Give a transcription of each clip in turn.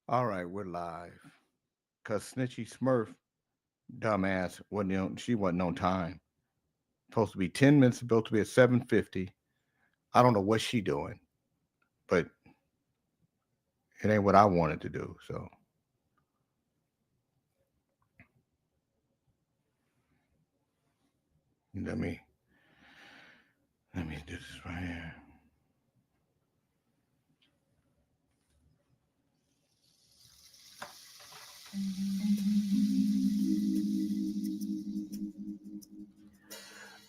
All right, we're live. Cause Snitchy Smurf, dumbass, she wasn't on time. Supposed to be 10 minutes, supposed to be at 7:50. I don't know what she doing, but it ain't what I wanted to do. So let me let me do this right here.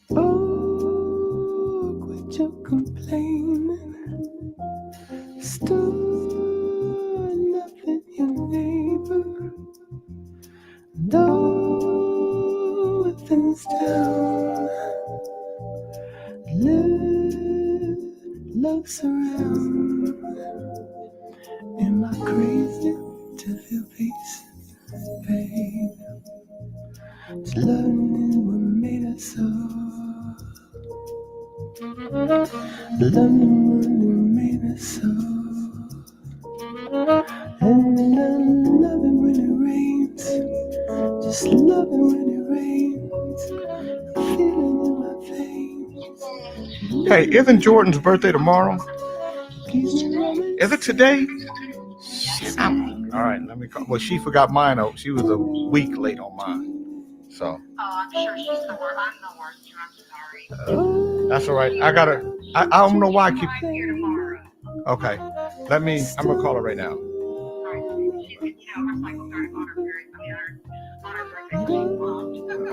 Oh, quit your complaining. Start loving your neighbor. Though things down, let love surround. Am I crazy to feel peace, babe? It's learning what made us so. Learning what made us so. And love it when it rains. Just love it when it rains. Feeling in my veins. Hey, isn't Jordan's birthday tomorrow? Is it today? Shit, all right, let me call. Well, she forgot mine. Oh, she was a week late on mine. So. Oh, I'm sure she's the worst. I'm the worst. I'm sorry. That's all right. I don't know why I keep. Okay. Let me. I'm gonna call her right now.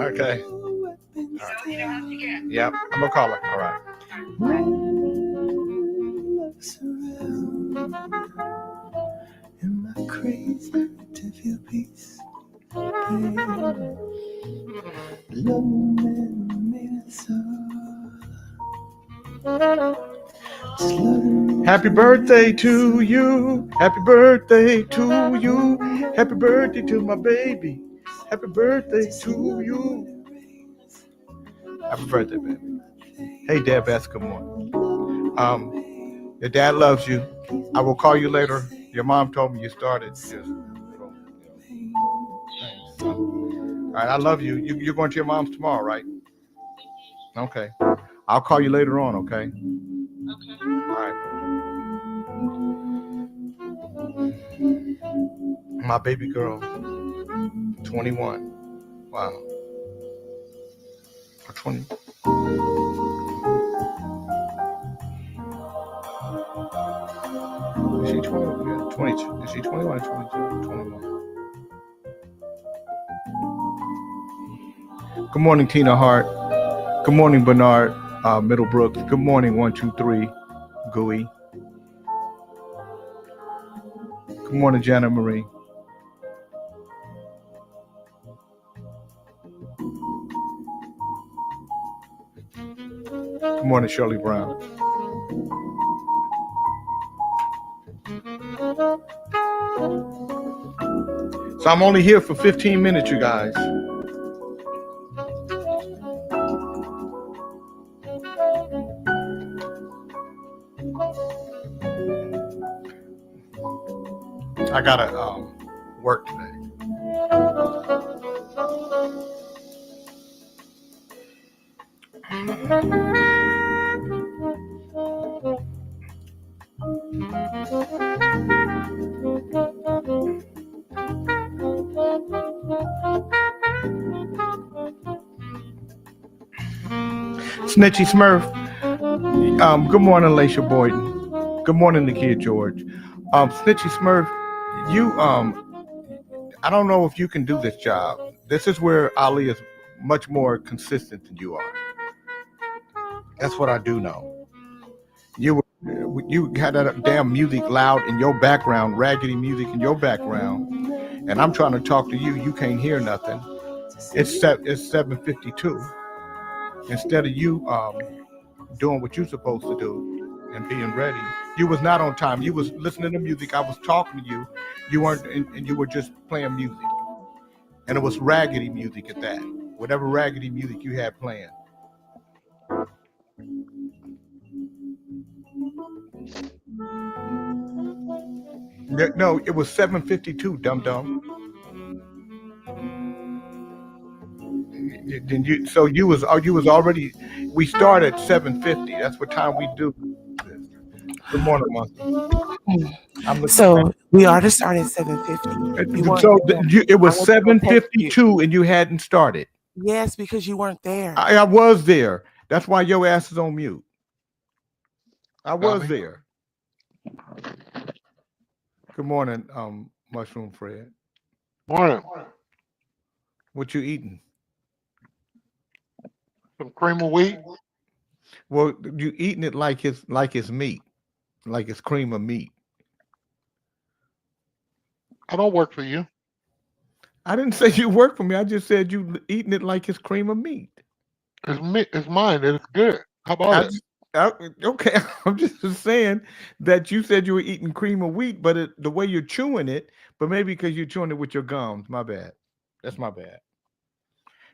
Okay. All right. Yep. I'm gonna call her. All right. Am I crazy to feel peace? Happy birthday to you. Happy birthday to you. Happy birthday to my baby. Happy birthday to you. Happy birthday, baby. Hey, Dad Bess, good morning. Your dad loves you. I will call you later. Your mom told me you started. Just, all right, I love you. You're going to your mom's tomorrow, right? Okay. I'll call you later on, okay? Okay. All right. My baby girl, 21. Wow. Or 20. Is she 20? Yeah, 22. Is she 21 or 22? 21. Good morning, Tina Hart. Good morning, Bernard Middlebrooks. Good morning, 123 Gooey. Good morning, Jana Marie. Good morning, Shirley Brown. So I'm only here for 15 minutes, you guys. I gotta work today. Snitchy Smurf. Good morning, Laisha Boyden. Good morning, Nakia George. Snitchy Smurf, you I don't know if you can do this job. This is where Ali is much more consistent than you are. That's what I do know. You had that damn music loud in your background, raggedy music in your background, and I'm trying to talk to you. You can't hear nothing. It's 7:52. Instead of you doing what you're supposed to do and being ready, you was not on time. You was listening to music. I was talking to you. You weren't, and you were just playing music, and it was raggedy music at that. Whatever raggedy music you had playing. No, it was 7:52. Dum dum. Then you so you was already. We start at 7:50. That's what time we do this. Good morning, Monkey. I'm looking So we already started at 7:50. You weren't so there. it I was went to go text you. 7:52 and you hadn't started. Yes, because you weren't there. I was there. That's why your ass is on mute. I was Dummy. there. Good morning, Mushroom Fred. Morning. What you eating? Some cream of wheat. Well, you eating it like it's meat, like it's cream of meat. I don't work for you. I didn't say you work for me. I just said you eating it like it's cream of meat. It's me. It's mine. It's good. How about I it? just, okay, I'm just saying that you said you were eating cream of wheat, but the way you're chewing it, but maybe because you're chewing it with your gums. My bad. That's my bad.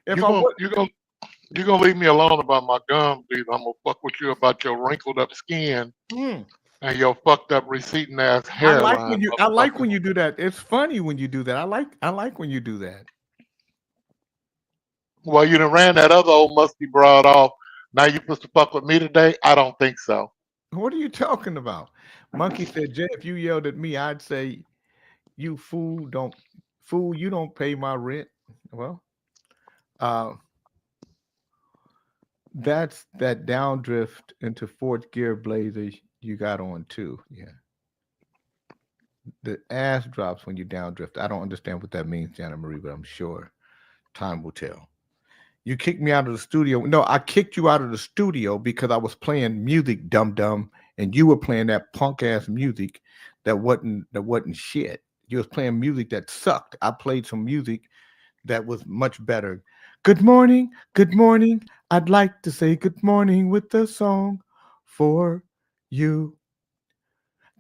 If You I gonna would, you gonna leave me alone about my gums, dude? I'm gonna fuck with you about your wrinkled up skin mm, and your fucked up receding ass I like hairline, when I like motherfucker. when you do that. It's funny when you do that. I like when you do that. Well, you done ran that other old musty broad off. Now you supposed to fuck with me today? I don't think so. What are you talking about? Monkey said, Jay, if you yelled at me, I'd say, you fool, you don't pay my rent. Well, uh, that's that downdrift into fourth gear blazer you got on too. Yeah. The ass drops when you downdrift. I don't understand what that means, Jana Marie, but I'm sure time will tell. You kicked me out of the studio. No, I kicked you out of the studio because I was playing music, dum dum, and you were playing that punk ass music that wasn't shit. You was playing music that sucked. I played some music that was much better. Good morning, good morning. I'd like to say good morning with a song for you.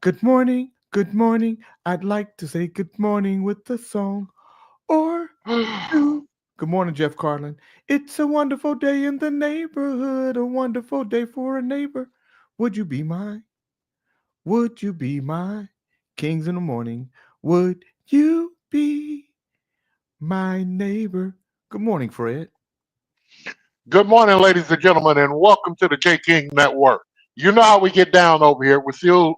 Good morning, good morning. I'd like to say good morning with a song or two. Good morning, Jeff Carlin. It's a wonderful day in the neighborhood, a wonderful day for a neighbor. Would you be my? Would you be my kings in the morning? Would you be my neighbor? Good morning, Fred. Good morning, ladies and gentlemen, and welcome to the J King Network. You know how we get down over here. We're still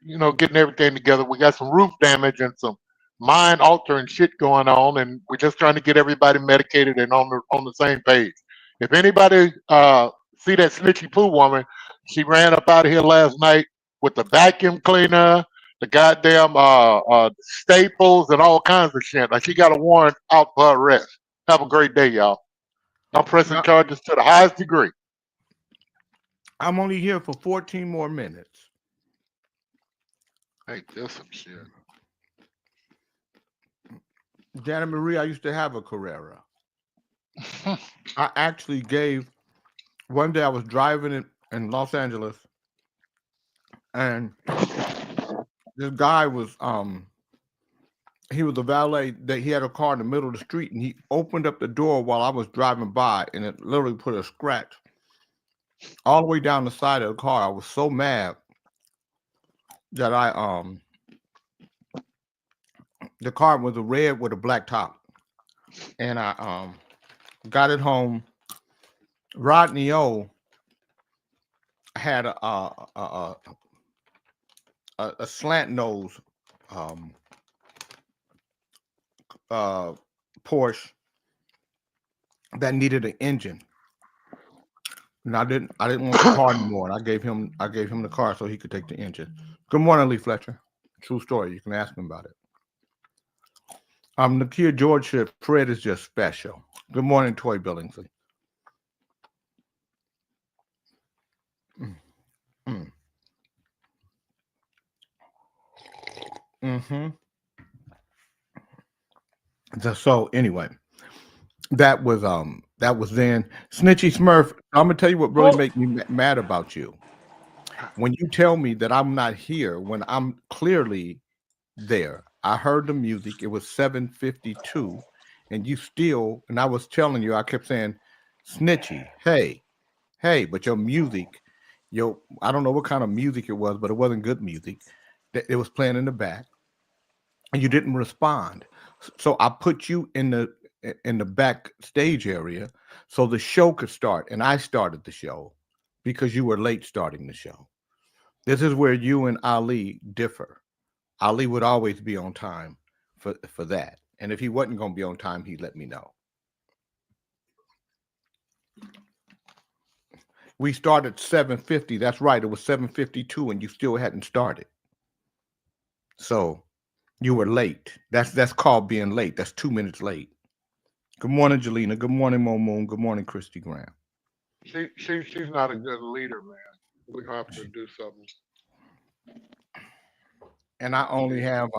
getting everything together. We got some roof damage and some mind altering shit going on, and we're just trying to get everybody medicated and on the same page. If anybody see that snitchy poo woman, she ran up out of here last night with the vacuum cleaner, the goddamn staples, and all kinds of shit. Like she got a warrant out for her arrest. Have a great day, y'all. I'm pressing Now, charges to the highest degree. I'm only here for 14 more minutes. Hey, just some shit. Jana Marie, I used to have a Carrera. I actually gave one day I was driving in Los Angeles and this guy was he was a valet that he had a car in the middle of the street and he opened up the door while I was driving by and it literally put a scratch all the way down the side of the car. I was so mad that the car was a red with a black top. And I got it home. Rodney O had a slant nose Porsche that needed an engine. And I didn't want the car anymore. And I gave him the car so he could take the engine. Good morning, Lee Fletcher. True story. You can ask him about it. Nakia George said Fred is just special. Good morning, Toy Billingsley. Mm. Mm-hmm. So anyway, that was then Snitchy Smurf. I'm gonna tell you what really make me mad about you. When you tell me that I'm not here when I'm clearly there. I heard the music. It was 7:52, and you still. And I was telling you, I kept saying, "Snitchy, hey," but your music, I don't know what kind of music it was, but it wasn't good music. It was playing in the back, and you didn't respond. So I put you in the backstage area so the show could start, and I started the show because you were late starting the show. This is where you and Ali differ. Ali would always be on time for that, and if he wasn't going to be on time, he'd let me know. We started 7:50. That's right. It was 7:52, and you still hadn't started. So you were late. That's called being late. That's 2 minutes late. Good morning, Jelena. Good morning, Mo Moon. Good morning, Christy Graham. She's not a good leader, man. We have to do something. And I only have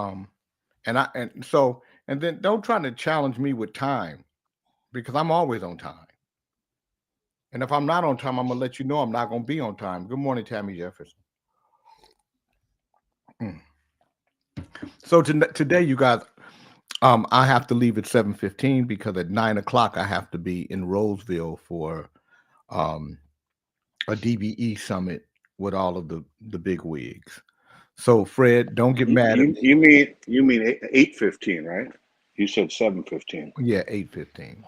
and then don't try to challenge me with time, because I'm always on time. And if I'm not on time, I'm gonna let you know I'm not gonna be on time. Good morning, Tammy Jefferson. So today, you guys, I have to leave at 7:15 because at 9 o'clock I have to be in Roseville for a DBE summit with all of the big wigs. So Fred, don't get mad at me. You mean 8:15, right? You said 7:15. Yeah, 8:15.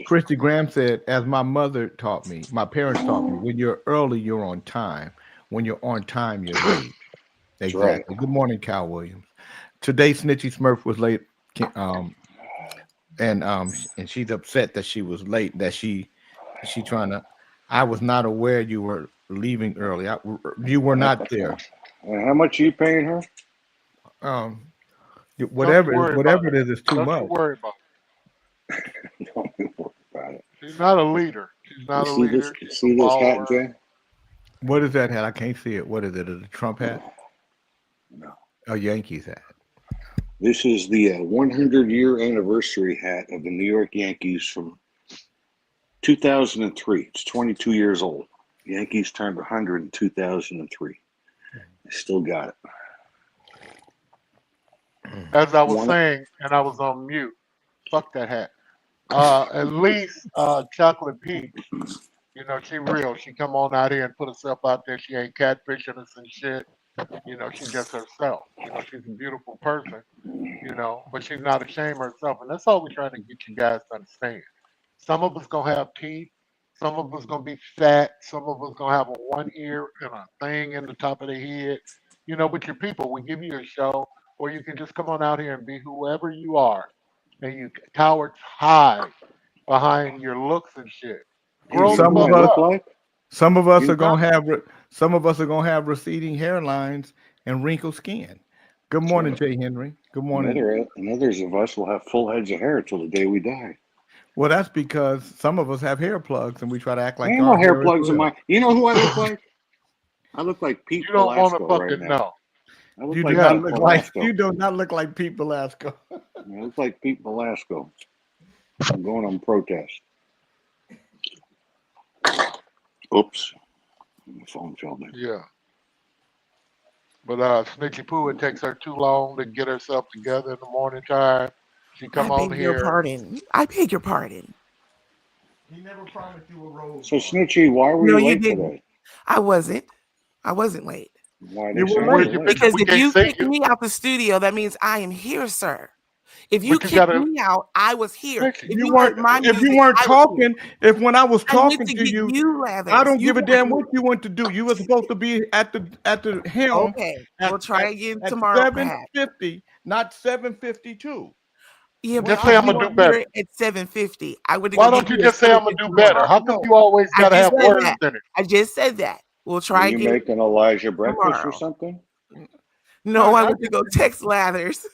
Christy Graham said, as my mother taught me, my parents taught me, when you're early, you're on time. When you're on time, you're late. Exactly. Right. Good morning, Cal Williams. Today, Snitchy Smurf was late, and she's upset that she was late. That she trying to. I was not aware you were leaving early. You were not there. How much are you paying her? Whatever it is, it's too much. Don't worry about it. Don't worry about it. She's not a leader. She's not a leader. See this hat, Jay? What is that hat? I can't see it. What is it? Is it a Trump hat? No. A Yankees hat. This is the 100-year anniversary hat of the New York Yankees from 2003. It's 22 years old. The Yankees turned 100 in 2003. I still got it. As I was saying, and I was on mute. Fuck that hat. At least Chocolate Peach, you know, she real. She come on out here and put herself out there. She ain't catfishing us and shit. You know, she's just herself. You know, she's a beautiful person, you know, but she's not ashamed of herself. And that's all we're trying to get you guys to understand. Some of us gonna have teeth. Some of us gonna be fat. Some of us gonna have a one ear and a thing in the top of their head. You know, but your people, we give you a show, or you can just come on out here and be whoever you are. And you tower high behind your looks and shit. Some of us are gonna have receding hairlines and wrinkled skin. Good morning, Jay Henry. Good morning. And others of us will have full heads of hair till the day we die. Well, that's because some of us have hair plugs and we try to act like. Ain't no hair plugs in my. You know who I look like? I look like Pete You don't want to Velasco fucking right now. know. You do not look like you do not look like Pete Velasco. I look like Pete Velasco. I'm going on protest. Oops. My phone fell down. Yeah. But Snitchy Poo, it takes her too long to get herself together in the morning time. She come on here. I beg your pardon. He never promised you a rose. So Snitchy, why were you late today? I wasn't late. Why you were late? Because if you kick me out the studio, that means I am here, sir. If you kicked me out, I was here. If you weren't talking, when I was talking to you, I don't give a damn what you want to do. You were supposed to be at the helm. Okay, we'll try again tomorrow. 7:50, not 7:52. Yeah, just say I'm gonna do better at 7:50. Why don't you just say I'm gonna do better? How come you always gotta have words in it? I just said that. We'll try again. You make an Elijah breakfast or something? No, I went to go text Lathers.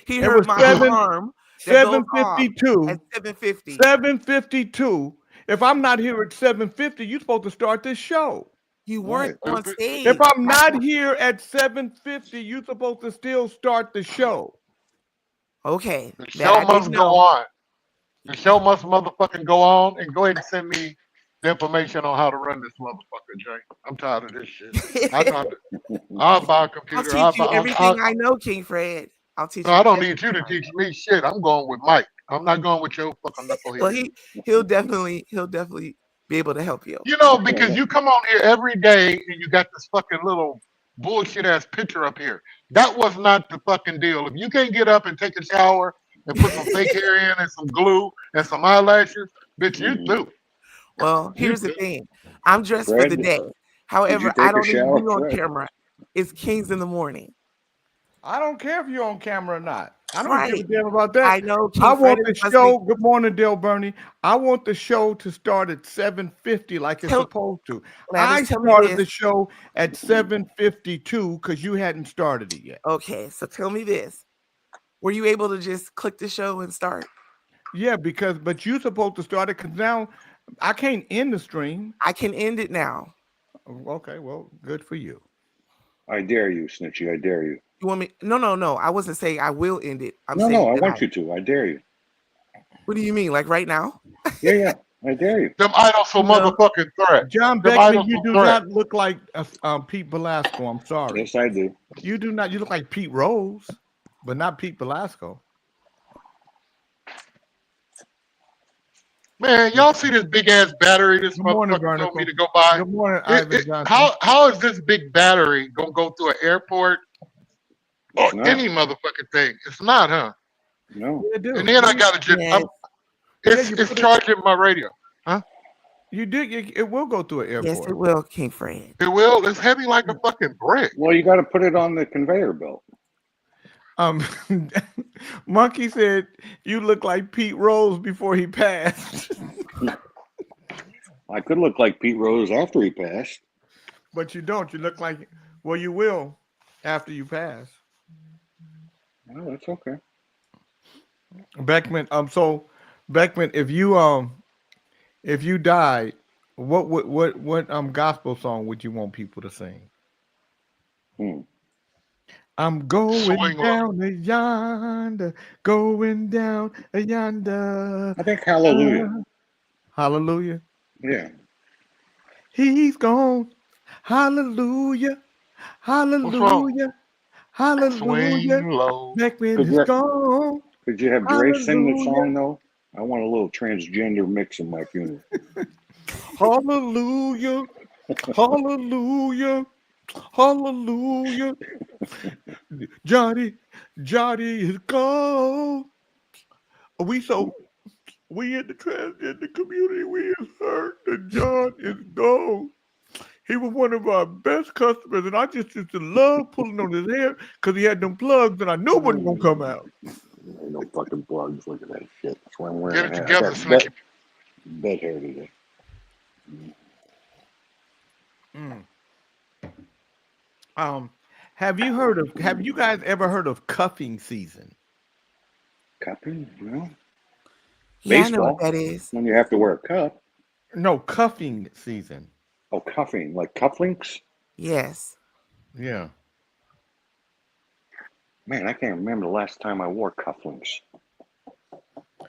He heard my alarm. 7:52. At 7:50. 7:52. If I'm not here at 7:50, you're supposed to start this show. You weren't on stage. If I'm not here at 7:50, you're supposed to still start the show. Okay. The show must go on. The show must motherfucking go on, and go ahead and send me the information on how to run this motherfucker, Jay. I'm tired of this shit. I'll buy a computer. I'll teach you everything I know, King Fred. I'll teach you. I don't need you to teach me shit. I'm going with Mike. I'm not going with your fucking knucklehead. Well, he'll definitely be able to help you. You know, because you come on here every day and you got this fucking little bullshit ass picture up here. That was not the fucking deal. If you can't get up and take a shower and put some fake hair in and some glue and some eyelashes, bitch, you through. Well, here's the thing. I'm dressed for the Fred, day. However, take I a don't need to shower, be on Fred? camera. It's Kings in the Morning. I don't care if you're on camera or not. I don't Right. give a damn about that. I know. I King Fred want the is show. listening. Good morning, Dale Bernie. I want the show to start at 7:50 like it's supposed to. Now, I just tell me started the this. show at 7:52 because you hadn't started it yet. Okay, so tell me this. Were you able to just click the show and start? Yeah, but you're supposed to start it because now I can't end the stream. I can end it now. Okay, well, good for you. I dare you, Snitchy. I dare you. You want me? No. I wasn't saying I will end it. I'm saying No, I that want you to. I dare you. What do you mean? Like right now? Yeah. I dare you. Them idols for motherfucking threat. John Them Beckman, idols you for do threat. not look like Pete Velasco. I'm sorry. Yes, I do. You do not. You look like Pete Rose, but not Pete Velasco. Man, y'all see this big ass battery this Good morning, motherfucker told me Vernicle. to go buy? Good morning, Ivan Johnson. How is this big battery gonna go through an airport or It's not. any motherfucking thing? It's not, huh? No. Yeah, dude. And then I got to Yes. it's charging my radio. You did. It will go through an airport. Yes, it will, King Fred. It will. It's heavy like a fucking brick. Well, you got to put it on the conveyor belt. Monkey said you look like Pete Rose before he passed, I could look like Pete Rose after he passed. but you don't. You look like you will after you pass. Oh, that's okay. Beckman. So Beckman, if you died, what gospel song would you want people to sing? I'm going Swing down to yonder, going down to yonder. I think Hallelujah. Hallelujah. Yeah. He's gone. Hallelujah. Hallelujah. Hallelujah. Swing low. Beckman Could is you- gone. Could you have Dre sing the Hallelujah. song though? I want a little transgender mix in my funeral. Hallelujah. Hallelujah. Hallelujah. Johnny is gone. We in the transgender community, we is hurt that John is gone. He was one of our best customers, and I just used to love pulling on his hair because he had them plugs, and I knew it wasn't gonna come out. Ain't no fucking plugs. Look at that shit. That's why I'm wearing Get it a hat. together, I got Snicky. bed hair today. Have you guys ever heard of cuffing season? Cupping? Well, Yeah, I know what Baseball. that is. when you have to wear a cup. No, cuffing season. Oh, cuffing. Like cufflinks? Yes. Yeah. Man, I can't remember the last time I wore cufflinks.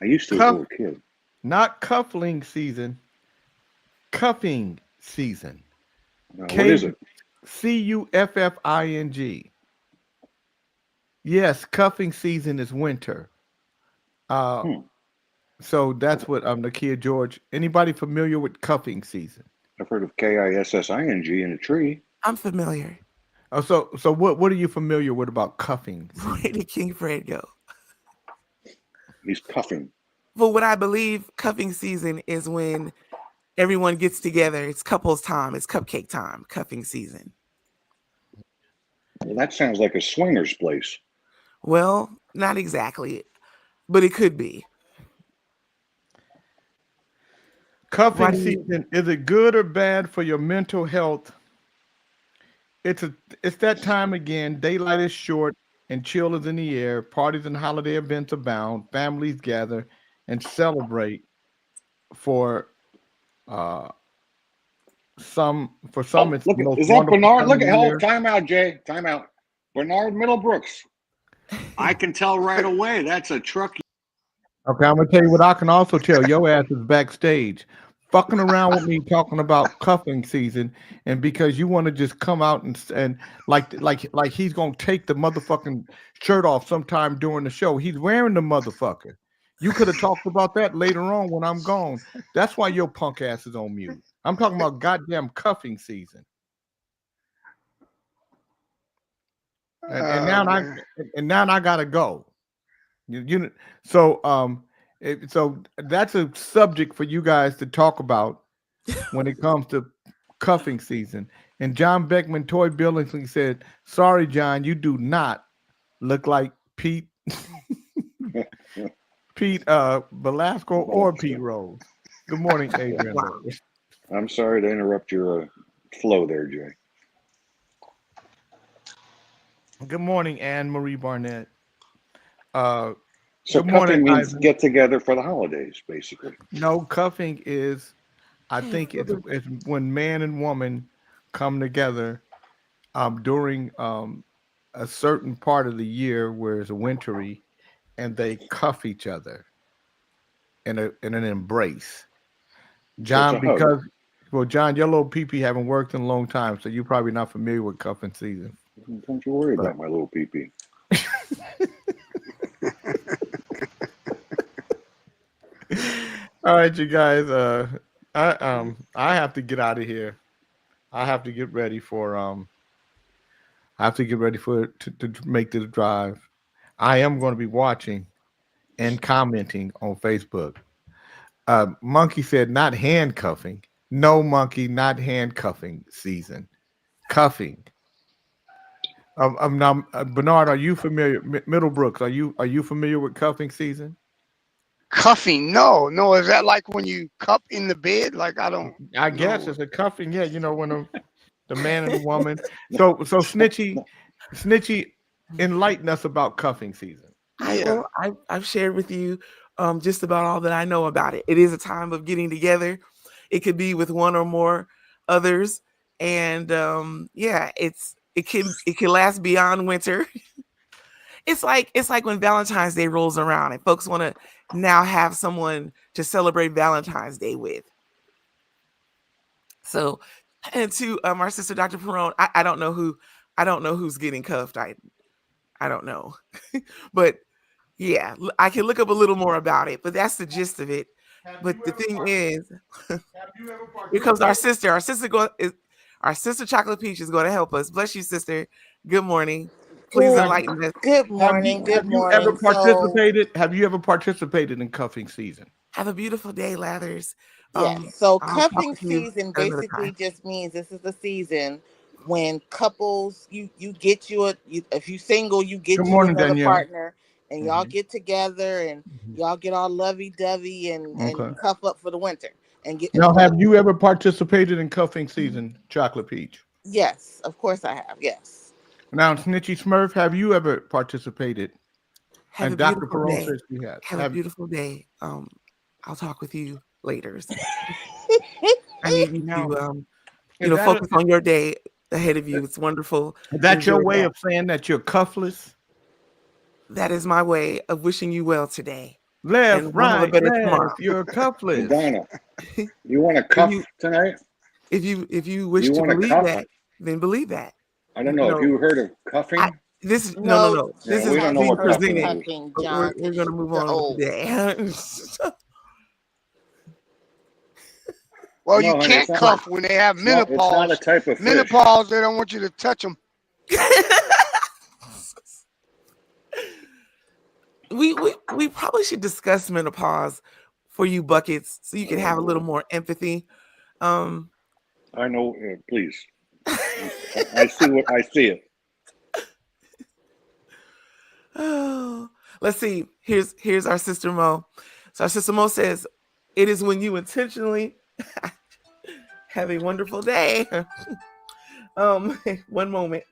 I used to as a Cuff- little kid. Not cuffling season. Cuffing season. What is it? Cuffing. Yes, cuffing season is winter. So that's what Nakia George. Anybody familiar with cuffing season? I've heard of KISSING in a tree. I'm familiar. Oh, so what are you familiar with about cuffing? Where did King Fred go? He's cuffing. Well, what I believe cuffing season is when everyone gets together. It's couples time. It's cupcake time. Cuffing season. Well, that sounds like a swinger's place. Well, not exactly, but it could be. Cuffing Why do you- season, is it good or bad for your mental health? It's that time again. Daylight is short and chill is in the air. Parties and holiday events abound. Families gather and celebrate for some. For some, it's Look, the most is that wonderful Bernard? time Look of at the year. time out, Jay. Time out. Bernard Middlebrooks. I can tell right away. That's a truck. Okay, I'm gonna tell you what I can also tell. Your ass is backstage, fucking around with me, talking about cuffing season, and because you want to just come out and like he's gonna take the motherfucking shirt off sometime during the show. He's wearing the motherfucker. You could have talked about that later on when I'm gone. That's why your punk ass is on mute. I'm talking about goddamn cuffing season. and now man. I gotta go. So so that's a subject for you guys to talk about when it comes to cuffing season. And John Beckman, Toy Billingsley said, "Sorry, John, you do not look like Pete Velasco or Pete Rose." Good morning, Adrian. Wow. Lewis. I'm sorry to interrupt your flow there, Jay. Good morning, Anne Marie Barnett. So Good morning, cuffing means Ivan. get together for the holidays, basically. No, cuffing is, I think it's when man and woman come together during a certain part of the year where it's wintry, and they cuff each other in an embrace. John, a hug. because John, your little pee haven't worked in a long time, so you're probably not familiar with cuffing season. Don't you worry about my little pee-pee. All right, you guys. I have to get out of here. I have to get ready for to make this drive. I am going to be watching and commenting on Facebook. Monkey said not handcuffing. No, Monkey, not handcuffing season. Cuffing. Now, Bernard, are you familiar? Middlebrooks, are you familiar with cuffing season? Cuffing? No. Is that like when you cup in the bed? Like I don't. I guess know. it's a cuffing. Yeah, when the man and the woman. So Snitchy, enlighten us about cuffing season. I've shared with you just about all that I know about it. It is a time of getting together. It could be with one or more others, and it can last beyond winter. It's like when Valentine's Day rolls around and folks want to now have someone to celebrate Valentine's Day with. So, and to our sister Dr. Perone, I don't know who's getting cuffed. I don't know, but yeah, I can look up a little more about it. But that's the gist of it. But the thing is, here comes our sister. Our sister Chocolate Peach is going to help us. Bless you, sister. Good morning. Please Good, enlighten us. good morning. Good morning. Have you ever participated in cuffing season? Have a beautiful day, Lathers. Yes. So I'll talk cuffing with you season another basically time. just means this is the season when couples you get if you single you get Good you morning, another Danielle. partner and y'all get together and y'all get all lovey dovey and cuff up for the winter and get. Now, have you ever participated in cuffing season, Chocolate Peach? Yes, of course I have. Yes. Now, Snitchy Smurf, have you ever participated? Have And a Dr. beautiful Perone day. says she has. Have a beautiful day. I'll talk with you later. I need you to focus on your day ahead of you. It's wonderful. Is that your Enjoy way that. of saying that you're cuffless? That is my way of wishing you well today. Left, And we'll have a right, better left. tomorrow. You're cuffless. Donna, you want to cuff tonight? If you wish You to wanna believe cuff? that, then believe that. I don't know. Have you heard of cuffing? No. This we is don't know being what cuffing presented. is. Cuffing, But John. we're going to move You're on old. with today. Well, No, you honey, can't it's not cuff when they have It's not menopause. a type of fish. Menopause, they don't want you to touch them. we probably should discuss menopause for you buckets so you can have a little more empathy. I know. Please. I see it. Oh, let's see. Here's our sister Mo. So our sister Mo says, "It is when you intentionally have a wonderful day." One moment.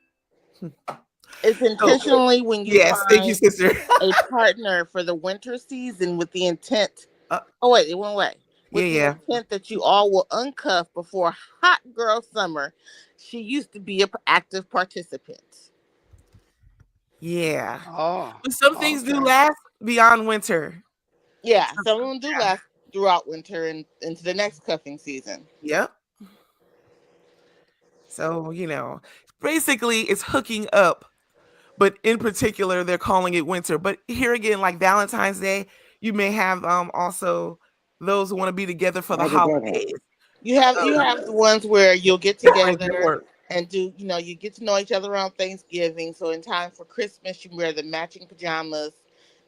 It's intentionally when you Yes, thank you, find sister. a partner for the winter season with the intent. Oh wait, it went away. With the intent that you all will uncuff before hot girl summer. She used to be an active participant. Yeah. Oh. But some things do last beyond winter. Yeah, some of them do last throughout winter and into the next cuffing season. Yep. So, basically it's hooking up, but in particular, they're calling it winter. But here again, like Valentine's Day, you may have also those who want to be together for the holidays. You have the ones where you'll get together and you get to know each other around Thanksgiving. So in time for Christmas, you wear the matching pajamas.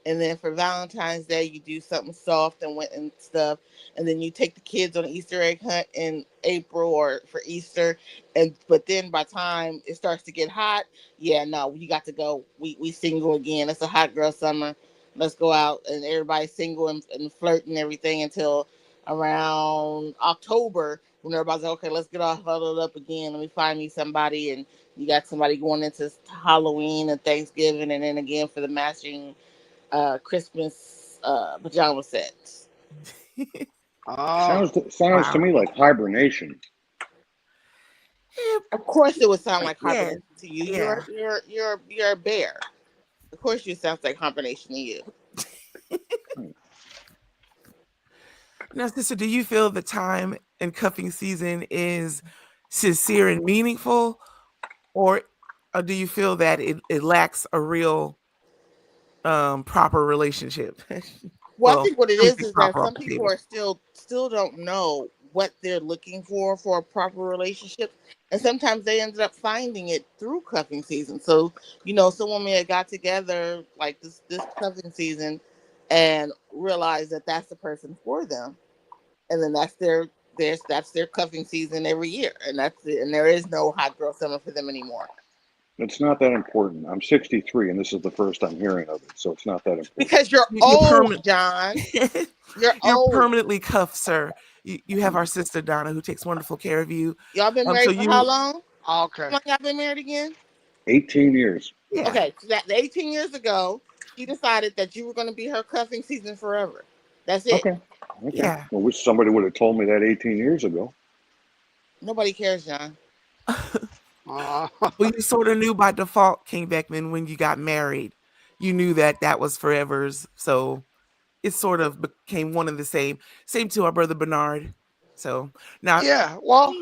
And then for Valentine's Day, you do something soft and stuff. And then you take the kids on an Easter egg hunt in April or for Easter. But then by the time it starts to get hot, yeah, no, you got to go. We single again. It's a hot girl summer. Let's go out, and everybody's single and flirt and everything until around October, when everybody's like, okay, let's get all huddled up again. Let me find me somebody. And you got somebody going into Halloween and Thanksgiving, and then again for the matching Christmas pajama sets. Sounds to me like hibernation. Of course, it would sound like Yeah. hibernation to you. Yeah. You're a bear. Of course, you sounds like hibernation to you. Now, sister, do you feel the time and cuffing season is sincere and meaningful, or do you feel that it lacks a real proper relationship? Well, I think what it is that proper some on the people table. are still don't know what they're looking for a proper relationship, and sometimes they ended up finding it through cuffing season. So some women that got together like this cuffing season and realized that that's the person for them, and then that's their cuffing season every year, and that's it. And there is no hot girl summer for them anymore. It's not that important. I'm 63, and this is the first I'm hearing of it, so it's not that important. Because you're old, John. You're old. Permanently cuffed, sir. You have our sister Donna, who takes wonderful care of you. Y'all been married for how long? Okay. How long y'all been married again? 18 years. Yeah. Okay, so that 18 years ago, she decided that you were going to be her cuffing season forever. That's it. Okay. Yeah. Well, wish somebody would have told me that 18 years ago. Nobody cares, John. Well, you sort of knew by default, King Beckman, when you got married. You knew that was forever's. So it sort of became one and the same. Same to our brother Bernard. So now, Yeah, well,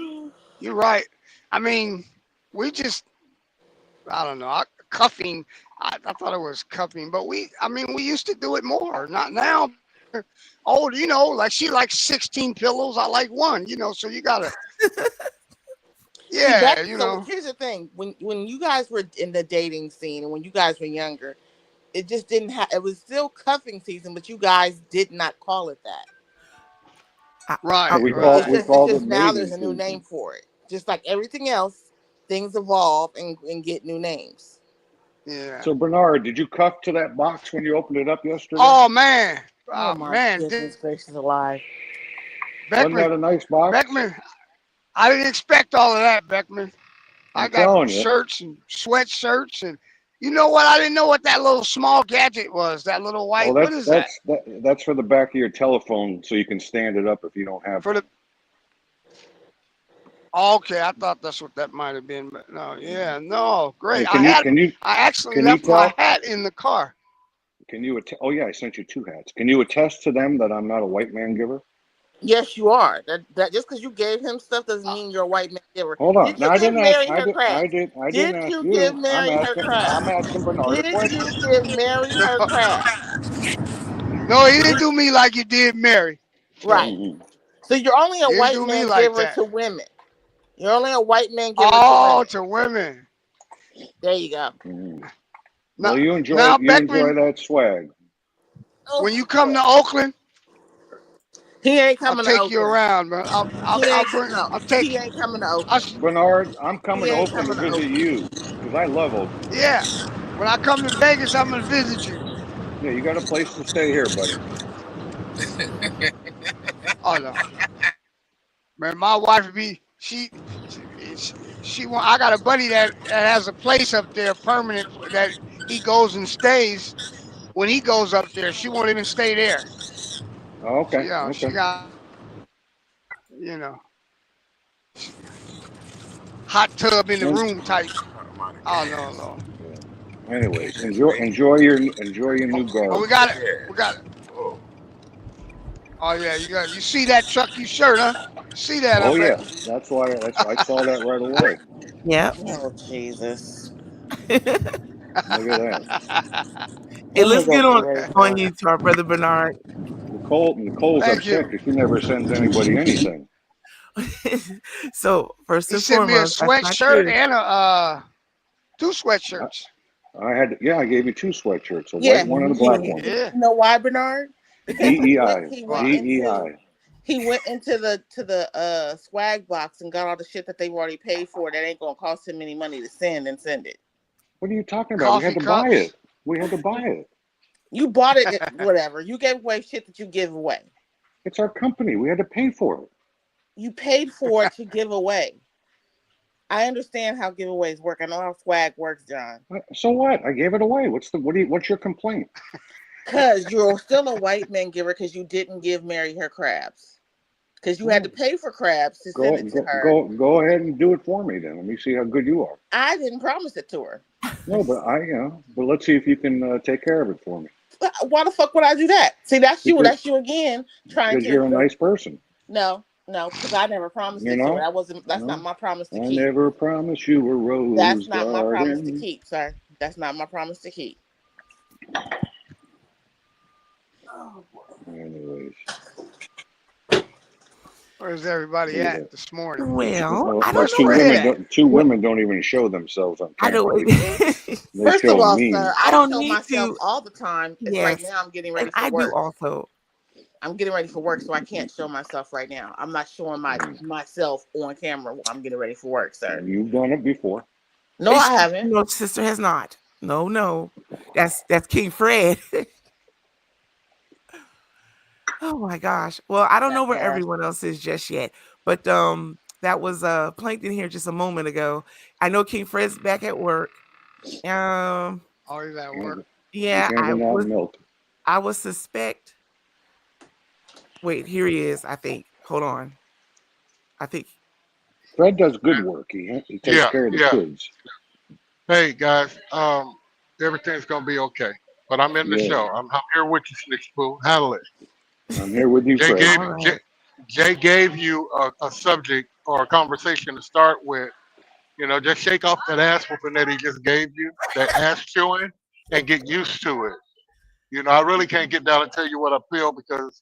you're right. I mean, I don't know, cuffing. I thought it was cuffing, but we used to do it more. Not now. Oh, like she likes 16 pillows. I like one. So you gotta. Yeah, So here's the thing: when you guys were in the dating scene and when you guys were younger, it just didn't have. It was still cuffing season, but you guys did not call it that. Right. We right. called It's just it now. mating There's a new season. name for it. Just like everything else, things evolve and get new names. Yeah. So Bernard, did you cuff to that box when you opened it up yesterday? Oh man. Oh my goodness gracious alive! Wasn't that a nice box? Beckman, I didn't expect all of that, Beckman. I got telling you. shirts and sweatshirts, and you know what? I didn't know what that little small gadget was. That little white. What is that? That's for the back of your telephone, so you can stand it up if you don't have. Okay, I thought that's what that might have been, but no, yeah, no, great. Hey, I actually left my hat in the car. Can you? Oh yeah, I sent you 2 hats. Can you attest to them that I'm not a white man giver? Yes, you are. That just because you gave him stuff doesn't mean you're a white man giver. Hold on. Did you give Mary her craft? I didn't ask you. Give Mary her craft? I'm asking Bernard a question. Did you give Mary her craft? No, he didn't do me like you did Mary. Right. Mm-hmm. So you're only a white man giver to women. You're only a white man giver to women. There you go. Mm-hmm. Well, you enjoy that swag. When you come to Oakland, he ain't coming to Oakland. I'll take you around, man. He ain't coming to Oakland. Bernard, I'm coming to Oakland to visit you because I love Oakland. Yeah. When I come to Vegas, I'm going to visit you. Yeah, you got a place to stay here, buddy. Oh, no. Man, my wife she I got a buddy that has a place up there permanent that he goes and stays. When he goes up there, she won't even stay there. Oh, okay. Yeah, okay. She got, hot tub in the room type. Oh no. Yeah. Anyways, enjoy your new garden. Oh, we got it. Oh yeah, you see that Chucky shirt, huh? You see that? Oh yeah, that's why I saw that right away. Yeah. Oh Jesus. Look at that. It looks good on you, to our brother Bernard. Nicole's upset because she never sends anybody anything. So first He and sent me a foremost, that's not sweatshirt true. and a 2 sweatshirts. I gave you 2 sweatshirts, a Yeah, white one and a black Yeah. one. Yeah. you know why, Bernard? Because DEI. he Why? went into DEI. the swag box and got all the shit that they've already paid for that ain't gonna cost him any money to send and send it. What are you talking about? We had Coffee to buy cups. it. We had to buy it. You bought it, whatever. You gave away shit that you give away. It's our company. We had to pay for it. You paid for it to give away. I understand how giveaways work. I know how swag works, John. So what? I gave it away. What's your complaint? Because you're still a white man giver because you didn't give Mary her crabs. Because you had to pay for crabs to send it to her. Go ahead and do it for me then. Let me see how good you are. I didn't promise it to her. No, but but let's see if you can take care of it for me. Why the fuck would I do that? See, that's you. Because- That's you again trying Because to. you're a nice person. No, because I never promised You it know? to her. That's No. not my promise to I keep. never promised you a rose That's not my promise to garden. keep, sir. That's not my promise to keep. Anyways. Where's everybody Yeah. at this morning? Well, I Where's don't know. Fred? Two women don't even show themselves on I camera. don't. They First show of all, me. sir, I I don't show need myself to. all the time. It's Yes. right now I'm getting ready And for I work. do also. I'm getting ready for work, so I can't show myself right now. I'm not showing myself on camera while I'm getting ready for work, sir. You've done it before. No, I haven't. No, sister has not. No. That's King Fred. Oh my gosh. Well, I don't know where everyone else is just yet, but that was Plankton here just a moment ago. I know King Fred's back at work. Oh, he's at work. Yeah, He's handing out milk. I would suspect. Wait, here he is. I think. Hold on. I think Fred does good work. He takes care of the kids. Hey guys, everything's gonna be okay. But I'm in the show. I'm here with you, Slick Spoon. Handle it. I'm here with you, Fred. Jay gave you a subject or a conversation to start with. You know, just shake off that ass whooping that he just gave you, that ass chewing, and get used to it. You know, I really can't get down and tell you what I feel because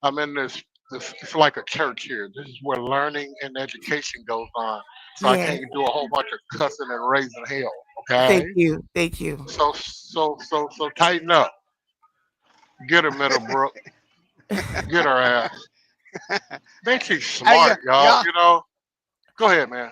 I'm in this it's like a church here. This is where learning and education goes on. So I can't do a whole bunch of cussing and raising hell. Okay. Thank you. So tighten up. Get her, Middlebrook. Get her ass. Then she's smart, y'all. You know. Go ahead, man.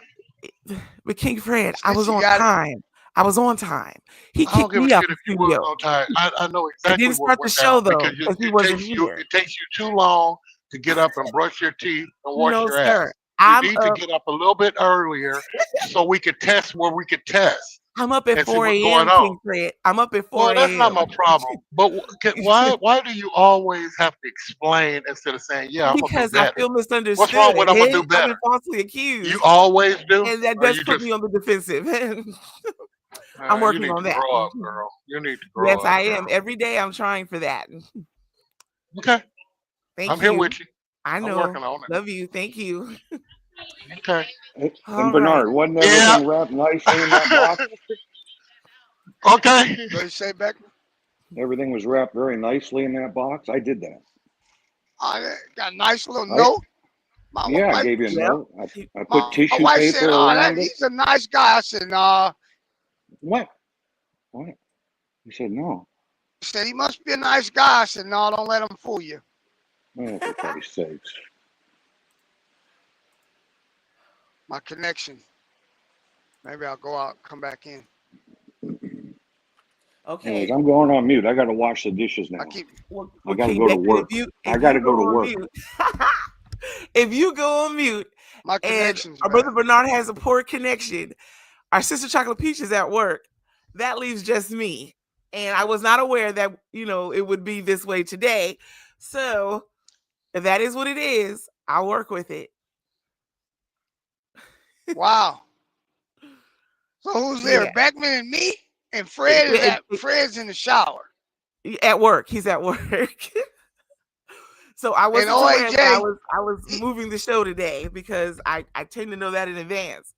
But King Fred, I was on time. I was on time. He kicked me out the studio. On time. I know exactly. I didn't start the show though because he wasn't here. It takes you too long to get up and brush your teeth and wash your ass. You need to get up a little bit earlier so we could test where we could test. I'm up at 4 a.m. King Fred. I'm up at 4 a.m. Well, that's not my problem. But why do you always have to explain instead of saying, yeah, I'm because gonna do I feel misunderstood. What's wrong with I'm gonna do better? I've been falsely accused. You always do, and that does put me on the defensive. I'm working on that. Grow up, girl. You need to grow up. Yes, I am. Every day I'm trying for that. Okay. Thank you. I'm here with you. I know. I'm working on it. Love you. Thank you. Okay. And Bernard, wasn't everything wrapped nicely in that box? Okay. What did you say, Becker? Everything was wrapped very nicely in that box. I did that. Got a nice little note. I gave you a note. I put tissue paper said, around it. He's a nice guy. I said, nah. What? He said, no. He said, he must be a nice guy. I said, no, don't let him fool you. Oh, for Christ's sakes. My connection. Maybe I'll go out, come back in. Okay. Anyways, I'm going on mute. I got to wash the dishes now. I got to go to work. I got to go to work. If you go on mute, my and our brother Bernard has a poor connection, our sister Chocolate Peach is at work, that leaves just me. And I was not aware that, it would be this way today. So if that is what it is, I'll work with it. Wow. So who's there? Yeah. Beckman and me? And Fred's in the shower. At work. He's at work. So I wasn't aware that I was moving the show today because I tend to know that in advance.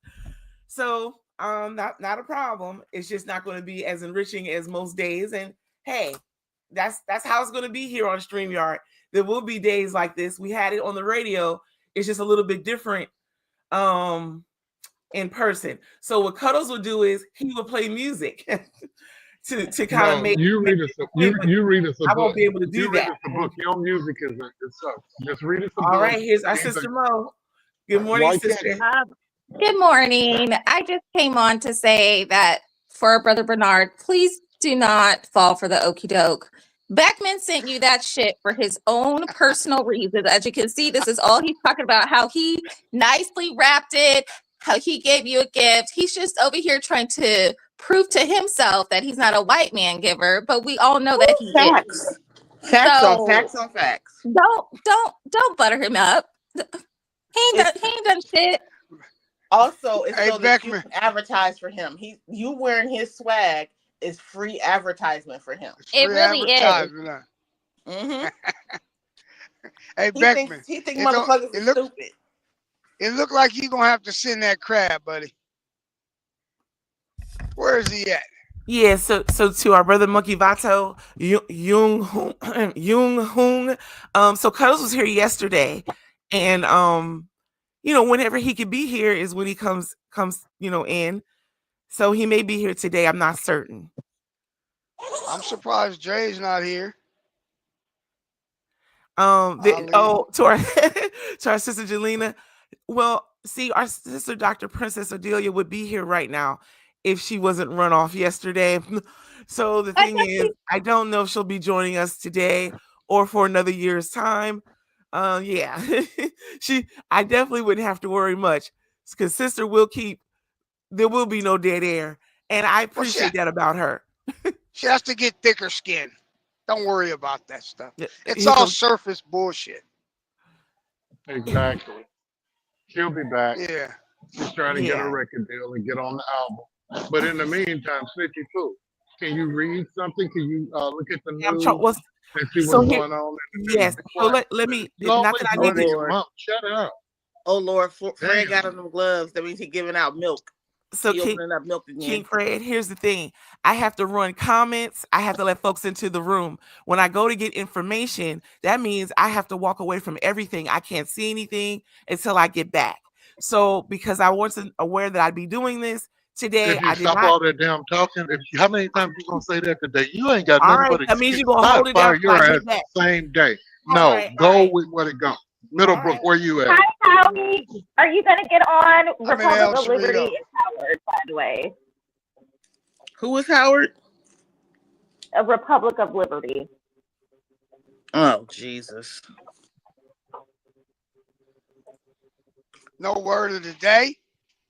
So not a problem. It's just not going to be as enriching as most days. And hey, that's how it's going to be here on StreamYard. There will be days like this. We had it on the radio It's just a little bit different in person. So what Cuddles would do is he would play music to kind of make you read us you read us a I book. won't be able to do You read that. us a book. Your music is it sucks. Just read us a book. All right, here's our sister Mo. Good morning, Why can't sister. Good morning. I just came on to say that for Brother Bernard, please do not fall for the okie doke. Beckman sent you that shit for his own personal reasons. As you can see, this is all he's talking about, how he nicely wrapped it, how he gave you a gift. He's just over here trying to prove to himself that he's not a white man giver, but we all know that he is. Facts So, on facts on facts. Don't butter him up. He ain't done shit. Also, it's Hey, so that you Beckman. can advertise for him. You wearing his swag is free advertisement for him. It's It free really is. advertisement, huh? Mm-hmm. Hey, He Beckman. thinks it don't- motherfuckers it are look- stupid. It looked like you're gonna have to send that crab, buddy. Where is he at? Yeah, so to our brother Monkey Vato, Jung Hung. So Cuddles was here yesterday, and whenever he could be here is when he comes in. So he may be here today. I'm not certain. I'm surprised Jay's not here. To our to our sister Jelena. Well, see, our sister Dr. Princess Adelia would be here right now if she wasn't run off yesterday. So the thing is, I don't know if she'll be joining us today or for another year's time. Yeah, I definitely wouldn't have to worry much because sister will there will be no dead air. And I appreciate that about her. She has to get thicker skin. Don't worry about that stuff. Yeah, It's all surface bullshit. Exactly. She'll be back. Yeah. She's trying to get a record deal and get on the album. But in the meantime, Snitchy Pooh, can you read something? Can you look at the news and see what's going on? Yes. So let me. Not that I need to. Shut up. Oh Lord, Fred got on them gloves. That means he's giving out milk. So opening up milk again. King Fred, here's the thing. I have to run comments. I have to let folks into the room. When I go to get information, that means I have to walk away from everything. I can't see anything until I get back. So because I wasn't aware that I'd be doing this today, I did not. Stop all that damn talking. How many times you gonna say that today? You ain't got nothing but that means you're gonna hold it down. Your ass the same day. No, go with what it goes. Middlebrook, where you at? Hi, Howie. Are you going to get on Republic of Liberty is Howard, by the way? Who is Howard? A Republic of Liberty. Oh, Jesus. No word of the day.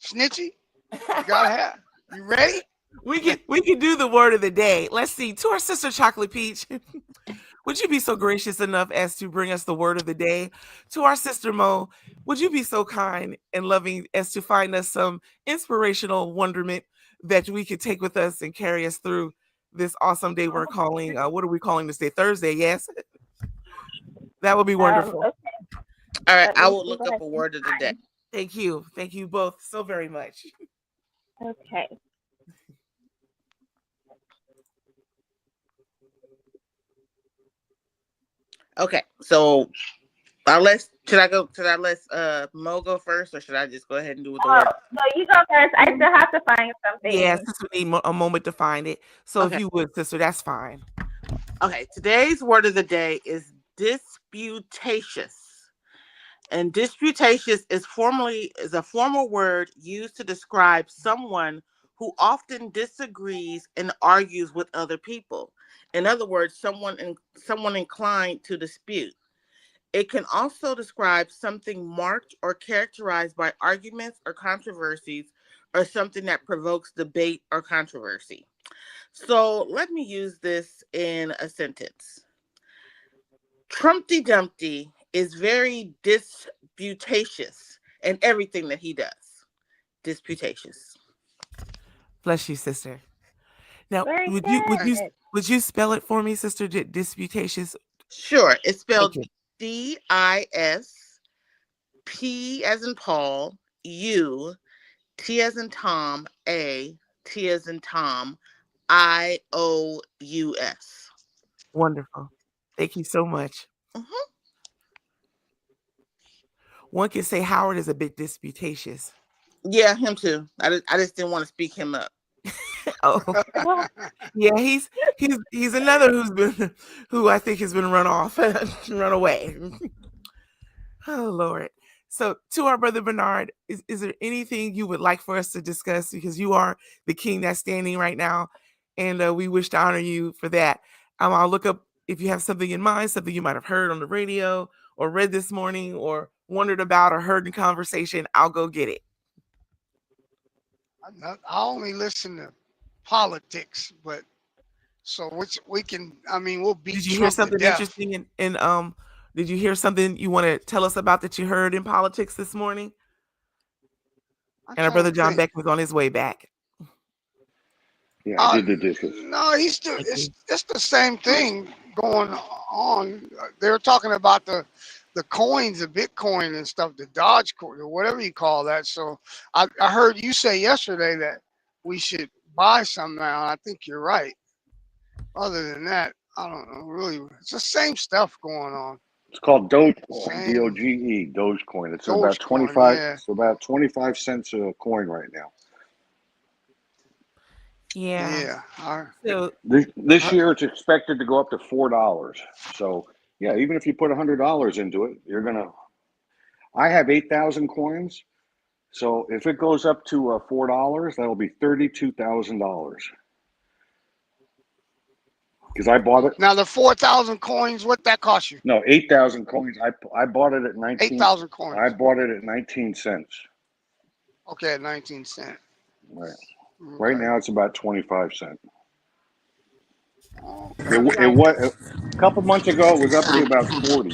Snitchy? You gotta have. You ready? We can do the word of the day. Let's see. To our sister Chocolate Peach. Would you be so gracious enough as to bring us the word of the day? To our sister Mo, would you be so kind and loving as to find us some inspirational wonderment that we could take with us and carry us through this awesome day we're calling, what are we calling this day? Thursday, yes? That would be wonderful. Okay. All right, I will look up a word of the day. Thank you. Thank you both so very much. Okay. Okay, so should I let Mo go first, or should I just go ahead and do with the word? No, you go first. I still have to find something. Yes, we need a moment to find it. So Okay. if you would, sister, that's fine. Okay, today's word of the day is disputatious. And disputatious is a formal word used to describe someone who often disagrees and argues with other people. In other words, someone inclined to dispute. It can also describe something marked or characterized by arguments or controversies, or something that provokes debate or controversy. So let me use this in a sentence. Trumpty Dumpty is very disputatious in everything that he does. Disputatious. Bless you, sister. Now, Very would you spell it for me, sister? Disputatious. Sure. It's spelled D-I-S-P as in Paul, U, T as in Tom, A, T as in Tom, I-O-U-S. Wonderful. Thank you so much. Mm-hmm. one can say Howard is a bit disputatious. Yeah, him too. I just didn't want to speak him up. Oh, yeah, he's another who I think has been run off, run away. Oh Lord. So to our brother Bernard, is there anything you would like for us to discuss? Because you are the king that's standing right now, and we wish to honor you for that. I'll look up if you have something in mind, something you might have heard on the radio or read this morning or wondered about or heard in conversation. I'll go get it. I only listen to politics, but so which we can. I mean, we'll beat. Did you Trump hear something to death. interesting? Did you hear something you want to tell us about that you heard in politics this morning? And our brother John Beck was on his way back. Yeah, I did the dishes. No, he's still. It's the same thing going on. They're talking about the coins, the Bitcoin and stuff, the Dogecoin or whatever you call that. So I heard you say yesterday that we should buy some now. I think you're right. Other than that, I don't know. Really, it's the same stuff going on. It's called Dogecoin, D-O-G-E, Dogecoin. It's about 25. Yeah. It's about 25 cents a coin right now. Yeah. So this year it's expected to go up to $4. So yeah, even if you put $100 into it, you're gonna. I have 8,000 coins, so if it goes up to $4, that'll be $32,000. Because I bought it. Now the 4,000 coins, what that cost you? No, 8,000 coins. I bought it at 19. 8,000 coins. I bought it at 19 cents. Okay, at 19 cents. Right. Okay. Right now it's about 25 cents. It was a couple months ago. It was up to about 40.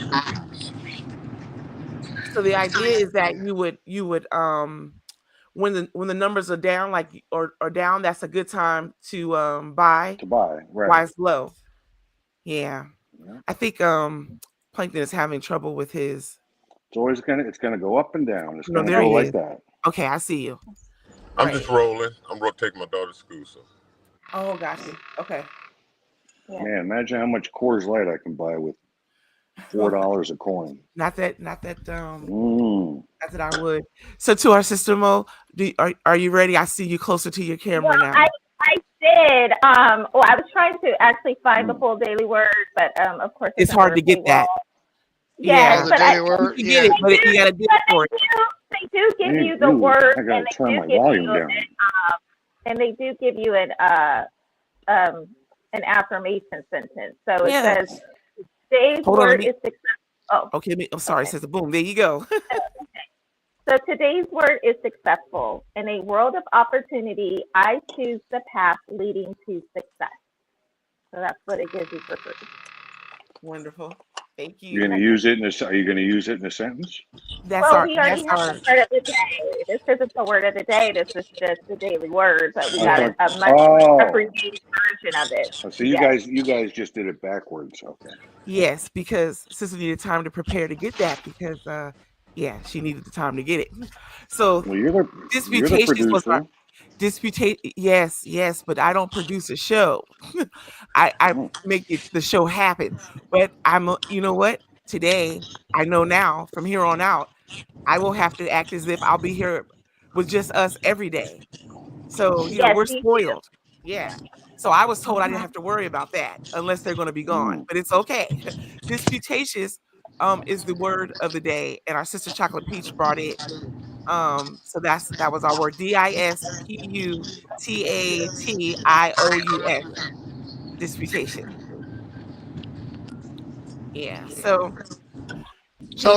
So the idea is that you would when the numbers are down, like or down, that's a good time to buy. Right. Why it's low. Yeah. I think Plankton is having trouble with his. It's gonna go up and down. It's gonna go like that. Okay, I see you. I'm just rolling. I'm taking my daughter to school, so. Oh, gotcha. Okay. Yeah. Man, imagine how much Coors Light I can buy with $4 a coin. Not that I would. So to our sister Mo, are you ready? I see you closer to your camera now. I did. I was trying to actually find the full daily word, but of course it's hard to get that. Yeah, but you get it, but you gotta dig for it. They do give you the word, I gotta turn my volume down. And they do give you an affirmation sentence. So it says, "Today's word is successful." Oh, okay. I'm sorry. It says boom. There you go. So today's word is successful. In a world of opportunity, I choose the path leading to success. So that's what it gives you for free. Wonderful. Thank you. You're gonna use it are you gonna use it in a sentence? We already have the word of the day. This isn't the word of the day. This is just the daily word, but we got a much abbreviated version of it. So you guys just did it backwards. Okay. Yes, because Sister needed time to prepare to get that because she needed the time to get it. So you're the producer. Yes, but I don't produce a show. I make the show happen. But you know what? Today, I know now from here on out, I will have to act as if I'll be here with just us every day. So, we're spoiled. Yeah. So I was told I didn't have to worry about that unless they're going to be gone. But it's okay. Disputatious is the word of the day. And our sister Chocolate Peach brought it. So that was our word. Disputatious. Disputation. Yeah. So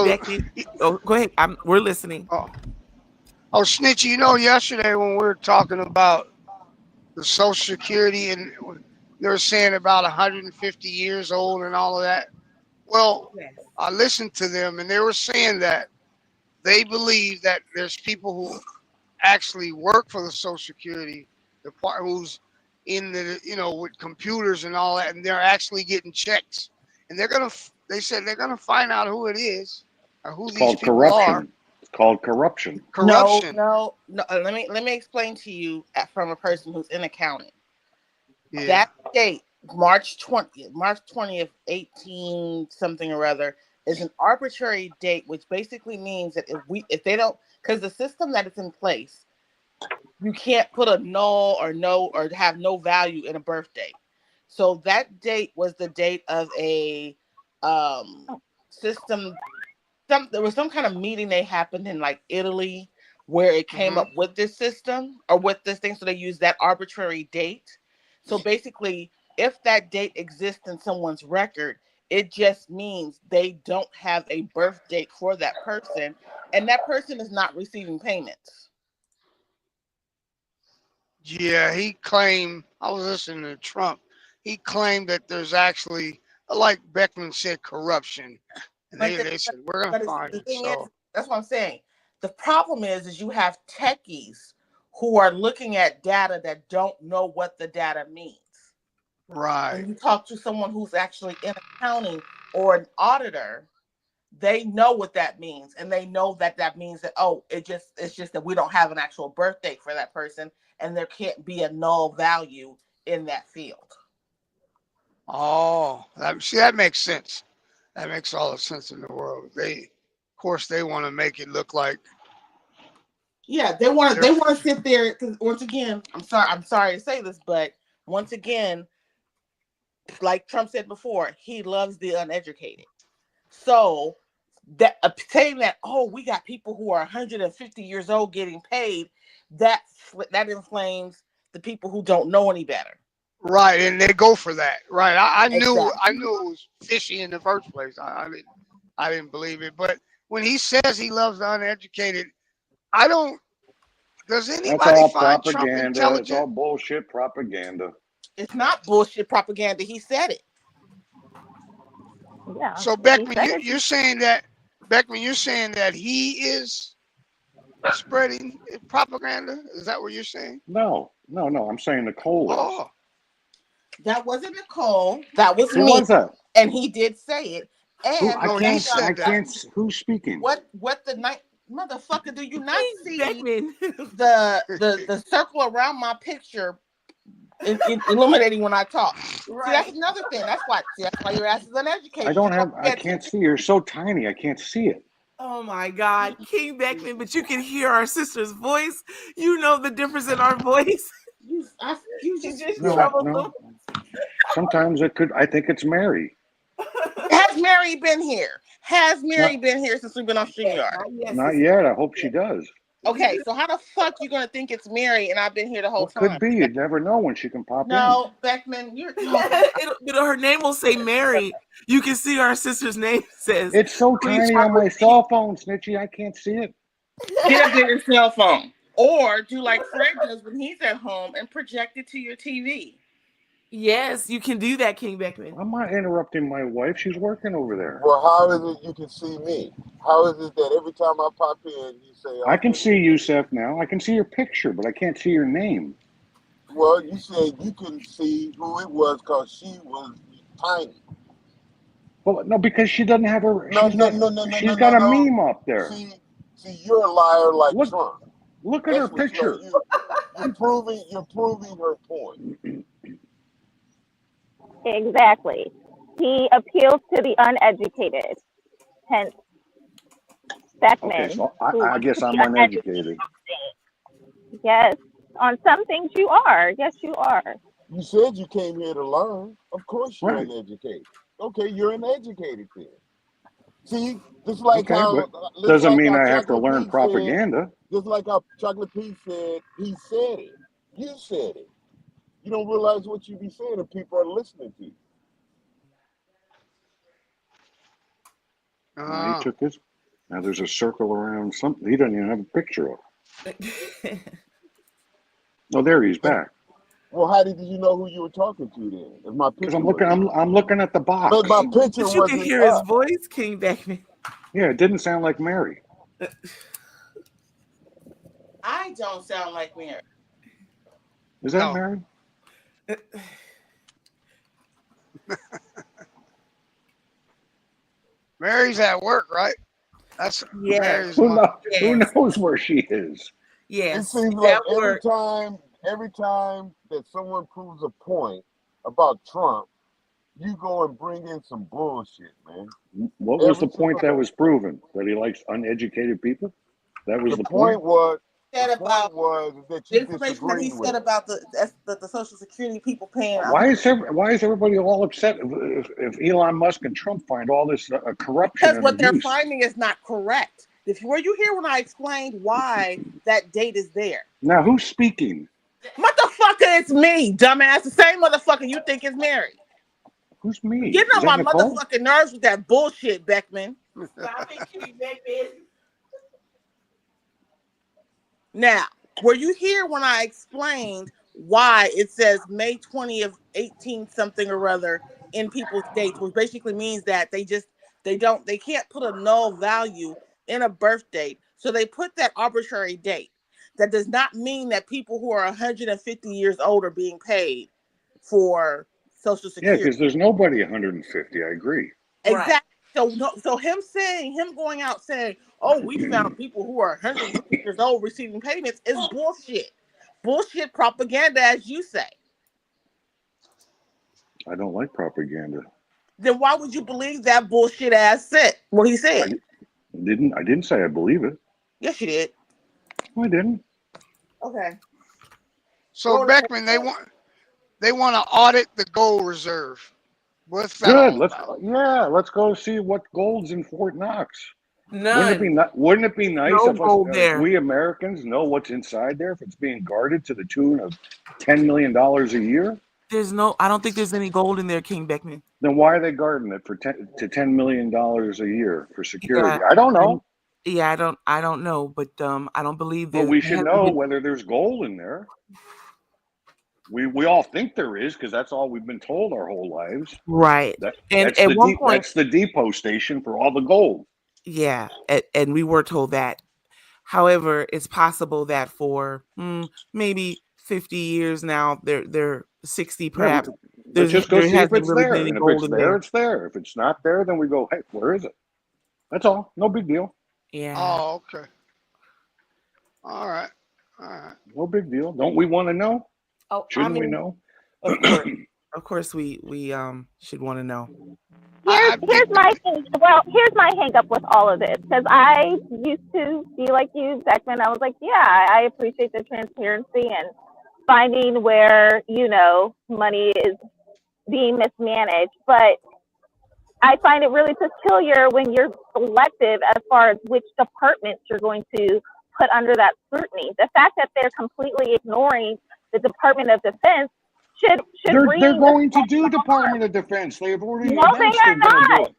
Becky, go ahead. We're listening. Oh, Snitchy, yesterday when we were talking about the Social Security and they were saying about 150 years old and all of that. Well, I listened to them and they were saying that they believe that there's people who actually work for the Social Security department who's in the, with computers and all that, and they're actually getting checks. And they said they're gonna find out who it is or who these people are. It's called corruption. No. Let me explain to you from a person who's in accounting. That date, March 20th, 18 something or other, is an arbitrary date, which basically means that if they don't, because the system that is in place, you can't put a null or no or have no value in a birth date. So that date was the date of a system. There was some kind of meeting they happened in like Italy where it came up with this system or with this thing. So they used that arbitrary date. So basically, if that date exists in someone's record, it just means they don't have a birth date for that person, and that person is not receiving payments. Yeah, he claimed, I was listening to Trump, he claimed that there's actually, like Beckman said, corruption. And they said, we're going to find it. So that's what I'm saying. The problem is you have techies who are looking at data that don't know what the data means. Right. When you talk to someone who's actually in accounting or an auditor, they know what that means, and they know that means that it's just that we don't have an actual birth date for that person, and there can't be a null value in that field. Oh, that makes sense. That makes all the sense in the world. Of course, they want to make it look like. Yeah, they want to sit there because once again, I'm sorry to say this, but once again, like Trump said before, he loves the uneducated. So that saying that, we got people who are 150 years old getting paid, that inflames the people who don't know any better. Right, and they go for that. Right, I knew it was fishy in the first place. I didn't believe it, but when he says he loves the uneducated, I don't. Does anybody That's all find Trump propaganda. intelligent? It's all bullshit propaganda. It's not bullshit propaganda. He said it. Yeah. So Beckman, you're saying that he is spreading propaganda? Is that what you're saying? No. I'm saying Nicole is. Oh. That wasn't Nicole. That was Who me. was that? And he did say it. And I can't. Who's speaking? What the night, motherfucker? Do you not see the circle around my picture illuminating when I talk? Right. See, that's another thing. That's why your ass is uneducated. I can't see. You're so tiny. I can't see it. Oh my God, King Beckman! But you can hear our sister's voice. You know the difference in our voice. No. Sometimes it could. I think it's Mary. Has Mary been here? Has Mary been here since we've been on StreamYard? Not yet. I hope she does. Okay, so how the fuck you gonna think it's Mary and I've been here the whole time? Could be. You'd never know when she can pop in. No, Beckman, you're. Her name will say Mary. You can see our sister's name says. It's so tiny on my cell phone, Snitchy. I can't see it. Get a bigger cell phone, or do like Fred does when he's at home and project it to your TV. Yes, you can do that, King Beckman. I'm not interrupting my wife. She's working over there. Well, how is it you can see me? How is it that every time I pop in, you say... I can see you, Seth, now. I can see your picture, but I can't see your name. Well, you said you couldn't see who it was because she was tiny. Well, no, because she doesn't have her... She's got a meme up there. See, you're a liar like Trump. Look at her picture. You're proving her point. Exactly. He appeals to the uneducated. Hence, Beckman. Okay, so I guess I'm uneducated. Yes. On some things you are. Yes, you are. You said you came here to learn. Of course you're uneducated. Okay, you're uneducated then. See, just like how... Doesn't mean I have to learn propaganda. Just like how Chocolate Pete said, he said it. You said it. You don't realize what you be saying if people are listening to you. He took his... Now there's a circle around something he doesn't even have a picture of. Oh, there he's back. Well, how did you know who you were talking to then? If my picture I'm looking at the box. But my picture but you can hear his voice, King Beckman. Yeah, it didn't sound like Mary. I don't sound like Mary. Is that Mary? Mary's at work, right? That's Who knows where she is? Yes. It seems like every time that someone proves a point about Trump, you go and bring in some bullshit, man. What was Every the point single that was proven? That he likes uneducated people? That was the the point? point was Said the about point was that the you information that he disagreed with said it. about the Social Security people paying. Why is everybody all upset if Elon Musk and Trump find all this corruption Because and what they're abuse? finding is not correct. Were you here when I explained why that date is there? Now, who's speaking? Motherfucker, it's me, dumbass. The same motherfucker you think is married. Who's me? Getting Is on that my Nicole? motherfucking nerves with that bullshit, Beckman. Stop it, Kitty Beckman. Now, were you here when I explained why it says May 20th, 18 something or other in people's dates, which basically means that they can't put a null value in a birth date. So they put that arbitrary date. That does not mean that people who are 150 years old are being paid for Social Yeah, Security. because there's nobody 150. I agree. Exactly. So him going out saying, "Oh, we found people who are 150 years old receiving payments," is bullshit. Bullshit propaganda, as you say. I don't like propaganda. Then why would you believe that bullshit ass said what he said? I didn't say I believe it. Yes, you did. I didn't. Okay. So Beckman, they want to audit the gold reserve. What's that Good. all about? Let's go see what gold's in Fort Knox. None. Wouldn't it be nice No if gold there. we Americans know what's inside there if it's being guarded to the tune of $10 million a year? I don't think there's any gold in there, King Beckman. Then why are they guarding it for $10 million a year for security? Yeah, I don't know. I don't know, but I don't believe But we should know whether there's gold in there. We all think there is because that's all we've been told our whole lives. Right. That's the depot station for all the gold. Yeah, and we were told that. However, it's possible that for maybe 50 years now, they're 60 perhaps. Let's just go see if it's there. Really And if it's there, it's there. If it's not there, then we go, hey, where is it? That's all. No big deal. Yeah. Oh, okay. All right. No big deal. Don't we want to know? Oh, Shouldn't we know? Of course, we should want to know. Here's my hang up with all of this, because I used to be like you, Beckman. I was like, yeah, I appreciate the transparency and finding where money is being mismanaged, but I find it really peculiar when you're selective as far as which departments you're going to put under that scrutiny. The fact that they're completely ignoring the Department of Defense should they're going to do Department of Defense. They have already announced they're not.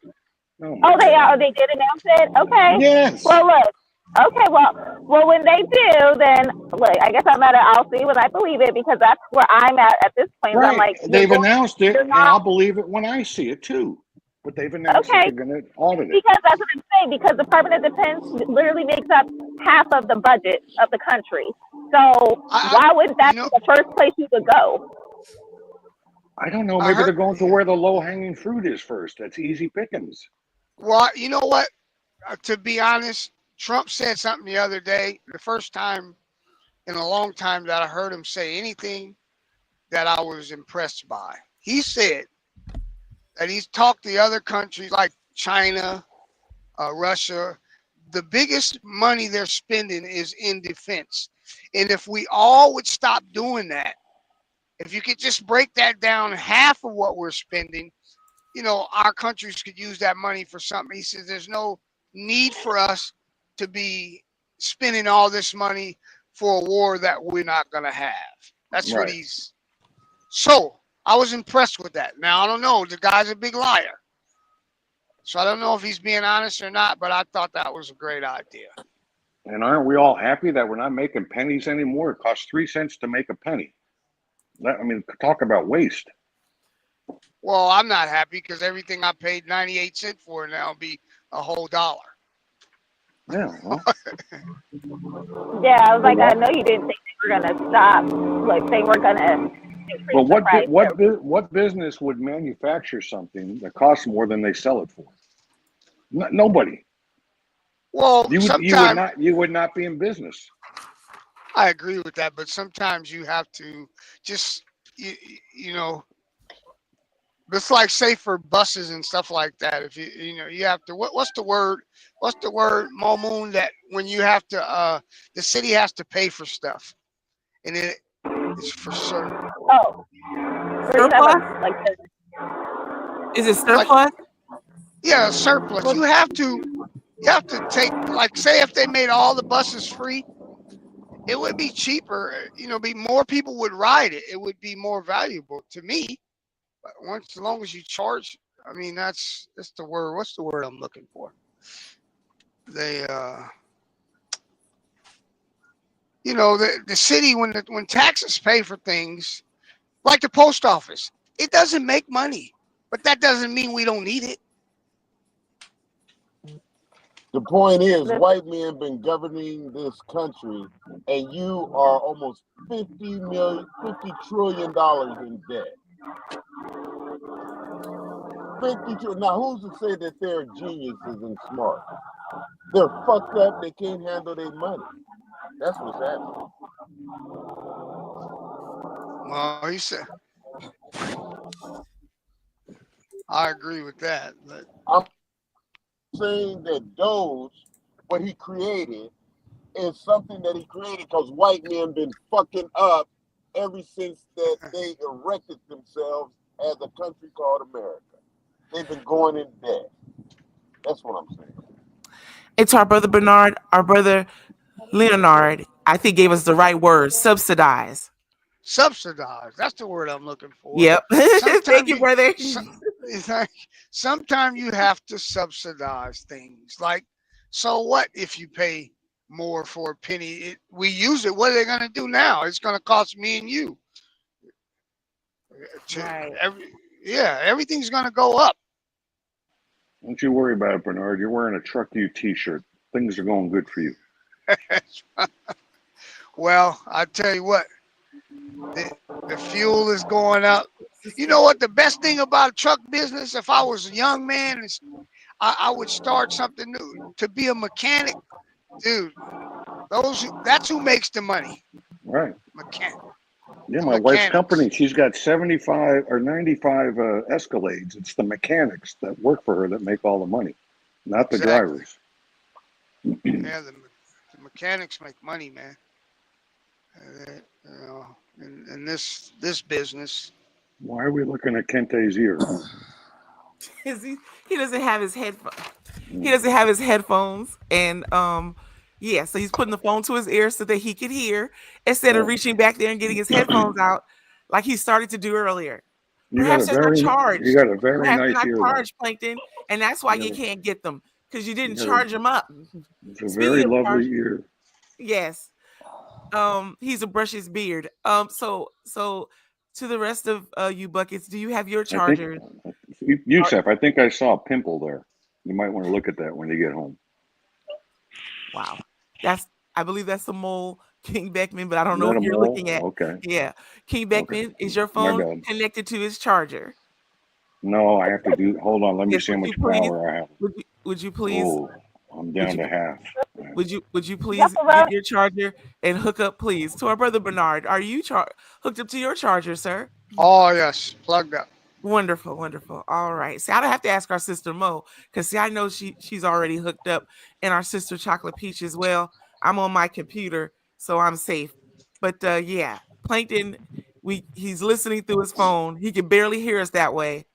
Oh, they are. They did announce it. Okay. Yes. Well, look. Okay. Well, when they do, then look. I guess I'll see when I believe it, because that's where I'm at this point. Right. I'm like, they've announced it, and I'll believe it when I see it too. But they've announced that they're going to audit it. Because that's what I'm saying. Because the Department of Defense literally makes up half of the budget of the country. So why wouldn't that be the first place you would go? I don't know. Maybe they're going to where the low-hanging fruit is first. That's easy pickings. Well, you know what? To be honest, Trump said something the other day, the first time in a long time that I heard him say anything that I was impressed by. He said that he's talked to other countries like China, Russia. The biggest money they're spending is in defense. And if we all would stop doing that, if you could just break that down, half of what we're spending, our countries could use that money for something. He says there's no need for us to be spending all this money for a war that we're not going to have. That's right. What he's... So I was impressed with that. Now, I don't know. The guy's a big liar. So I don't know if he's being honest or not, but I thought that was a great idea. And aren't we all happy that we're not making pennies anymore? It costs 3 cents to make a penny. Talk about waste. Well, I'm not happy because everything I paid 98 cents for now will be a whole $1. Yeah. Well. Yeah, I was like, I know you didn't think they were going to stop. Like, they were going to increase the price. What business would manufacture something that costs more than they sell it for? Nobody. Well, you would not be in business. I agree with that, but sometimes you have to just, It's like safer buses and stuff like that. If you have to, what's the word? What's the word, Moon, that when you have to, the city has to pay for stuff, and it's for certain. Oh, Surplus? like this. Is it surplus? Yeah, surplus. You have to take, like, say if they made all the buses free, it would be cheaper. Be more people would ride it. It would be more valuable to me. But as long as you charge, I mean, that's the word. What's the word I'm looking for? They, the city, when taxes pay for things, like the post office, it doesn't make money, but that doesn't mean we don't need it. The point is, white men been governing this country, and you are almost $50 trillion in debt. 50 trillion. Now, who's to say that they're geniuses and smart? They're fucked up. They can't handle their money. That's what's happening. Well, he said, I agree with that. But I'm saying that Doge, what he created, is something that he created because white men been fucking up ever since that they erected themselves as a country called America. They've been going in debt. That's what I'm saying. It's our brother Bernard, our brother Leonard, I think gave us the right word, subsidize. Subsidize. That's the word I'm looking for. Yep. Thank you, brother. It's like, sometimes you have to subsidize things. Like, so what if you pay more for a penny? We use it. What are they going to do now? It's going to cost me and you. Right. Everything's going to go up. Don't you worry about it, Bernard. You're wearing a Truck U t-shirt. Things are going good for you. Well, I tell you what, the fuel is going up. You know what? The best thing about truck business, if I was a young man, is I would start something new. To be a mechanic, dude. That's who makes the money. Right. Mechanic. Yeah, my wife's company, she's got 75 or 95 Escalades. It's the mechanics that work for her that make all the money, not the drivers. Yeah, the mechanics make money, man. In this business. Why are we looking at Kente's ear? He doesn't have his headphones. He doesn't have his headphones, and so he's putting the phone to his ear so that he could hear instead of reaching back there and getting his headphones out like he started to do earlier. Perhaps they're not charged. You got a very Perhaps nice they're ear. not charged, Plankton, and that's why you can't get them because you didn't charge them up. It's a very lovely ear. Yes. He's a brush his beard. So to the rest of you buckets, do you have your charger? Yusef, I think I saw a pimple there. You might want to look at that when you get home. Wow. I believe that's the mole, King Beckman, but I don't know what you're looking at. Okay. Yeah. King Beckman, is your phone connected to his charger? No, I have to do. Hold on, let me see how much power I have. Would you please? Oh, I'm down to half. Would you please get your charger and hook up, please, to our brother Bernard? Are you hooked up to your charger, sir? Oh yes, plugged up. Wonderful, wonderful. All right. See, I don't have to ask our sister Mo because I know she's already hooked up, and our sister Chocolate Peach as well. I'm on my computer, so I'm safe. But Plankton, he's listening through his phone. He can barely hear us that way.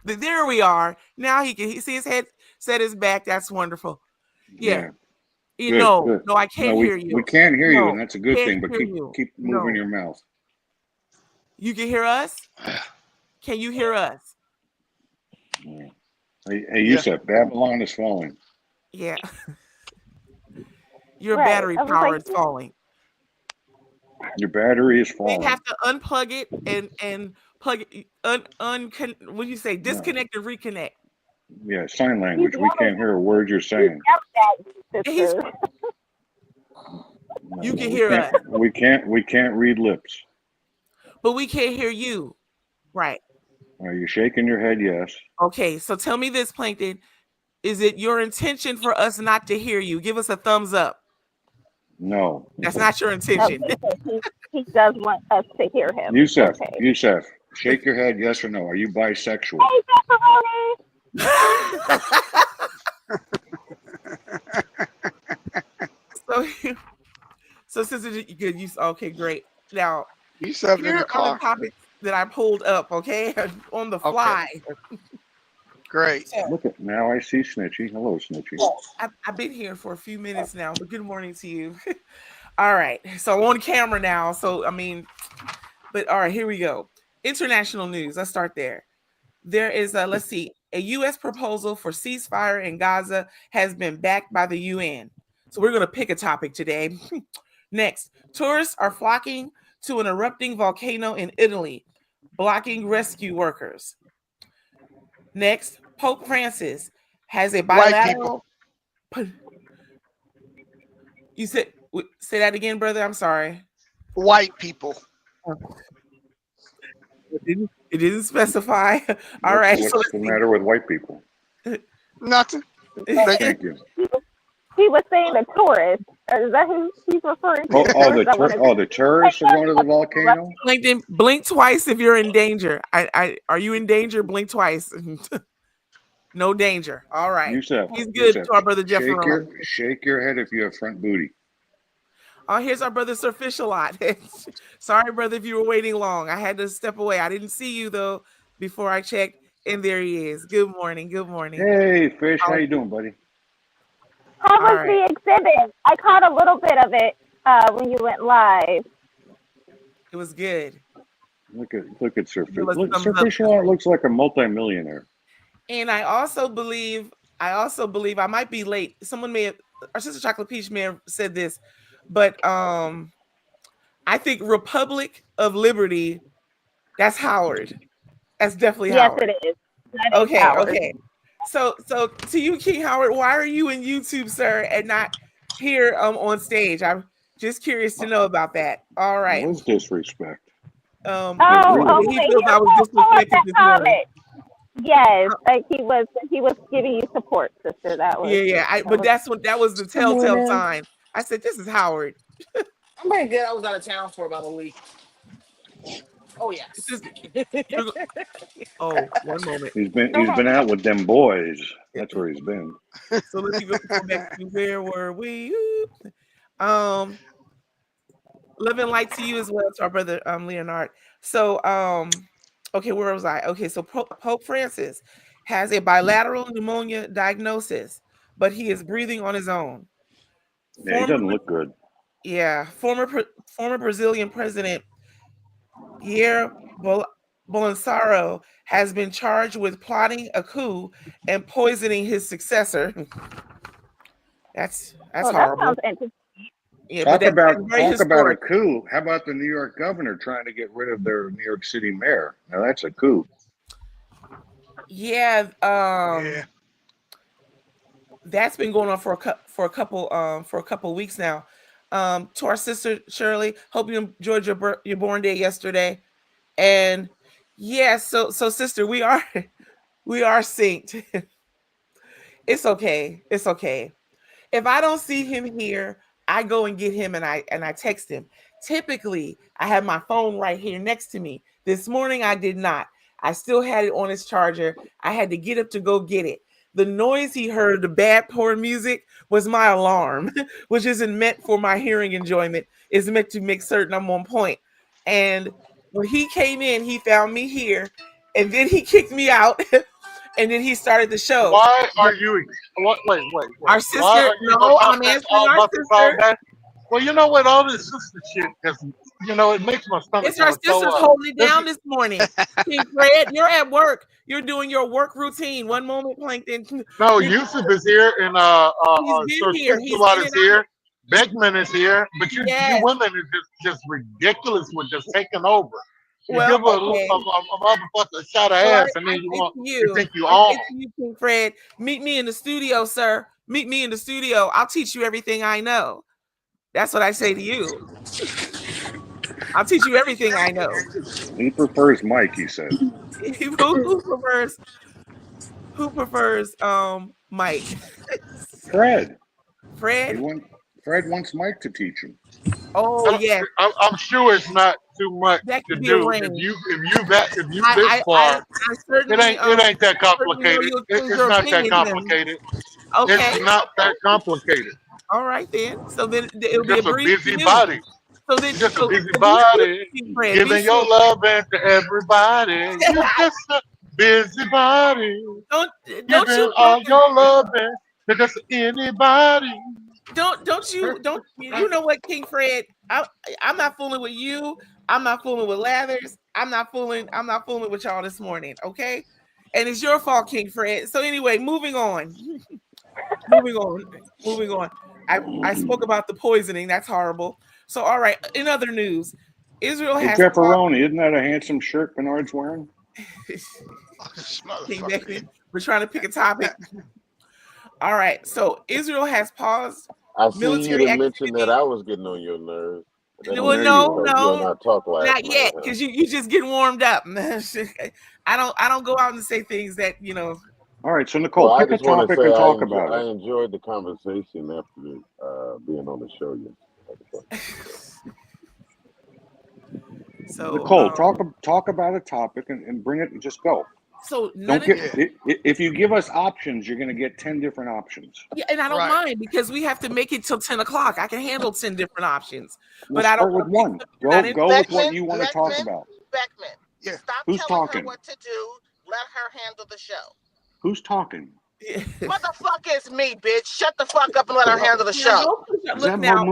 There we are. Now he see his head set his back. That's wonderful. Yeah. Good, No, good. I can't hear you. We can't hear you, and that's a good thing. But you. keep moving your mouth. You can hear us? Can you hear us? Hey, Yusef, Babylon is falling. Yeah. Your battery power is falling. Your battery is falling. You have to unplug it and plug it. What do you say? Disconnect and reconnect. Yeah, sign language. We can't hear a word you're saying. You can hear us. We can't read lips. But we can't hear you. Right. Are you shaking your head? Yes. Okay, so tell me this, Plankton. Is it your intention for us not to hear you? Give us a thumbs up. No. That's not your intention. He does want us to hear him. Yusef, Shake your head, yes or no. Are you bisexual? Hey, pepperoni. So Sister, you could use. Okay, great. Now, You slept in here the are the car. topics that I pulled up. Okay, on the fly. Great. So, Look at now. I see Snitchy. Hello, Snitchy. I've been here for a few minutes now, but good morning to you. All right, so I'm on camera now. So I mean, but all right, here we go. International news. Let's start there. There is a let's see, a U.S. proposal for ceasefire in Gaza has been backed by the UN. So we're going to pick a topic today. Next, tourists are flocking to an erupting volcano in Italy, blocking rescue workers. Next, Pope Francis has a bilateral. You said say that again, brother. I'm sorry. White people. It didn't specify. All right. What's the matter with white people? Nothing. Thank you. He was saying the tourists. Is that who he's referring to? The tourists are going to the volcano? Blink twice if you're in danger. Are you in danger? Blink twice. No danger. All right. He's good to our brother Jeff. Shake your head if you have front booty. Oh, here's our brother Sir Fish a lot. Sorry, brother, if you were waiting long. I had to step away. I didn't see you though before I checked, and there he is. Good morning. Good morning. Hey, Fish, how you doing, buddy? How was the exhibit? I caught a little bit of it when you went live. It was good. Look at Sir Fish. Sir Fish looks like a multimillionaire. And I also believe I might be late. Someone may have, our sister Chocolate Peach may have said this, but I think Republic of Liberty, that's Howard. That's definitely Howard. Yes, it is. Okay, Howard. okay. So to you, King Howard, why are you in YouTube, sir, and not here on stage? I'm just curious to know about that. All right. That was disrespect. He feels I was disrespected this morning. Yes, like he was giving you support, sister. That was that was the telltale sign. I said, this is Howard. I'm pretty good. I was out of town for about a week. Oh yes. Oh, one moment. He's been out with them boys. That's where he's been. So let's go back to where were we? Love and light to you as well, to our brother Leonard. So okay, where was I? Okay, so Pope Francis has a bilateral pneumonia diagnosis, but he is breathing on his own. Yeah, he doesn't look good. Yeah, former Brazilian president Jair Bolsonaro has been charged with plotting a coup and poisoning his successor. That's horrible. That sounds interesting. Yeah, talk about a coup. How about the New York governor trying to get rid of their New York City mayor? Now that's a coup. Yeah, that's been going on for a couple weeks now. To our sister Shirley, hope you enjoyed your born day yesterday. And yeah, so sister, we are synced. It's okay. It's okay. If I don't see him here, I go and get him and I text him. Typically, I have my phone right here next to me. This morning I did not. I still had it on its charger. I had to get up to go get it. The noise he heard, the bad poor music, was my alarm, which isn't meant for my hearing enjoyment. It's meant to make certain I'm on point. And when he came in, he found me here, and then he kicked me out, and then he started the show. Why are you? Wait. Our sister, no, I'm answering our sister. Well, you know what? All this sister shit, because it makes my stomach. It's our sisters holding it down this morning. King Fred, you're at work. You're doing your work routine. One moment, Plankton. No, Yusuf is here, and Sir Fish-a-Lot is here. Beckman is here, but you women are just ridiculous with just taking over. You give a motherfucker a shot of ass, and then you think you own. You, King Fred. Meet me in the studio, sir. Meet me in the studio. I'll teach you everything I know. That's what I say to you. I'll teach you everything I know. He prefers Mike, he said. Who prefers Mike? Fred. Fred wants Mike to teach him. Oh yes, I'm sure it's not too much that to could be do arranged. if you this I far. certainly It ain't that certainly know complicated. you express It's your not that opinion then. complicated. Okay, It's not that complicated. all right then. So then it'll You're be a just a breeze for you. busybody. So then, You're just a so be sure, busybody King Fred, be giving your sure. love to everybody. You're just a busybody Don't giving you all your love to just anybody. don't you know what, King Fred? I'm not fooling with you. I'm not fooling with Lathers. I'm not fooling with y'all this morning, okay? And it's your fault, King Fred. So anyway, moving on. moving on. I spoke about the poisoning. That's horrible. So all right, in other news, Israel Hey, has Pepperoni, isn't that a handsome shirt Bernard's wearing? King Beckman, we're trying to pick a topic. All right, so Israel has paused I see you military didn't mention activity. that I was getting on your nerves. That Well, means no, because you and I talked last not night, yet, huh? because you just get warmed up. I don't go out and say things that All right, so Nicole, Well, I pick a just want to topic say and talk about I it. enjoyed the conversation after being on the show yesterday. So Nicole, talk about a topic and bring it. Just go. So Don't get if you give us options, you're going to get 10 different options. Yeah, and I don't mind because we have to make it till 10 o'clock. I can handle 10 different options, We'll but I don't start with want to one. Go with what you want to talk about. Beckman, Yeah. stop Who's telling talking? her what to do. Let her handle the show. Who's talking? Motherfucker, it's me, bitch. Shut the fuck up and let her handle the show. Look now,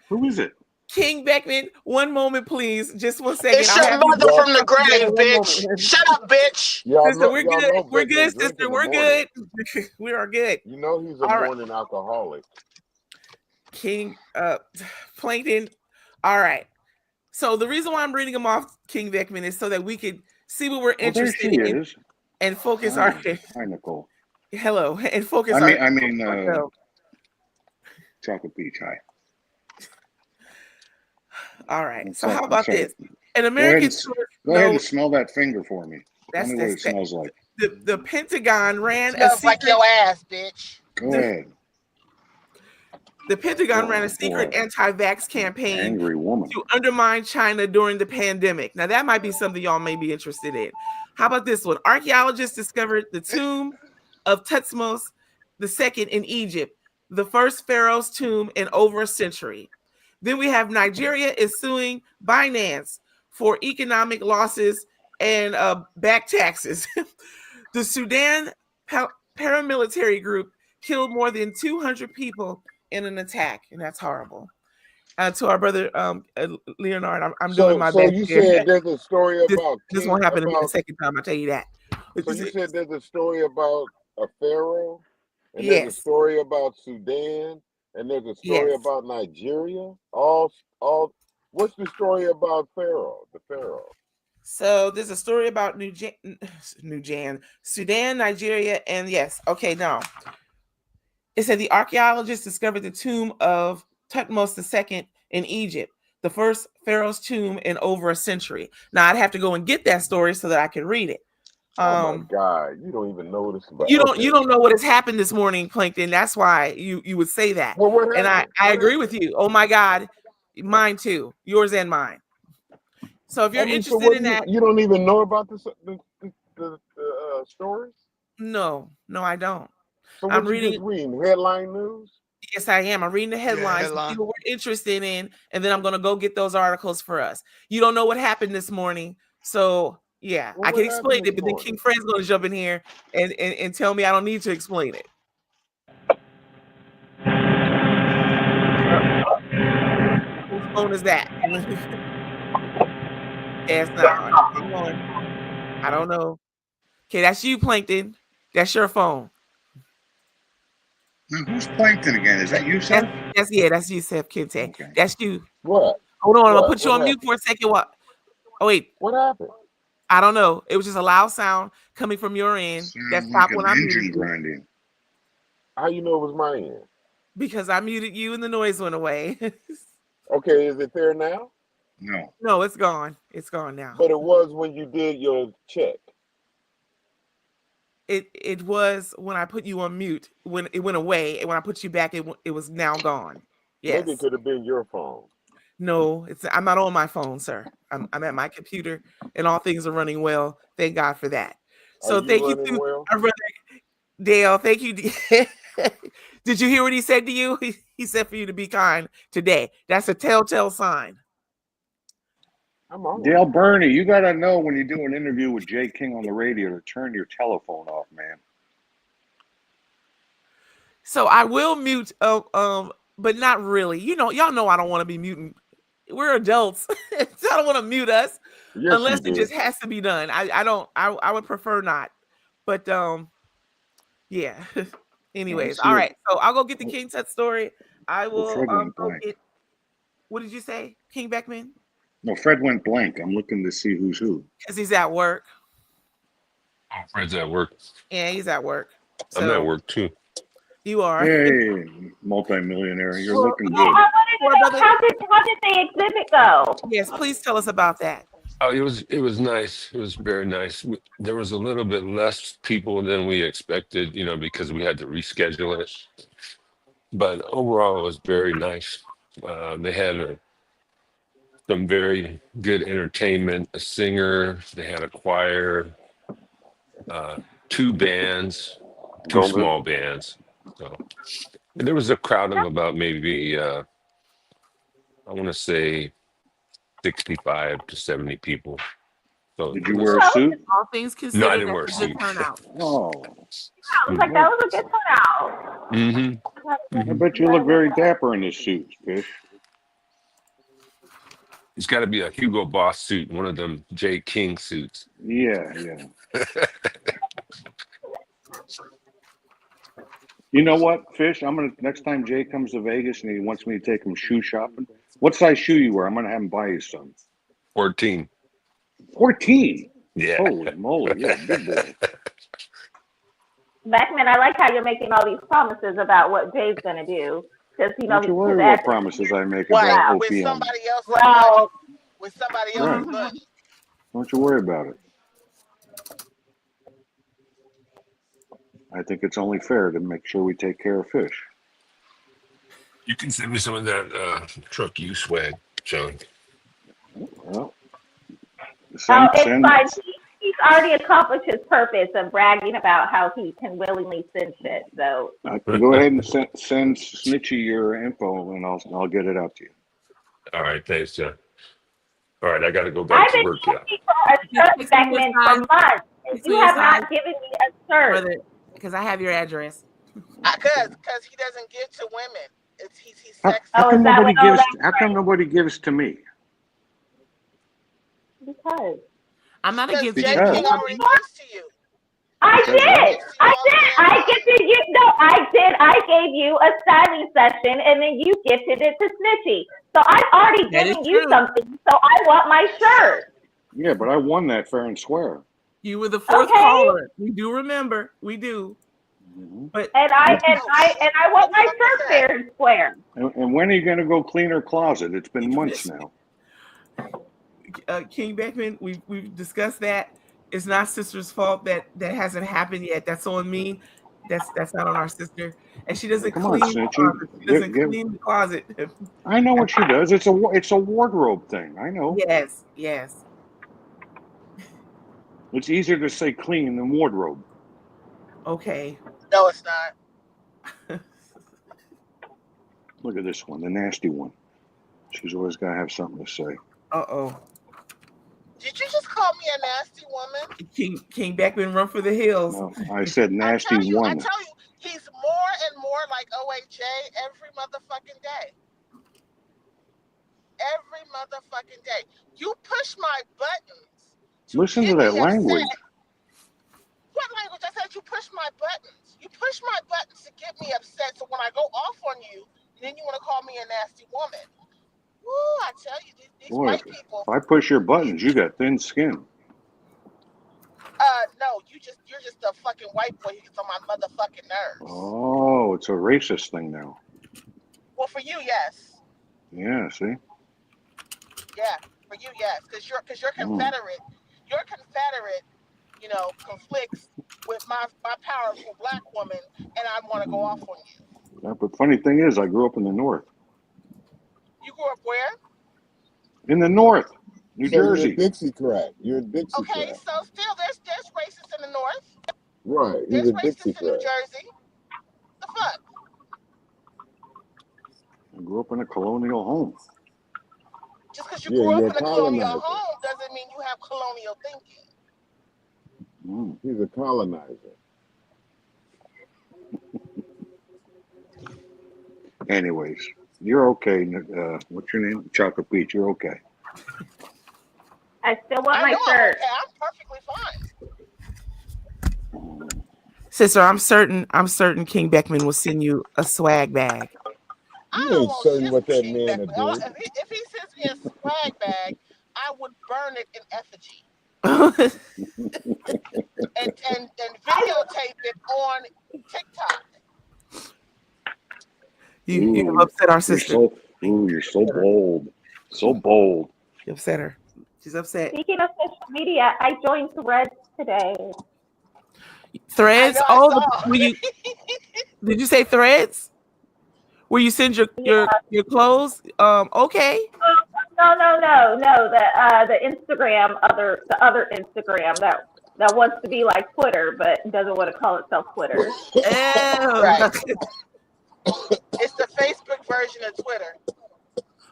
Who is it? King Beckman, one moment, please. Just 1 second. It's your mother from the grave, bitch. Shut up, bitch. Sister, we're good. We're good, sister. We're good. We are good. You know he's a morning alcoholic. King Plankton. All right. So the reason why I'm reading them off, King Beckman, is so that we could see what we're interested in and focus our. Hi, Nicole. Hello, and focus. I mean, chocolate peach. Hi. All right. So how about this? An American. Go ahead and smell that finger for me. Tell me what it smells like. The Pentagon ran smells like your ass, bitch. Go ahead. The Pentagon ran a secret anti-vax campaign angry woman to undermine China during the pandemic. Now that might be something y'all may be interested in. How about this one? Archaeologists discovered the tomb of Tutmos II in Egypt, the first pharaoh's tomb in over a century. Then we have Nigeria is suing Binance for economic losses and back taxes. The Sudan paramilitary group killed more than 200 people in an attack, and that's horrible. To our brother Leonard, I'm doing my best. So you said there's a story about this won't happen to me the second time. I'll tell you that. So you said there's a story about a pharaoh, and yes. there's a story about Sudan, and there's a story about Nigeria. All. What's the story about Pharaoh? The Pharaoh. So there's a story about Sudan, Nigeria, and yes. Okay, no. It said the archaeologists discovered the tomb of Tutmos II in Egypt, the first pharaoh's tomb in over a century. Now I'd have to go and get that story so that I can read it. Oh my God, you don't even know this about. You don't know what has happened this morning, Plankton. That's why you would say that. Well, what and I agree with you. Oh my God, mine too. Yours and mine. So if you're interested in that, you don't even know about the stories. No, I don't. So I'm reading headline news. Yes, I am. I'm reading the headlines. See what we're interested in, and then I'm gonna go get those articles for us. You don't know what happened this morning, so yeah, I can explain it, but then King Fred's gonna jump in here and tell me I don't need to explain it. Whose phone is that? Yes, no. I don't know. Okay, that's you, Plankton. That's your phone. Now, who's Plankton again? Is that you, Seth? That's you, Seth Kente. Okay. That's you. What? Hold on, I'm gonna put you on mute for a second. What? Oh wait. What happened? I don't know. It was just a loud sound coming from your end. That stopped when I muted you. How you know it was my end? Because I muted you and the noise went away. Okay, is it there now? No, it's gone. It's gone now. But it was when you did your check. It was when I put you on mute. When it went away, and when I put you back, it was now gone. Yes. Maybe it could have been your phone. No, I'm not on my phone, sir. I'm at my computer, and all things are running well. Thank God for that. So you thank you running to well? our brother Dale. Thank you. Did you hear what he said to you? He said for you to be kind today. That's a telltale sign. I'm on. Dale Burney, you got to know when you do an interview with Jay King on the radio to turn your telephone off, man. So I will mute, but not really. You know, y'all know I don't want to be muting. We're adults. So I don't want to mute us unless it just has to be done. I would prefer not. But yeah. Anyways, all right. So I'll go get the King Tut story. I will Fred went go blank. get. What did you say, King Beckman? No, Fred went blank. I'm looking to see who's who. Because he's at work. Oh, Fred's at work. Yeah, he's at work. I'm at work too. You are. Hey, multimillionaire. You're looking Well, good. I wanted to know, how did the exhibit go? Yes, please tell us about that. Oh, it was nice. It was very nice. There was a little bit less people than we expected, you know, because we had to reschedule it. But overall, it was very nice. They had some very good entertainment, a singer, they had a choir, 2 bands, 2 small bands. So and there was a crowd of about maybe I want to say 65 to 70 people. So did you wear a suit? All things considered, no, I didn't wear a that's a good suit. turnout. Oh, I was like, that was a good turnout. Mm-hmm. I bet you look very dapper in this suit, Fish. It's got to be a Hugo Boss suit, one of them J. King suits. Yeah. You know what, Fish? Next time Jay comes to Vegas and he wants me to take him shoe shopping, what size shoe you wear? I'm gonna have him buy you some. 14. 14. Yeah. Holy moly, you're a big boy. Beckman, I like how you're making all these promises about what Jay's gonna do. Because Don't you worry what promises I make about with OPM. somebody else's Well, money. With somebody else's money. Don't you worry about it. I think it's only fair to make sure we take care of Fish. You can send me some of that truck you swag, John. Well, it's fine. He's already accomplished his purpose of bragging about how he can willingly send shit. So go ahead and send Snitchy your info, and I'll get it out to you. All right, thanks, John. All right, I got to go back to work. I've been asking for a shirt, Beckman, for months. You have not given me a shirt. Because I have your address. Because he doesn't give to women. He's sexy. How come nobody gives to me? Because I'm not against Jay King already gives to you. I did. I gifted you. No, I did. I gave you a styling session, and then you gifted it to Snitchy. So I've already given you something. So I want my shirt. Yeah, but I won that fair and square. You were the 4th caller. We do remember. We do. But I want my shirt fair and square. And when are you going to go clean her closet? It's been months now. King Beckman, we've discussed that. It's not sister's fault that hasn't happened yet. That's on me. That's not on our sister. And she doesn't clean the closet. She doesn't clean the closet. I know what she does. It's a wardrobe thing. I know. Yes. It's easier to say clean than wardrobe. Okay. No, it's not. Look at this one, the nasty one. She's always got to have something to say. Uh-oh. Did you just call me a nasty woman? King Beckman, run for the hills. No, I said nasty woman. I tell you, he's more and more like OHJ every motherfucking day. Every motherfucking day. You push my buttons. Listen to that language. What language? I said you push my buttons. You push my buttons to get me upset. So when I go off on you, then you want to call me a nasty woman. Woo, I tell you, these white people. If I push your buttons, you got thin skin. No, you're just a fucking white boy who gets on my motherfucking nerves. Oh, it's a racist thing now. Well, for you, yes. Yeah, see? Yeah, for you, yes. Because you're Confederate. Your Confederate, conflicts with my powerful black woman, and I want to go off on you. Yeah, but funny thing is, I grew up in the North. You grew up where? In the north, New So you're Jersey. a Dixie crack. You're a Dixie Okay, crack. so still there's racists in the north. Right. He's There's a Dixie racists in New crack. Jersey. The fuck? I grew up in a colonial home. Just because you Yeah, grew up you're in a a colonial colonizer. home doesn't mean you have colonial thinking. He's a colonizer. Anyways, you're okay. What's your name? Chocolate Peach. You're okay. I still want I my know shirt. I'm perfectly fine. Sister, I'm certain King Beckman will send you a swag bag. You ain't certain what that man will do. If he sends me a swag bag, I would burn it in effigy and videotape it on TikTok. You have upset our sister. You're so bold. So bold. You upset her. She's upset. Speaking of social media, I joined Threads today. Threads? Did you say Threads? Where you send your clothes? Okay. No. The Instagram, the other Instagram that wants to be like Twitter, but doesn't want to call itself Twitter. Right. It's the Facebook version of Twitter.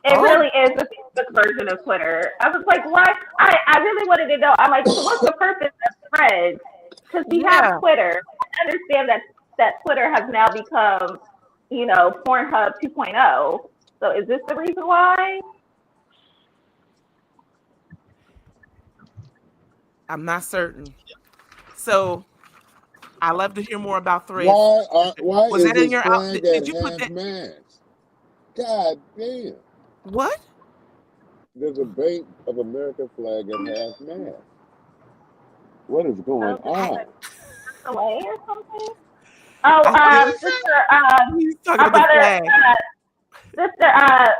It really is the Facebook version of Twitter. I was like, what? I really wanted to know. I'm like, so what's the purpose of Threads? Because we have Twitter. I understand that Twitter has now become, Pornhub 2.0. So is this the reason why? I'm not certain. So I love to hear more about Threads. Why was is that in your flag did you at put that? half-mast? God damn. What? There's a Bank of America flag at half-mast. What is going on? Away or something? Oh, Sister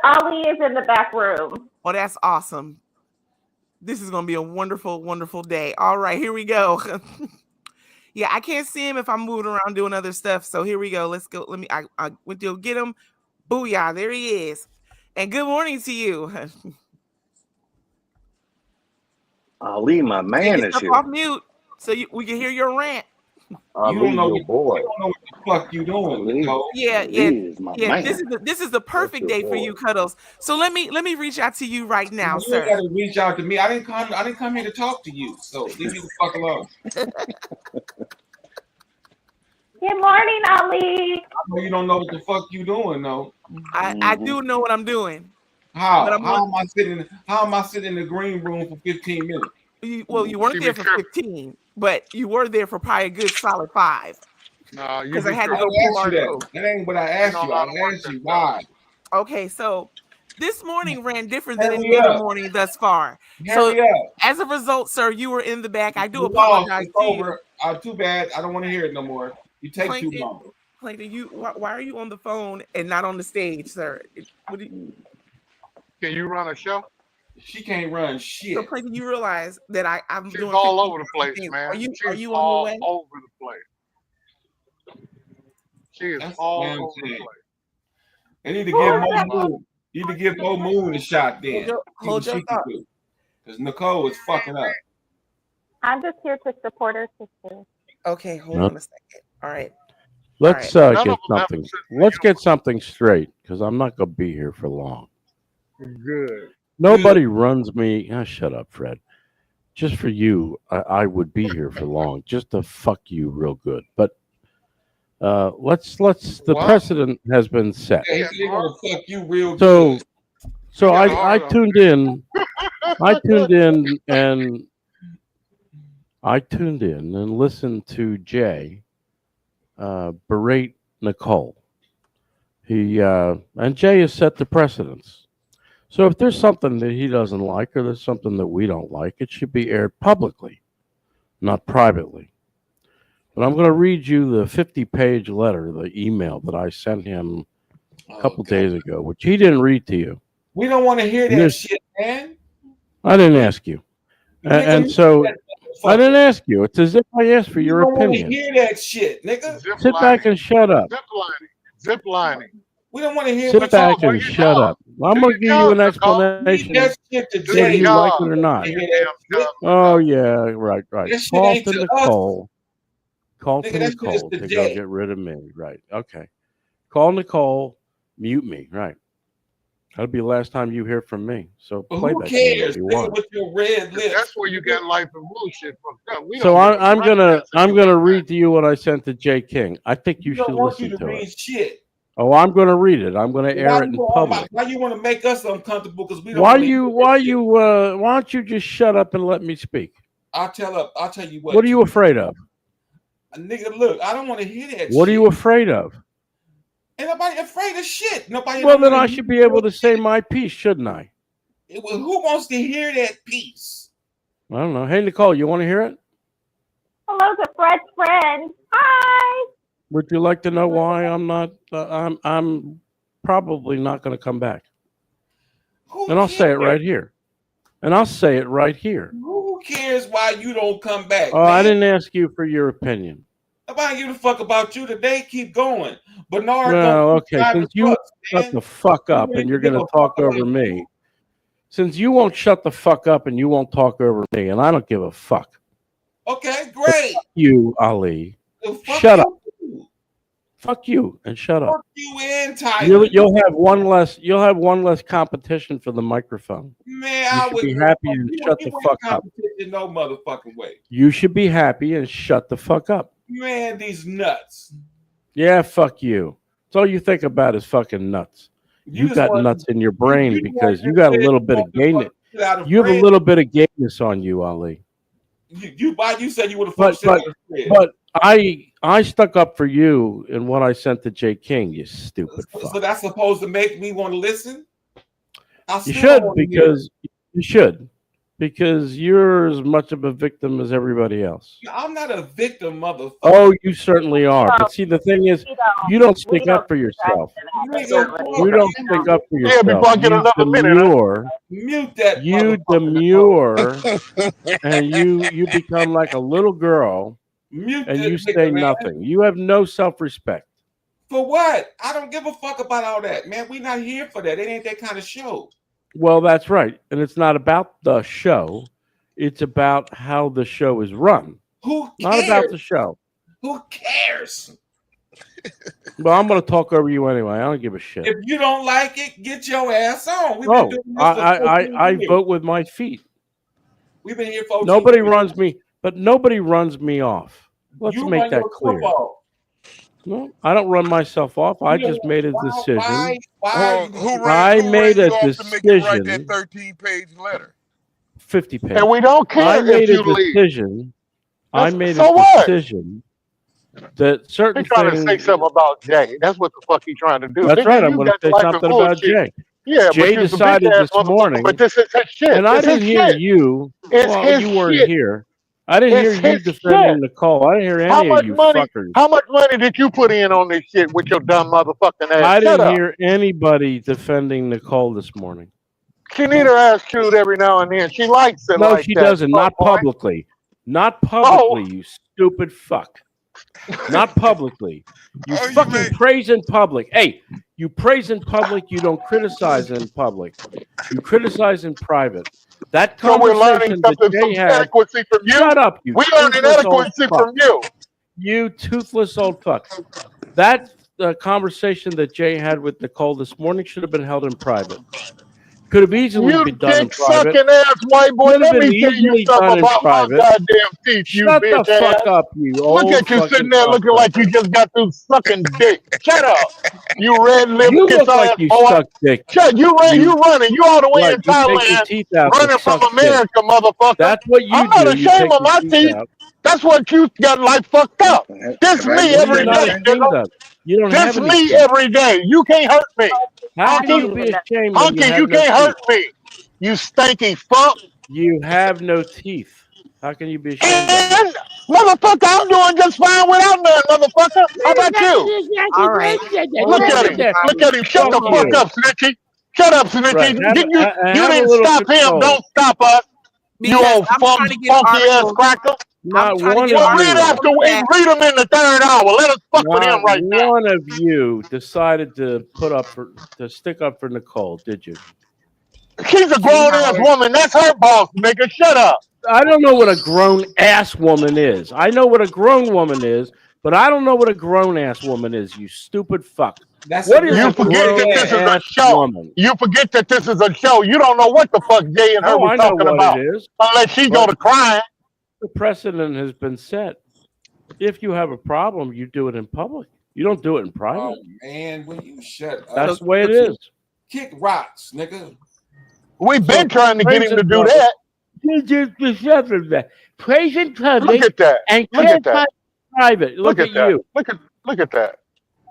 Ali is in the back room. Oh, that's awesome. This is going to be a wonderful, wonderful day. All right, here we go. Yeah, I can't see him if I'm moving around doing other stuff. So here we go. Let's go. I went to go get him. Booyah, there he is. And good morning to you. Ali, my man, is here. Off mute so we can hear your rant. Ali, you don't know what the fuck you doing. Yeah. This is the perfect day for you, Cuddles. So let me reach out to you right now, you sir. You gotta reach out to me. I didn't come here to talk to you. So leave me the fuck alone. Good morning, Ali. I know you don't know what the fuck you doing, though. I do know what I'm doing. How? How am I sitting in the green room for 15 minutes? You weren't there for 15, but you were there for probably a good solid 5. No, because I had to go pull our code. That ain't what I asked you. I asked you why. Okay, so this morning ran different than any other morning thus far. So as a result, sir, you were in the back. I do apologize. It's over. Too bad. I don't want to hear it no more. You take too long. Plankton, why are you on the phone and not on the stage, sir? Can you run a show? She can't run shit. So Plankton, you realize that I'm She's doing all over the place, things. man. Are you She's on all the way? over the place. She is all over the place. They need to give Mo Moon. You need to give Mo Moon a shot then. Hold your thought. Because Nicole is fucking up. I'm just here to support her sister. Okay, hold on a second. All right. Let's get something straight, because I'm not gonna be here for long. Good. Nobody runs me. Shut up, Fred. Just for you, I would be here for long, just to fuck you real good. But let's. The precedent has been set. Yeah, he's gonna fuck you real good. So I tuned in. I tuned in and listened to Jay berate Nicole. And Jay has set the precedence. So if there's something that he doesn't like, or there's something that we don't like, it should be aired publicly, not privately. But I'm going to read you the 50-page letter, the email that I sent him a couple days ago, which he didn't read to you. We don't want to hear that shit, man. I didn't ask you. And so I didn't ask you. It's as if I asked for your opinion. Hear that shit, nigga. Sit back and shut up. Zip lining. We don't want to hear Sit what back you and shut up. I'm going to give you an explanation, That shit to whether Jay. you like it or not. Oh, yeah, right. That shit Call ain't to to Nicole. Call Nigga, to that shit is Nicole to to go Jay. get rid of me. Right. Okay. Call Nicole, mute me. Right. That'll be the last time you hear from me. So But play who that game cares, if you nigga, want. with your red lips? That's where you got life and bullshit fucked up. We So don't give a I'm right gonna answer I'm you gonna got. read to you what I sent to Jay King. I think you We don't should want you listen to to read it. shit. Oh, I'm gonna read it. I'm gonna air it in public. Why you want to make us uncomfortable? Because we don't. Why wanna you? hear that Why shit. you? Why don't you just shut up and let me speak? I'll tell you what. What are you afraid of? Nigga, look, I don't want to hear that. What shit. are you afraid of? Ain't nobody afraid of shit. Nobody. Well, don't then wanna I hear should be able to say my piece, shouldn't I? Who wants to hear that piece? I don't know. Hey, Nicole, you want to hear it? Hello to Fred's friend. Hi. Would you like to know why I'm not? I'm probably not going to come back. And I'll say it right here. And I'll say it right here. Who cares why you don't come back? Oh, man? I didn't ask you for your opinion. Nobody give a fuck about you today. Keep going. Bernard. Well, okay. gonna Since you won't shut the fuck up and you're going to talk over me. Since you won't shut the fuck up and you won't talk over me, and I don't give a fuck. Okay, great. Fuck you, Ali. Fuck Shut you. up. Fuck you and shut up. Fuck you and Tyler. You'll have one less. You'll have one less competition for the microphone. Man, You I should would be happy and shut the fuck up. No motherfucking way. You should be happy and shut the fuck up. Man, these nuts. Yeah, fuck you. That's all you think about is fucking nuts. You just got want- nuts in your brain you because want you got a to little say bit of you gay. want to get out of You have a Fred. little bit of gayness on you, Ali. You said you would have But fucked shit out of Fred. but I stuck up for you in what I sent to Jay King. You stupid fuck. So that's supposed to make me want to listen? I You still should don't wanna hear it. because you're as much of a victim as everybody else. I'm not a victim, motherfucker. Oh, you certainly are. But see, the thing is, you don't stick up for yourself. You don't stick up for yourself. Yeah, before I get You another minute, demur. Mute that. You demur, and you become like a little girl, Mute and this you nigga, say man. nothing. You have no self-respect. For what? I don't give a fuck about all that, man. We not here for that. It ain't that kind of show. Well, that's right, and it's not about the show. It's about how the show is run. Who cares? Not about the show. Who cares? Well, I'm going to talk over you anyway. I don't give a shit. If you don't like it, get your ass on. We've been Oh, doing this for I 14 years. vote with my feet. We've been here for Nobody runs me, but nobody runs me off. Let's You make run that yourself clear. off. No, I don't run myself off. I just made a decision. Who made a you off to make you write that decision. 13-page letter? 50 pages. And we don't care I if made a you leave. decision. I made So a what? decision that certain He's trying to things. say something about Jay. That's what the fuck he's trying to do. That's Nigga, right. I'm you going to got say life and something about bullshit. Jay. Yeah, but Jay you're a decided bitch-ass this motherfucker, morning, but this is his shit. and I It's his didn't hear shit. you. It's Well, his you weren't shit. here. I didn't It's hear you his defending shit. Nicole. I didn't hear How any much of you money? fuckers. How much money did you put in on this shit with your dumb motherfucking ass? I Shut didn't up. hear anybody defending Nicole this morning. She need her ass chewed every now and then. She likes it No, like she that. doesn't. Not fuck boy. publicly. Not publicly, you stupid fuck. Not publicly. You fucking praise in public. Hey, you praise in public, you don't criticize in public. You criticize in private. That So we're learning conversation that something, Jay some had. adequacy from you. Shut up, you We learning toothless old adequacy fuck. from you. You toothless old fuck. That conversation that Jay had with Nicole this morning should have been held in private. Could have easily You been done in dick private. sucking ass white boy. Could have Let been me tell you easily something done in about my private. goddamn teeth, you Shut the bitch ass. fuck up, you Look old at you sitting fucking there looking like you just got through sucking dick. Shut up. You red lip You kiss look like ass you boy. suck dick. Shut you running. You all the way Right, in you take your Thailand teeth out to running from suck dick. America, motherfucker. That's what you I'm not do. You ashamed take of my your teeth. out. That's what you got like fucked up. This Have I me been every You're not day, ashamed nigga. of. You don't This have any me teeth. every day. You can't hurt me. How can you Honky, be ashamed when you Honky, have you no can't teeth? hurt me. You stanky fuck. You have no teeth. How can you be ashamed of it? And motherfucker, I'm doing just fine without none, motherfucker. How about you? All right. Look Hold at on, him. Look everybody. at him. Shut the Hold fuck on. you. up, Snitchy. Shut up, Snitchy. Right. You Have a didn't little stop him. control. Don't stop us. You Because old I'm trying to get funky ass articles. cracker. Not trying to one get of Well, our read you. after show back. read them in the third hour. Let us fuck with him Not right now. one of you decided to stick up for Nicole, did you? She's a King grown ass Howard. woman. That's her boss, nigga. Shut up. I don't know what a grown ass woman is. I know what a grown woman is, but I don't know what a grown ass woman is. You stupid fuck. That's What a is You a real forget grown that this is a ass show. woman? You forget that this is a show. You don't know what the fuck Jay and her Oh, were I know talking what about. it is. Unless she go But to crying. the precedent has been set. If you have a problem, you do it in public. You don't do it in private. Oh man, will you shut up? That's the way it So is. Kick rocks, nigga. We've So been trying to get praise him to in do public. that. You just discovered that. Praise in Look public at that. and Look at that. private. Look Look at at that. you. Look at that.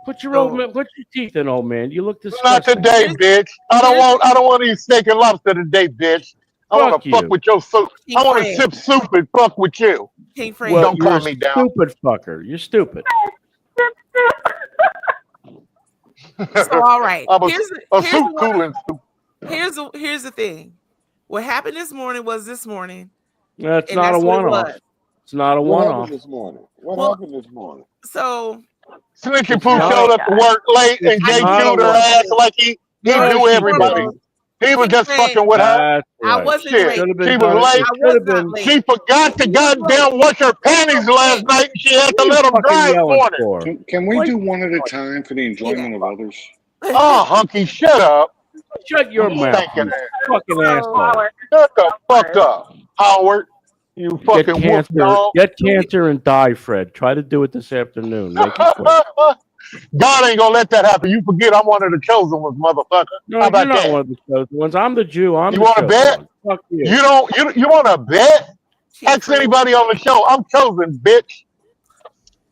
Put your So put your teeth in, old man. You look Not disgusting. today, here's bitch. I here's don't want any steak and lobster today, bitch. I want Fuck to fuck you. with your soup. King I want to Fred. sip soup and fuck with you. King Fred. Well, Don't you're a calm me down. stupid fucker. You're stupid. So all right. I'm Here's a here's soup what, cooling soup. here's the thing. What happened this morning was this morning, That's and not a that's what it one-off. was. It's not a What one-off. happened this morning? What Well, happened this morning? so Snitchy It's Pooh not. showed up to work late and It's Jay not a chewed her one-off. ass like he first No, knew and she everybody. didn't. foremost, He was King just Fred, fucking with her. That's I right. wasn't Shit. late. Should have She been was done. It late. I should was have not been. late. She forgot to He was late. goddamn wash her panties last night and she had What to are you let him fucking drive yelling for it. for? Can we What? do one at a time for the Yeah. enjoyment of others? Oh, hunky, shut up. Shut your You mouth, stinking you ass. fucking So asshole. Howard, Shut the fuck up, Howard. You Get fucking wolf cancer. dog. Get cancer and die, Fred. Try to do it this afternoon. Make it quick. God ain't gonna let that happen. You forget I'm one of the chosen ones, motherfucker. No, How you're about not that? one of the chosen ones. I'm the Jew. I'm You the want to chosen bet? one. Fuck you. You want to bet? King Ask Fred, anybody on the show. I'm chosen, bitch.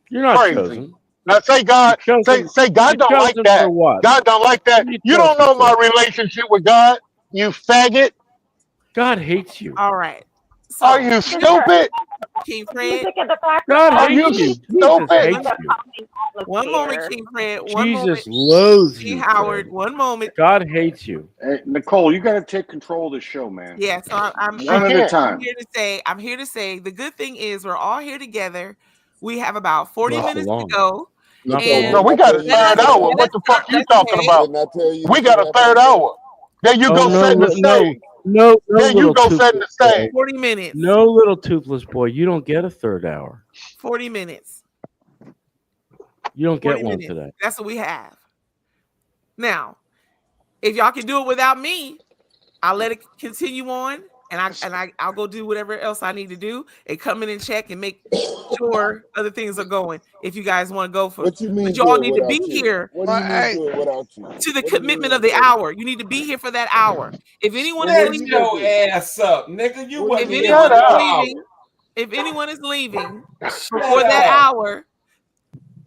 You're not Crazy. chosen. Now say You're God, chosen. say God You're don't like chosen that. for what? God don't like that. What are you You don't chosen know my for? relationship with God, you faggot. God hates you. all right. Are So you stupid? King Fred, music in the background. God Are you hates you. Jesus stupid? hates The you. calming one moment, atmosphere. King Fred, one moment, Jesus loathes King you, Howard, Fred. one moment. God hates you. Hey, Nicole, you got to take control of the show, man. Yeah, so One at a can't. time. I'm here to say the good thing is we're all here together. We have about 40 Not for minutes to long. go. Not for And No, long. we got a Didn't I third tell hour. you? What the fuck you let's talking say about? Didn't I tell you We this got would a happen third today? hour. There you Oh go no, setting the no, stage. no There you little go setting the toothless boy. stage. 40 minutes. No little toothless boy. You don't get a third hour. 40 minutes. You don't 40 get one minutes. today. That's what we have. Now, if y'all can do it without me, I'll let it continue on, and I'll go do whatever else I need to do and come in and check and make sure other things are going. If you guys want to go for it, What you mean but do y'all it need to be without you? here What do Well, you mean hey, do it without you? to the What do you commitment mean, of the brother? hour. You need to be here for that hour. If anyone Well, is what are Shut you gonna leaving, your do? ass up, nigga. You What are if wasn't you here gonna for Shut anyone do? is up. leaving, if anyone is leaving before Shut that up. hour,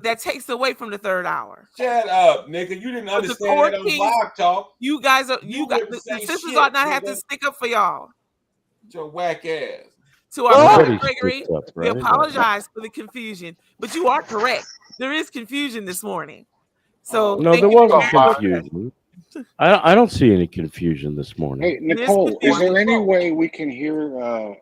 that takes away from the third hour. Shut up, nigga. You didn't But the understand core that on kings, Blog Talk. you guys are You the wouldn't say sisters shit, ought not have to nigga. stick up for y'all. Your whack ass. To our What? brother Nobody Gregory, sticks up for we anybody. apologize for the confusion, but you are correct. There is confusion this morning. So No, thank there you for wasn't bearing with us. confusion. I don't see any confusion this morning. Hey, There's Nicole, is confusion. there any way we can hear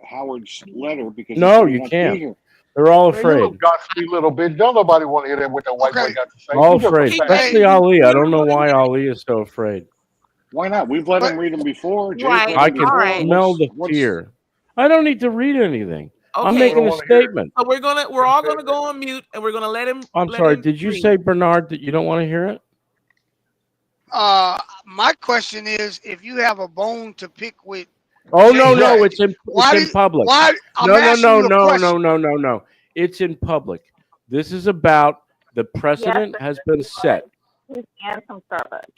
Howard's letter because he No, said he you wants to be can't. here? They're all Man, you little afraid. gossipy little bitch. Don't nobody want to hear that what that white boy okay, got to say. All You just a afraid. King fag. Fred, Especially you Ali. I don't don't know want to why hear Ali is so afraid. Why not? We've let but him read them before. Jay's right. read I them can All before. right. smell the What's fear. I don't need to read anything. I'm Okay. We making don't a want to hear it. statement. So we're all gonna go on mute and we're gonna let him I'm sorry. read. Did you say, Bernard, that you don't want to hear it? my question is, if you have a bone to pick with Oh Jay no, no, Wright, it's in why it's in public. why? I'm No, no, asking no, you a no, question. no. It's in public. This is about the Yes, precedent has been set. and some Starbucks.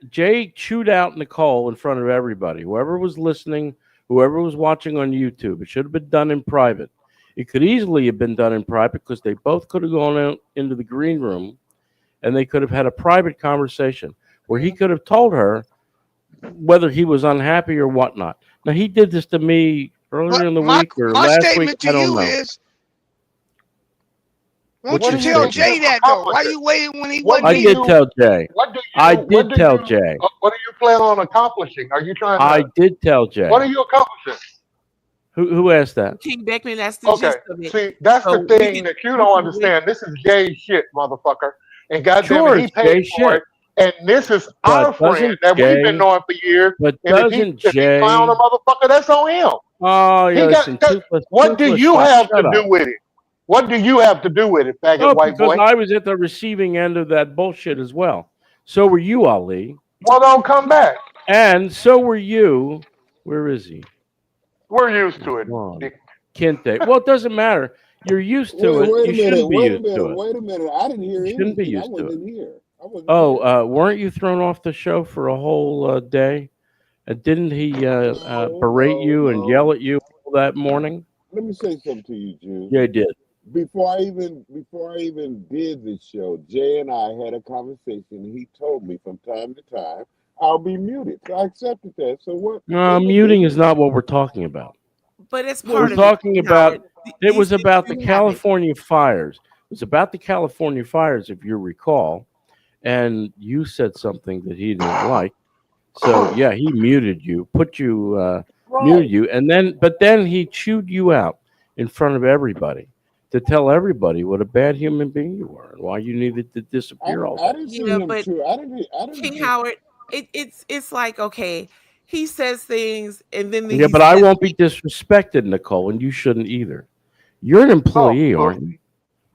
Jay chewed out Nicole in front of everybody. Whoever was listening, whoever was watching on YouTube, it should have been done in private. It could easily have been done in private because they both could have gone out into the green room and they could have had a private conversation where he could have told her whether he was unhappy or whatnot. Now, he did this to me earlier But in the my week or my last week. statement to I don't you know. is, won't What's you your tell statement? Jay that though? Why you waiting when he What wasn't I do here? did you? tell Jay. What do you? I What did do tell you? Jay. What are you planning on accomplishing? Are you trying I to? did tell Jay. What are you accomplishing? Who asked that? King Beckman, that's the Okay. gist of it. See, that's So the we thing can that you we don't can wait. understand. This is gay shit, motherfucker. And goddamn Sure, it, he it's paid gay for shit. it. And this is But our friend doesn't that we've been Jay? knowing for years. But And if doesn't he clown a Jay? motherfucker, that's on him. Oh, He listen, got that. toothless, What do toothless. you have Shut to up. do with it? What do you have to do with it, faggot Oh, white because boy? I was at the receiving end of that bullshit as well. So were you, Ali. Well, don't come back. And so were you. Where is he? We're used to it. Come on. Dick. Kente. Well, it doesn't matter. You're used to Wait, it. wait You a shouldn't minute. be Wait a used to minute. it. Wait a minute. I didn't hear You shouldn't be anything. I used to wasn't it. in here. I wasn't here. Oh, weren't you thrown off the show for a whole day? Didn't he berate you and yell at you all that morning? Let me say something to you, Jude. Yeah, he did. Before I even did this show, Jay and I had a conversation. And he told me from time to time I'll be muted. So I accepted that. So what? Muting is not what we're talking about. But it's We're part of talking it, about. Howard. It was These about things the do have it. California fires. It was about the California fires, if you recall. And you said something that he didn't like. So yeah, he muted you, muted you, and then he chewed you out in front of everybody to tell everybody what a bad human being you were and why you needed to disappear all I day. didn't see Yeah, him but too. I didn't. King Howard, it's like, okay, he says things and then Yeah, he but I says won't be disrespected, Nicole, and you shouldn't either. You're an employee, aren't you?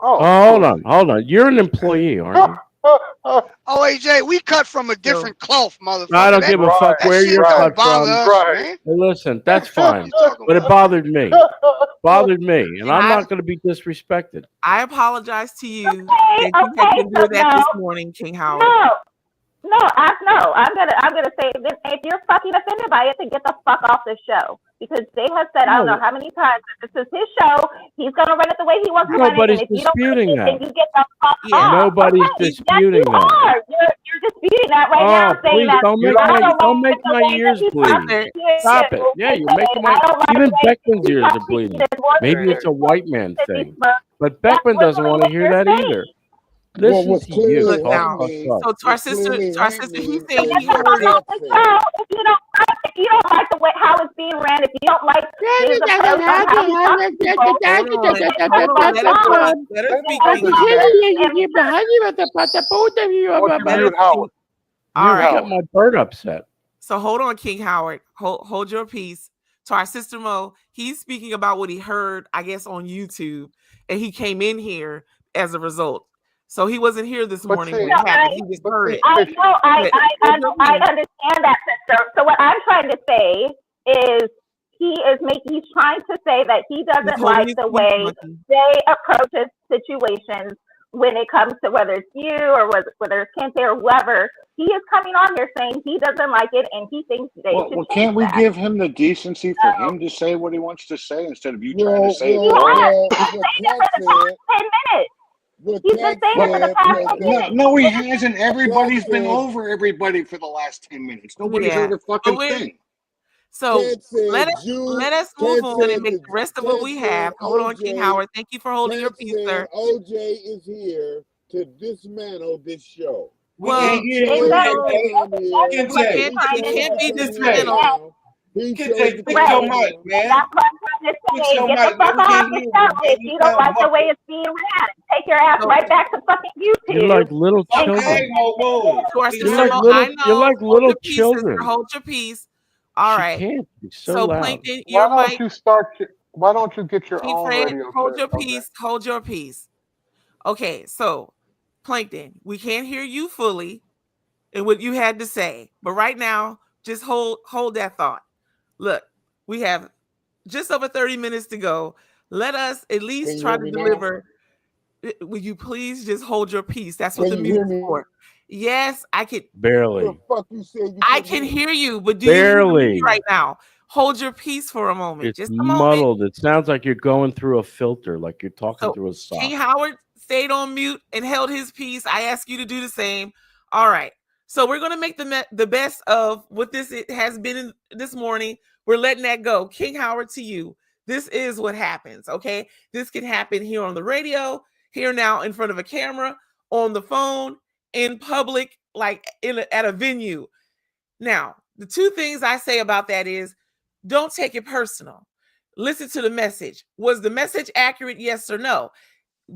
Hold on. You're an employee, aren't you? Oh, AJ, we cut from a different cloth, motherfucker. I don't give a fuck that where shit you're don't cut bother from. us, man. Well, listen, that's fine, but it bothered me. And I'm not going to be disrespected. I apologize to you that you had to endure that this morning, King Howard. No, I'm gonna say if you're fucking offended by it, then get the fuck off the show. Because Jay has said, I don't know how many times, this is his show. He's gonna run it the way he wants to run it. Nobody's And if you don't disputing like it, that. then you get the fuck off. Nobody's Okay, disputing yes, you that. are. You're disputing that right now, saying Please that don't make my ears bleed. Stop it. Yeah, you're making my even Beckman's ears are bleeding. Maybe it's a white man thing, but Beckman doesn't want to hear that either. Listen to you. Look now. So to our sister, he said he heard it. If you don't like the way how it's being ran, if you don't like his approach on how he talks All right. Got my bird upset. So hold on, King Howard. Hold your peace. To our sister Mo, he's speaking about what he heard, I guess, on YouTube, and he came in here as a result. So he wasn't here this morning when it happened. He just heard it. I know, I understand that, sister. So what I'm trying to say is he's trying to say that he doesn't like the way they approach situations when it comes to whether it's you or whether it's Kente or whoever. He is coming on here saying he doesn't like it and he thinks they should Well, change can't we that. give him the decency for him to say what he wants to say instead of you trying to say it? He's been saying it for the past 10 minutes. No, he hasn't. Everybody's been over everybody for the last 10 minutes. Nobody's heard a fucking thing. So let us move on and make the rest of what we have. Hold on, King Howard. Thank you for holding your peace, sir. OJ is here to dismantle this show. Well, it can't be dismantled. Fix your mic, man. That's what I'm trying to say. Get the fuck off the show if you don't like the way it's being ran. Take your ass right back to fucking YouTube. You're like little children. You're like little children. Hold your peace. All right. Can't be so So loud. Plankton, your mic. Why don't you get your own Fred, radio? hold your peace. Hold your peace. Okay, so Plankton, we can't hear you fully and what you had to say, but right now, just hold that thought. Look, we have just over 30 minutes to go. Let us at least try to deliver. Will you please just hold your peace? That's what the music's for. Yes, I can barely. I can hear you, but do you hear me right now? Hold your peace for a moment. It's just a moment. muddled. It sounds like you're going through a filter, like you're talking through a sock. King Howard stayed on mute and held his peace. I ask you to do the same. All right. So we're going to make the best of what it has been this morning. We're letting that go. King Howard, to you. This is what happens, okay? This can happen here on the radio, here now in front of a camera, on the phone, in public, like at a venue. Now, the two things I say about that is don't take it personal. listen to the message. Was the message accurate? Yes or no?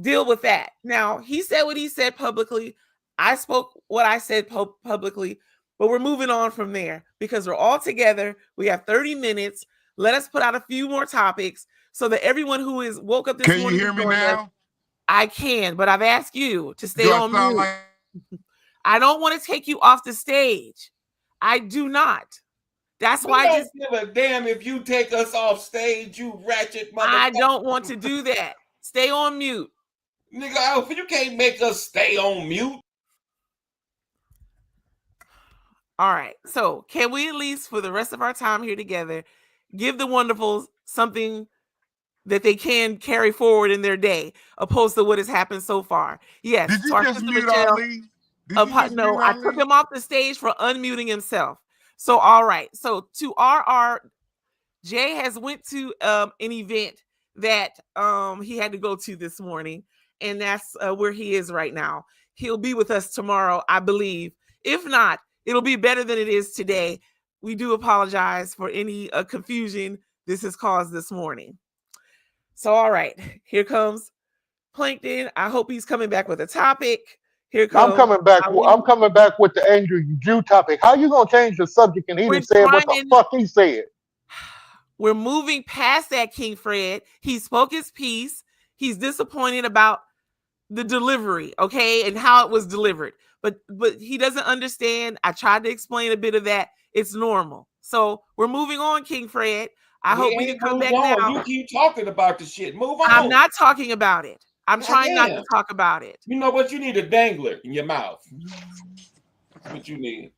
Deal with that. Now, he said what he said publicly. I spoke what I said publicly, but we're moving on from there because we're all together. We have 30 minutes. Let us put out a few more topics so that everyone who is woke up this Can you morning. hear me now? I can, but I've asked you to stay Do I on sound mute. like I don't want to take you off the stage. I do not. That's why I don't just give a damn if you take us off stage, you ratchet motherfucker. I don't want to do that. Stay on mute. Nigga, Alpha, you can't make us stay on mute. All right. So can we at least for the rest of our time here together give the wonderfuls something that they can carry forward in their day, opposed to what has happened so far? Yes. Did to you our just sister mute Michelle, Ali? Did you just no, mute I Ali? took him off the stage for unmuting himself. So all right. So to RR, Jay has went to an event that he had to go to this morning, and that's where he is right now. He'll be with us tomorrow, I believe. If not, it'll be better than it is today. We do apologize for any confusion this has caused this morning. So all right, here comes Plankton. I hope he's coming back with a topic. Here comes I'm coming back with the angry Jew topic. How you gonna change the subject and he We're done said what the trying- fuck he said? We're moving past that, King Fred. He spoke his piece. He's disappointed about the delivery, okay, and how it was delivered. But he doesn't understand. I tried to explain a bit of that. It's normal. So we're moving on, King Fred. I hope we can come back now. You keep talking about the shit. Move on. I'm not talking about it. I'm trying not to Goddamn. talk about it. You know what? You need a dangler in your mouth. That's what you need.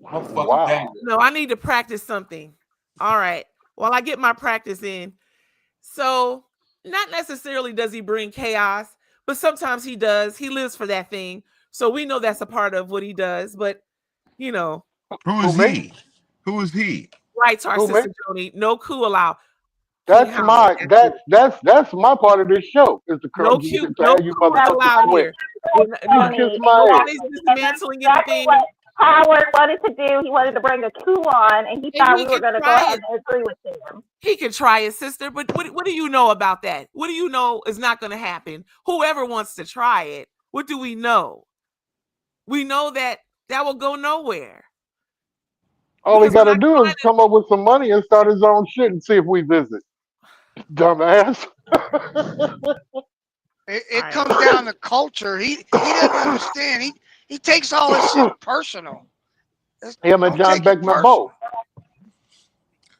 Wow. Dangler. No, I need to practice something. All right. While I get my practice in. So, not necessarily does he bring chaos, but sometimes he does. He lives for that thing. So we know that's a part of what he does. But, you know. Who is he? Who is he? Right to our Who, sister me? Joni. No coup allowed. That's my part of this show. Is the No you coup motherfuckers allowed quit. here. Kiss my ass. Nobody's dismantling anything. What Howard wanted to do, he wanted to bring a coup on, and he thought we were going to go ahead and agree with him. He could try it, sister, but what do you know about that? What do you know is not going to happen? Whoever wants to try it, what do we know? We know that will go nowhere. All he got to do is come up with some money and start his own shit and see if we visit. Dumbass. It comes down to culture. He doesn't understand. He takes all this shit personal. Him and John Beckman both.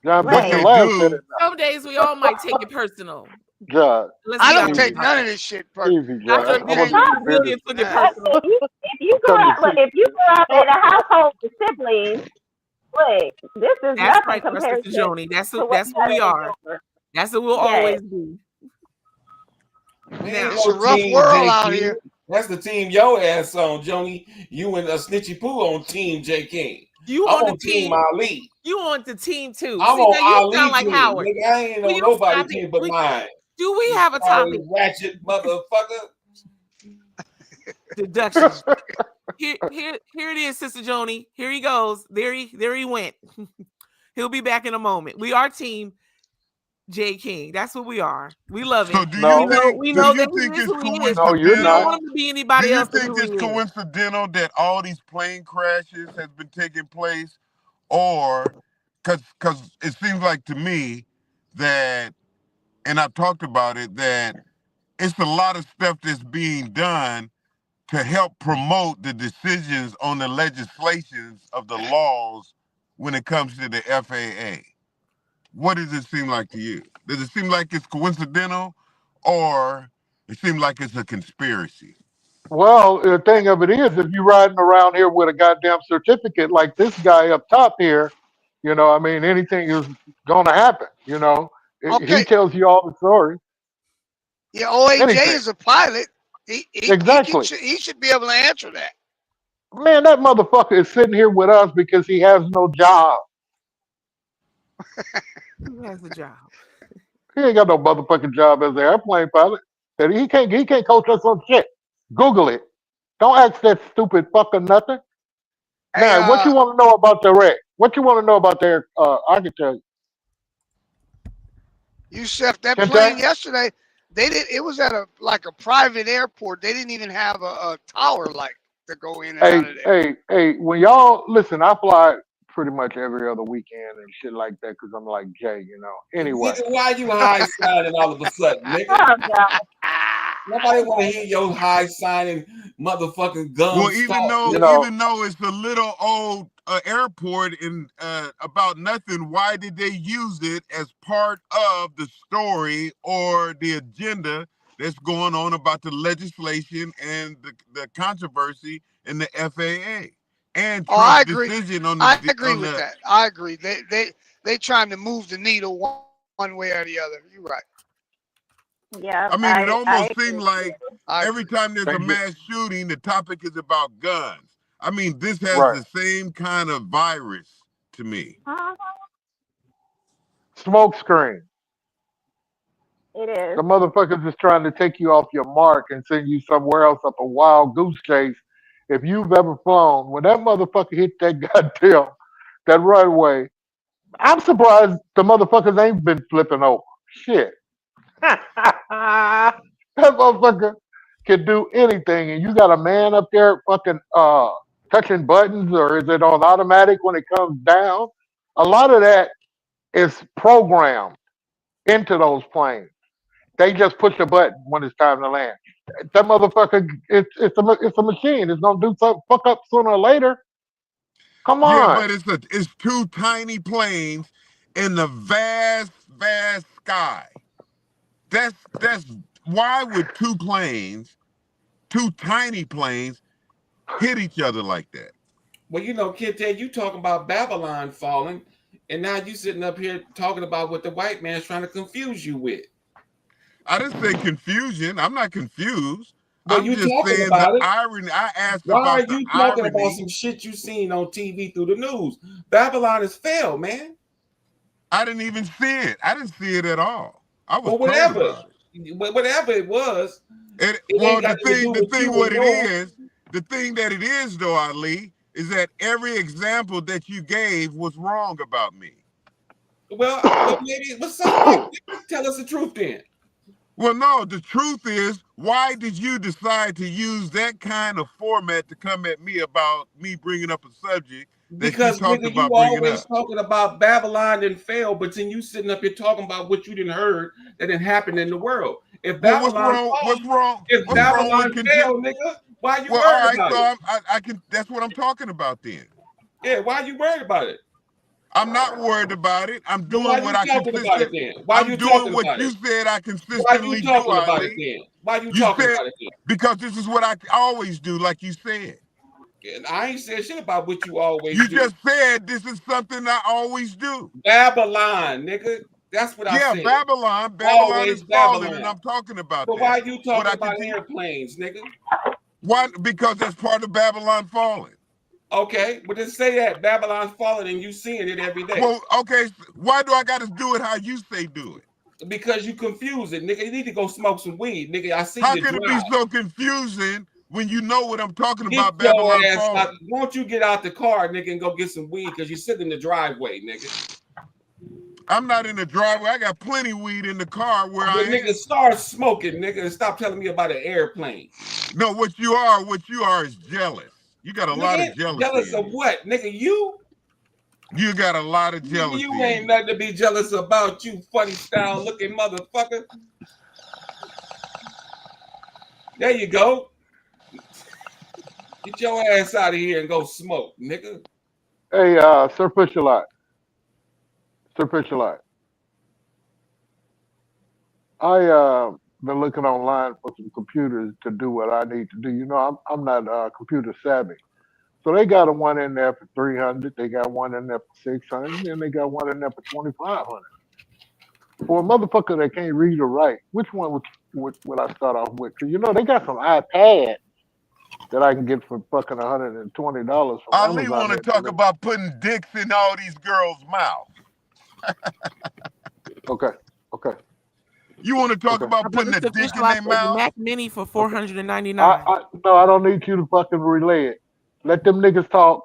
John Beckman last said it. Some days we all might take it personal. John. I don't take none of this shit personal. Easy, John. After a billion took it personal. If you grow up in a household with siblings, wait, this is That's nothing right, compared Sister Joni. That's to what we are. That's what we'll always be. Man, it's a rough world out here. That's the team your ass on, Joni. You and Snitchy Poo on Team J King. You I'm on the team Ali. You on the team too. I'm See, on now you Ali sound like team. Howard. Nigga, I ain't on nobody team but mine. Do we have a topic? Ratchet motherfucker. Deductions. Here it is, Sister Joni. Here he goes. There he went. He'll be back in a moment. We are team J King. That's what we are. We love So him. do you think, we know that think he is it's who he is. coincidental? No, you're We not. don't want him to be anybody Do you else. think it's coincidental that all these plane crashes has been taking place, or because it seems like to me that, and I've talked about it, that it's a lot of stuff that's being done to help promote the decisions on the legislations of the laws when it comes to the FAA. What does it seem like to you? Does it seem like it's coincidental, or it seems like it's a conspiracy? Well, the thing of it is, if you're riding around here with a goddamn certificate like this guy up top here, you know, I mean, anything is going to happen, you know. Okay. He tells you all the story. Yeah, OAJ Anything. is a pilot. Exactly. He should be able to answer that. Man, that motherfucker is sitting here with us because he has no job. Who has the job? He ain't got no motherfucking job as an airplane pilot. And he can't coach us on shit. Google it. Don't ask that stupid fucker nothing. Hey, Now, what you want to know about the wreck? What you want to know about their I can tell you. Yusef, that Can plane that? yesterday, they did. It was at a private airport. They didn't even have a tower like to go in and out of there. Hey, when y'all listen, I fly pretty much every other weekend and shit like that because I'm like Jay, you know. Anyway, Nigga, why you high signing all of a sudden, nigga? Oh God. Nobody want to hear your high signing motherfucking gum Well, even talk, though you nigga. know, even though it's a little old airport in about nothing, why did they use it as part of the story or the agenda that's going on about the legislation and the controversy in the FAA and Oh, I Trump's agree. decision on I the agree with that. I agree. They trying to move the needle one way or the other. You're right. Yeah, I mean, it I almost agree seemed with like you. I every agree. time there's they a just mass shooting, the topic is about guns. I mean, this has right the same kind of virus to me. Uh-huh. smoke screen. It The is. motherfuckers is trying to take you off your mark and send you somewhere else up a wild goose chase. If you've ever flown, when that motherfucker hit that goddamn that runway, I'm surprised the motherfuckers ain't been flipping over. Shit. That motherfucker can do anything, and you got a man up there fucking touching buttons, or is it on automatic when it comes down? A lot of that is programmed into those planes. They just push a button when it's time to land. That motherfucker, it's a machine. It's gonna do something fuck up sooner or later. Come Yeah, on. but it's two tiny planes in the vast sky. That's why would two tiny planes, hit each other like that? Well, you know, Kid Ted, you talking about Babylon falling, and now you sitting up here talking about what the white man's trying to confuse you with. I didn't say confusion. I'm not confused. Well, I'm you just talking saying the about it. irony. I asked Why are about the you talking about irony. some shit you seen on TV through the news? Babylon has failed, man. I didn't even see it. I didn't see it at all. I was Well, told whatever. about Whatever it was, it. it Well, ain't got nothing to do the with thing you and what it yours. is, the thing that it is though, Ali, is that every example that you gave was wrong about me. Well, maybe what's so what? Tell us the truth then. Well, no, the truth is, why did you decide to use that kind of format to come at me about me bringing up a subject that you Because talked nigga, you about bringing always up? talking about Babylon didn't fail, but then you sitting up here talking about what you didn't heard that didn't happen in the world. If Well, what's Babylon wrong? fall, if What's wrong with Babylon continue? fail, nigga, why you Well, all worried right, about so it? I can. That's what I'm talking about then. Yeah, why you worried about it? I'm not worried about it. I'm Then why doing you what I talking about it consistent. then? Why I'm you doing talking what about you it? said I Why you consistently do, talking about it Ali. then? Why you You talking said about it then? because this is what I always do, like you said. And I ain't said shit about what you always You do. just said this is something I always do. Babylon, nigga. That's what I Yeah, said. Babylon Always is falling, and Babylon. I'm talking about So that. why you What talking I about continue. airplanes, nigga? Why? Because that's part of Babylon falling. Okay, but just say that Babylon's falling and you seeing it every day. Well, okay. Why do I got to do it how you say do it? Because you confuse it, nigga. You need to go smoke some weed, nigga. I see How you can it be drive. so confusing when you know what I'm talking Get about? your Babylon ass out. falling. Won't you get out the car, nigga, and go get some weed because you're sitting in the driveway, nigga. I'm not in the driveway. I got plenty weed in the car where But I nigga, am. start smoking, nigga, and stop telling me about an airplane. No, what you are is jealous. You got a lot of Nigga, jealousy jealous in of you. what? Nigga, you? You got a lot of Nigga, jealousy you in ain't you. nothing to be jealous about, you funny style looking motherfucker. There you go. Get your ass out of here and go smoke, nigga. Hey, Sir Fisher Sir Fisher I been looking online for some computers to do what I need to do. You know, I'm not computer savvy, so they got a one in there for 300. They got one in there for 600, and they got one in there for 2,500. For a motherfucker that can't read or write, which one would I start off with? Because you know they got some iPads that I can get for fucking $120 from Ali Amazon. want to talk about putting dicks in all these girls' mouths. Okay. You want to talk Okay. about putting a dick in their mouth? Mac Mini for Okay. $499. No, I don't need you to fucking relay it. Let them niggas talk,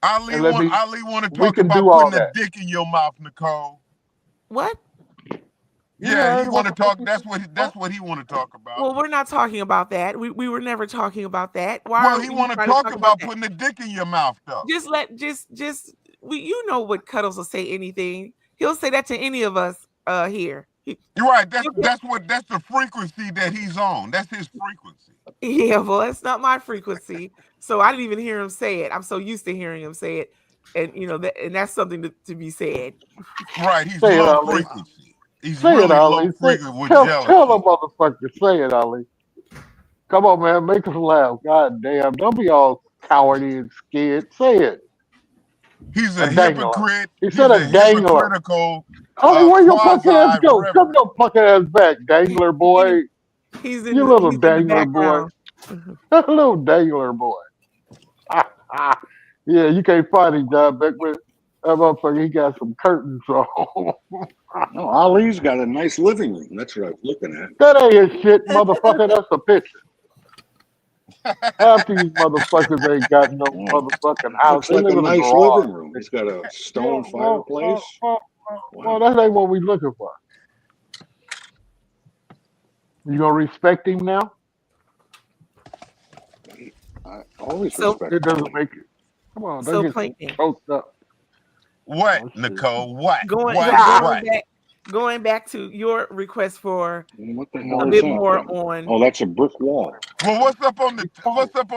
Ali and let me. want to We talk can about do all putting a that. dick in your mouth, Nicole. What? Yeah, he want to talk. That's what he want to talk about. Well, we're not talking about that. We were never talking about that. Well, he want to talk about putting a dick in your mouth, though. You know what Cuddles will say anything. He'll say that to any of us here. You're right. That's the frequency that he's on. That's his frequency. Yeah, well, that's not my frequency. So I didn't even hear him say it. I'm so used to hearing him say it, and and that's something to be said. Right, he's Say it, low Ali. frequency. He's Say really it, Ali. low frequency with Tell jealousy. the motherfucker. Say it, Ali. Come on, man. Make us laugh. God damn. Don't be all cowardy and scared. Say it. He's a dangler. hypocrite. He He's said a a dangler. hypocritical. Where your punk ass go? quasi-reverend. Come your punk ass back, dangler boy. He's You little he's in the dangler boy. background. Little dangler boy. Yeah, you can't find him, John Beckman. That motherfucker, he got some curtains on. No, Ali's got a nice living room. That's what I was looking at. That ain't his shit, motherfucker. That's a picture. Half these motherfuckers ain't got no motherfucking house. Looks They like live a in nice garage. living room. It's got a stone Well, fireplace. well, that ain't what we looking for. You gonna respect him now? I always So- respect It doesn't him. make it. Come on, So don't get Plankton. choked up. What, Oh, shit. Nicole? What? Going What? going back to your request for What the a hell is bit that? more on Oh, that's a brick wall. Well, what's up on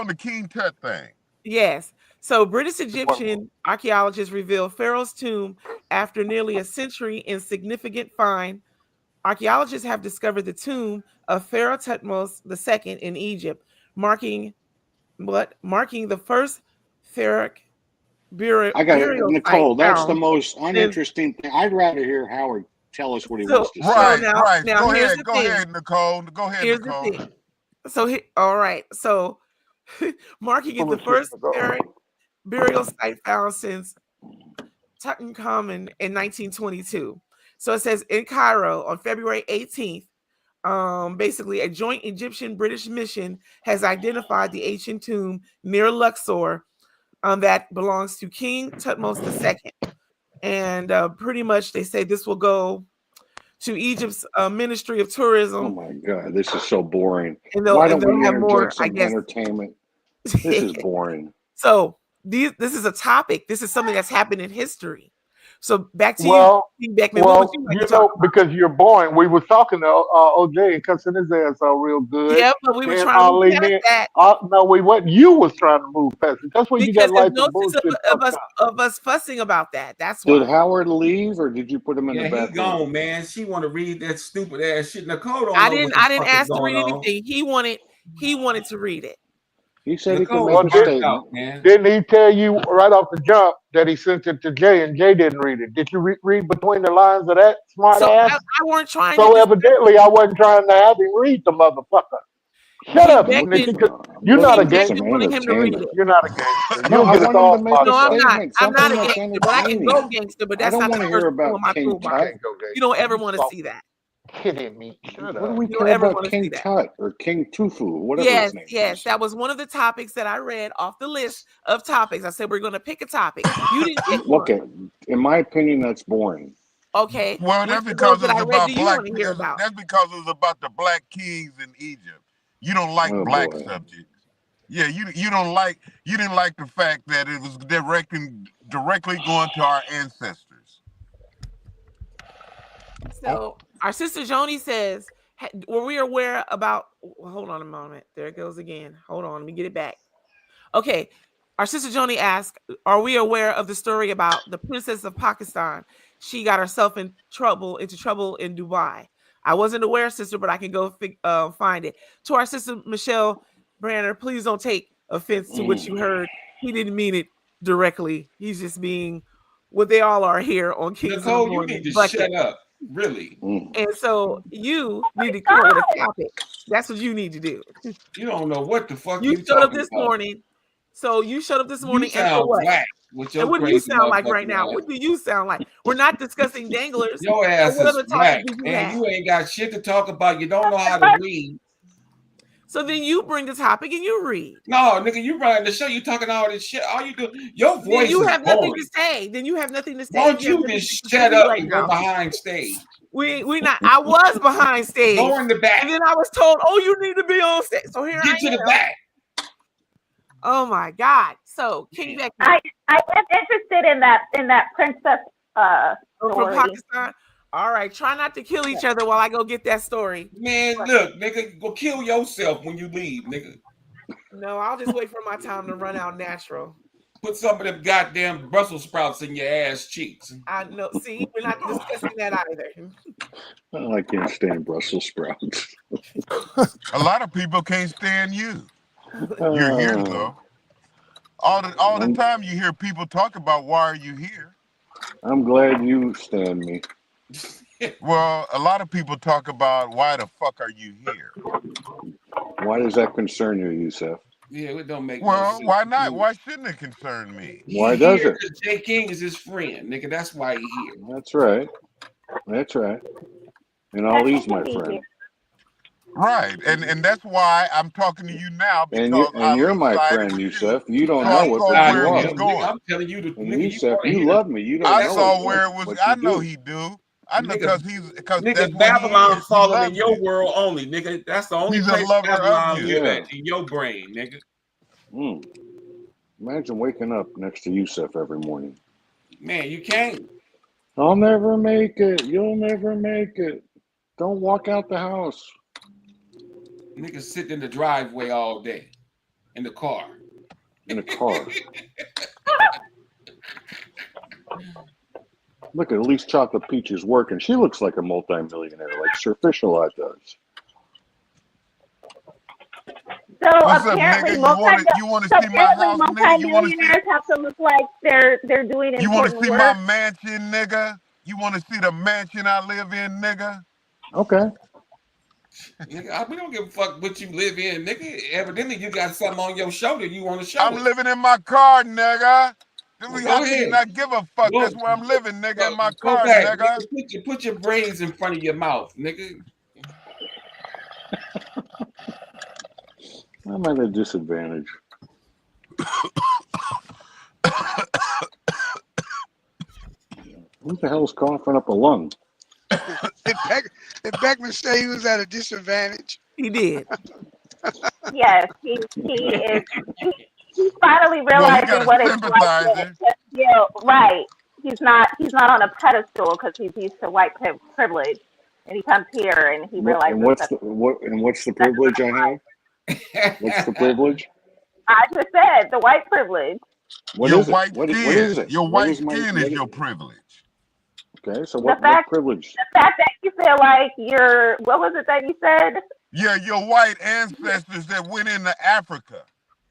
the King Tut thing? yes. So British Egyptian archaeologists reveal Pharaoh's tomb after nearly a century in significant find. Archaeologists have discovered the tomb of Pharaoh Thutmose II in Egypt, marking the first pharaoh burial I got it, burial Nicole. site That's the found most since- uninteresting thing. I'd rather hear Howard tell us what he So- wants to say. Right, now- right. now Go here's ahead, the go thing. ahead, Nicole. Go ahead, Here's Nicole. the thing. So all right. So marking it the first pharaoh burial site found since Tutankhamun in 1922. So it says in Cairo on February 18th, basically a joint Egyptian-British mission has identified the ancient tomb near Luxor that belongs to King Thutmose II. And pretty much they say this will go to Egypt's Ministry of Oh Tourism. my God, this is so boring. And Why they'll don't we have more, interject I some guess. entertainment? This is boring. So this is a topic. This is something that's happened in history. So back to Well, you, King Beckman. What well, would you like you to talk know, about? because you're boring. We was talking to OJ and cussing his ass out real good. Yeah, but we were And trying to Ali move past then- that no, we wasn't. You was trying to move past it. That's where you because got there's life no and sense bullshit. of us fussing about that. That's Did why. Howard leave, or did you put him in Yeah, the he back gone, room? man. She want to read that stupid ass shit. Nicole don't I know didn't what the fuck is ask to going read on. anything. He wanted to read it. He said he could Nicole make was a burnt statement. out, man. Didn't he tell you right off the jump that he sent it to Jay and Jay didn't read it? Did you read between the lines of that smart So ass? I weren't trying So to evidently I wasn't trying to have him read the motherfucker. Shut King up, Beckman- Snitchy, 'cause you're not a King Beckman gangster. wanted him to read it. You're not a gangster. No, You'll I get us want all him to make a No, I'm not. statement. I'm not a Something that's gangster, but I can go entertaining. gangster, but I that's don't not want the to first hear tool about in my King toolbox. Tut. You don't ever want to see that. Kidding me. Shut What up. do we You don't care ever about want to see King that. Tut or King Tufu, whatever Yes, his name yes, is? that was one of the topics that I read off the list of topics. I said we're going to pick a topic. You didn't pick one. Okay, in my opinion, that's boring. Okay. Well, Which that's of because those that it's I read about do you black. want to hear about? That's because it's about the black kings in Egypt. You don't like Oh, black boy. subjects. Yeah, you didn't like the fact that it was directly going to our ancestors. So our sister Joni says, were we aware about, hold on a moment. There it goes again. Hold on, let me get it back. Okay. Our sister Joni asked, are we aware of the story about the princess of Pakistan? She got herself into trouble in Dubai. I wasn't aware, sister, but I can go find it. To our sister Michelle Branner, please don't take offense to what you heard. He didn't mean it directly. He's just being what they all are here on Kings of the Nicole, you Morning need to Bucket. shut up. Really. And so you need to come up with a topic. That's what you need to do. You don't know what the fuck You you showed up talking this about. morning. So you showed up this morning You and for sound what? black with your And what do you crazy sound like right motherfucking now? ass. What do you sound like? We're not discussing danglers. Your ass what is other black, topic do you and have? you ain't got shit to talk about. You don't know how to read. So then you bring the topic and you read. No, nigga, you running the show. You talking all this shit. All you do, your voice Then you is have nothing boring. to say. Then you have nothing to say. Why don't You have you nothing just to shut say up right and now. go behind stage? We not. I was behind stage. Go in the back. And then I was told, "Oh, you need to be on stage." So here Get I to am. the back. Oh my God! So King Becky, I am interested in that princess from story. Pakistan. All right, try not to kill each other while I go get that story. Man, look, nigga, go kill yourself when you leave, nigga. No, I'll just wait for my time to run out natural. Put some of them goddamn Brussels sprouts in your ass cheeks. I know. See, we're not discussing that either. Oh, I can't stand Brussels sprouts. A lot of people can't stand you. You're here though. All the time you hear people talk about why are you here. I'm glad you stand me. Well, a lot of people talk about why the fuck are you here? Why does that concern you, Yusef? Yeah, it don't make no Well, sense. why not? Why shouldn't it concern me? Why does it? Because Jay King is his friend, nigga. That's why he here. That's right. That's right. And Ali's my friend. Right, and that's why I'm talking to you now because And you're my friend, Yusef. You don't know it, but you are. Nigga, I'm telling you, And Yusef, you love me. You don't I know saw it, where but- it was. but I you know do. he do. I know Nigga, because that's nigga, what Babylon he is. He falling loves in your you. world only, nigga. That's the only He's a place lover of Babylon you. live Yeah. at, in your brain, nigga. Imagine waking up next to Yusef every morning. Man, you can't. I'll never make it. You'll never make it. Don't walk out the house. Niggas sitting in the driveway all day in the car. In a car. Look, at least Chocolate Peach is working. She looks like a multimillionaire, like Sir Fish-a-Lot does. So What's up, apparently, nigga? You want to see my house, nigga? You want to see? multimillionaires have to look like they're doing You want to important see work. my mansion, nigga? You want to see the mansion I live in, nigga? Okay. Nigga, we don't give a fuck what you live in, nigga. Evidently, you got something on your shoulder you want to show I'm us. living in my car, nigga. Well, How go can you ahead. not give a fuck? Go- That's where I'm living, nigga, in my Go car, back, nigga. nigga. Put your braids in front of your mouth, nigga. I'm at a disadvantage. Who the hell's coughing up a lung? Did Beckman say he was at a disadvantage? He did. Yes, he is. He's finally Well, you realizing got what a it's like. sympathizer. Right. He's not on a pedestal because he's used to white privilege, and he comes here and he realizes And what's that. what's the privilege I have? What's the privilege? I just said the white privilege. What Your is it? white What skin. is it? Your What white is my- skin what is is- your privilege. Okay, so The what fact privilege? that you feel like you're, what was it that you said? Yeah, your white ancestors that went into Africa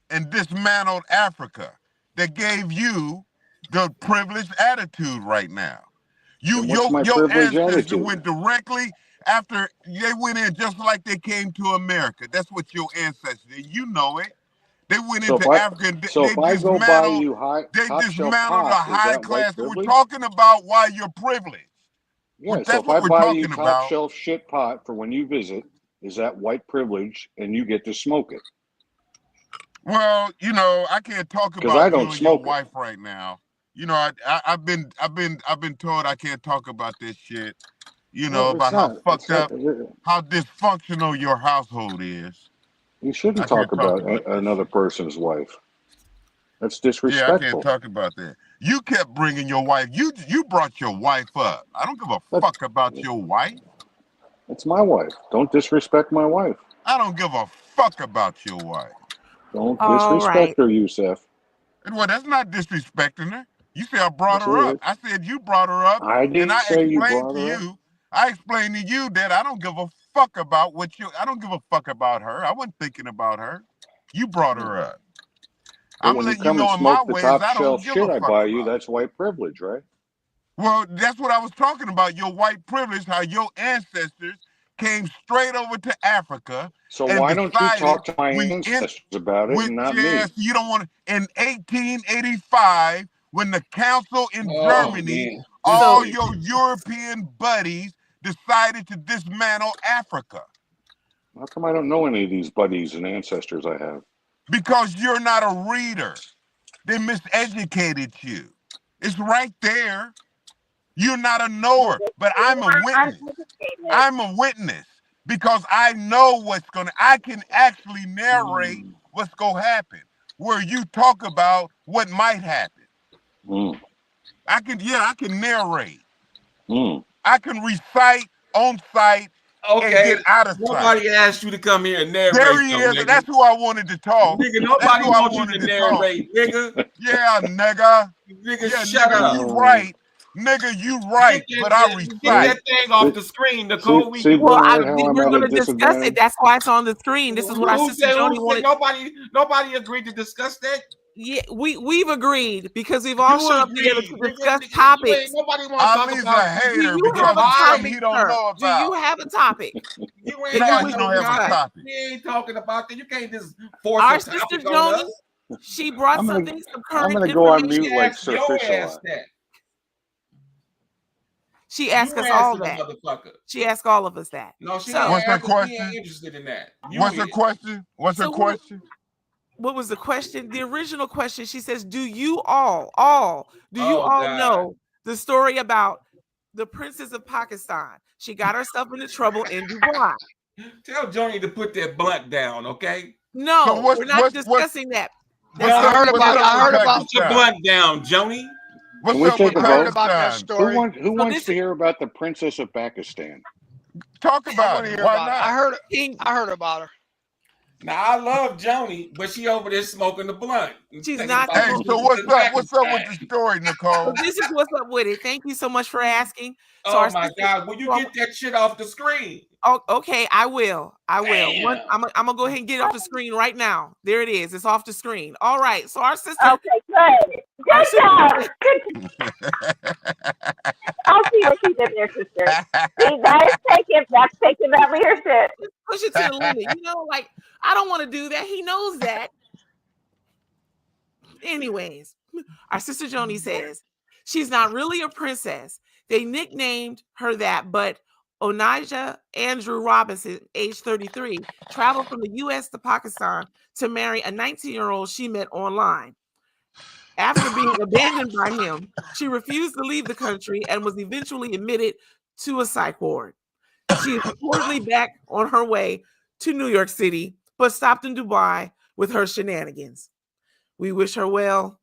and dismantled Africa that gave you the privileged attitude right now. And what's my Your privileged ancestors attitude? went directly after they went in just like they came to America. That's what your ancestors did. You know it. They went So into if I- Africa and So they if I go buy dismantled. you They top shelf dismantled the pot, is high that class. white We're privilege? talking about why you're privileged. Yeah, That's so if what I we're buy you talking top about. shelf shit pot for when you visit, is that white privilege and you get to smoke it? Well, you know, I can't talk 'Cause I about you don't and your smoke it. wife right now. You know, I've been told I can't talk about this shit. You know, No, about it's how not. fucked It's not. up, how dysfunctional your household is. You shouldn't I can't talk talk about about that another person's wife. That's Yeah, I disrespectful. can't talk about that. You kept bringing your wife. You brought your wife up. I don't give a That's- fuck about your wife. It's my wife. Don't disrespect my wife. I don't give a fuck about your wife. Don't All disrespect right. her, Yusef. And well, that's not disrespecting her. You say I brought Yes, her it up. is. I said you brought her up, I and didn't I say you explained brought to her up. you. I explained to you that I don't give a fuck about what you. I don't give a fuck about her. I wasn't thinking about her. You brought her up. But I'm when you letting you come and know in my smoke the ways, top I don't shelf give shit a I fuck buy you, about. that's white privilege, right? Well, that's what I was talking about. Your white privilege, how your ancestors came straight over to Africa So and why don't you decided talk to my we in ancestors about it with and not me? yes, you don't want to. In 1885, when the council in Oh, Germany, man. all So- your European buddies decided to dismantle Africa How come I don't know any of these buddies and ancestors I have? because you're not a reader. They miseducated you. It's right there. You're not a knower, but I'm a witness. I'm a witness because I know what's I can actually narrate what's going to happen, where you talk about what might happen. I can narrate. I can recite on site and get out of sight. Nobody asked you to come here and narrate. There he is. Nigga. That's who I wanted to talk. Nigga, nobody wants you to narrate, nigga. Yeah, nigga. Nigga, yeah, shut nigga, up. You right. Nigga, you right. But I recite. Get that thing off the screen, Nicole. See, Well, Bernard, we were going to discuss it. That's why it's on the screen. This is what our sister Joni wanted. Nobody agreed to discuss that. Yeah, we've agreed because we've all shown up together to discuss topics. Nobody want to talk Ali's about. a hater Do you because have a topic, he don't sir? know about. Do you have a topic? You No, ain't he don't have a topic. We ain't talking about that. You can't just force Our a sister topic on Joni, us. she brought I'm some gonna current go on information. mute like Ask Sir your Fish a ass lot. that. She asked You us all asking that. the motherfucker. She asked all of us that. No, she So- ain't What's her asking. She question? ain't interested in that. What's her question? What's her So question? What was the question? The original question, she says, do you all God. know the story about the Princess of Pakistan? She got herself into trouble in Dubai. Tell Joni to put that blunt down, okay? No, So we're not discussing that. I heard Pakistan? Put your blunt down, Joni. What's Can we up take with a vote? Pakistan? Who wants to hear about the Princess of Pakistan? Talk I about want to it. hear Why about not? it. I heard about her. Now I love Joni, but she over there smoking the blunt. She's Thinking not about Hey, moving so to what's up? What's up with Pakistan. the story, Nicole? So this is what's up with it. Thank you so much for asking. So Oh our my sister- God! Will you get that shit off the screen? Oh, okay, I will. Damn. I'm gonna go ahead and get it off the screen right now. There it is. It's off the screen. All right. So our sister. Okay, good. Good job. I'll see what you did there, sister. See, that's taking that leadership. Push it to the limit. You know, like I don't want to do that. He knows that. Anyways, our sister Joni says she's not really a princess. They nicknamed her that, but Onijah Andrew Robinson, age 33, traveled from the U.S. to Pakistan to marry a 19-year-old she met online. After being abandoned by him, she refused to leave the country and was eventually admitted to a psych ward. She is reportedly back on her way to New York City, but stopped in Dubai with her shenanigans. We wish her well.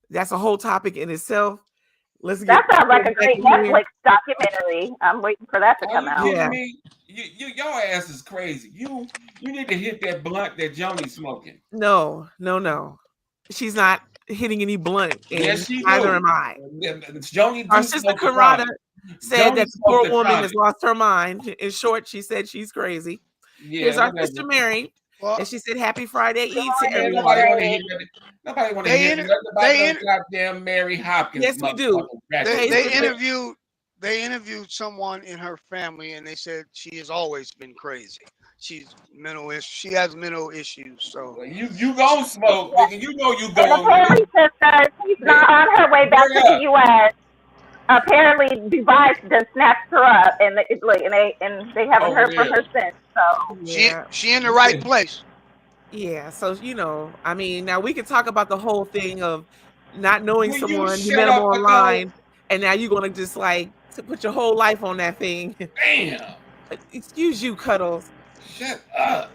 That's a whole topic in itself. Let's get That sounds like a great back here. Netflix documentary. I'm waiting for that to Are come you out. kidding me? Your ass is crazy. You need to hit that blunt that Joni's smoking. No. She's not hitting any blunt. And Yes, she neither do. am I. Joni Our do sister smoke the Karada product. said Joni that the smoked poor the woman product. has lost her mind. In short, she said she's crazy. Yeah, Here's our whatever. sister Mary. And she said, Happy Friday Eve to Yeah, everyone. nobody want to hear that. Nobody want to hear nothing about they no goddamn Mary Hopkins. Yes, we do. They interviewed someone in her family, and they said she has always been crazy. She has mental issues. So you gonna smoke, nigga. You know you And going. apparently, sister, she's not on her way back to the U.S. Apparently, Dubai just snatched her up, and they haven't heard from her since. So she in the right place. Yeah, so I mean, now we can talk about the whole thing of not knowing Will you someone, you shut met them up, online, and now you're gonna just like to put your whole life on that thing. Damn. Excuse you, Cuddles. Shut up.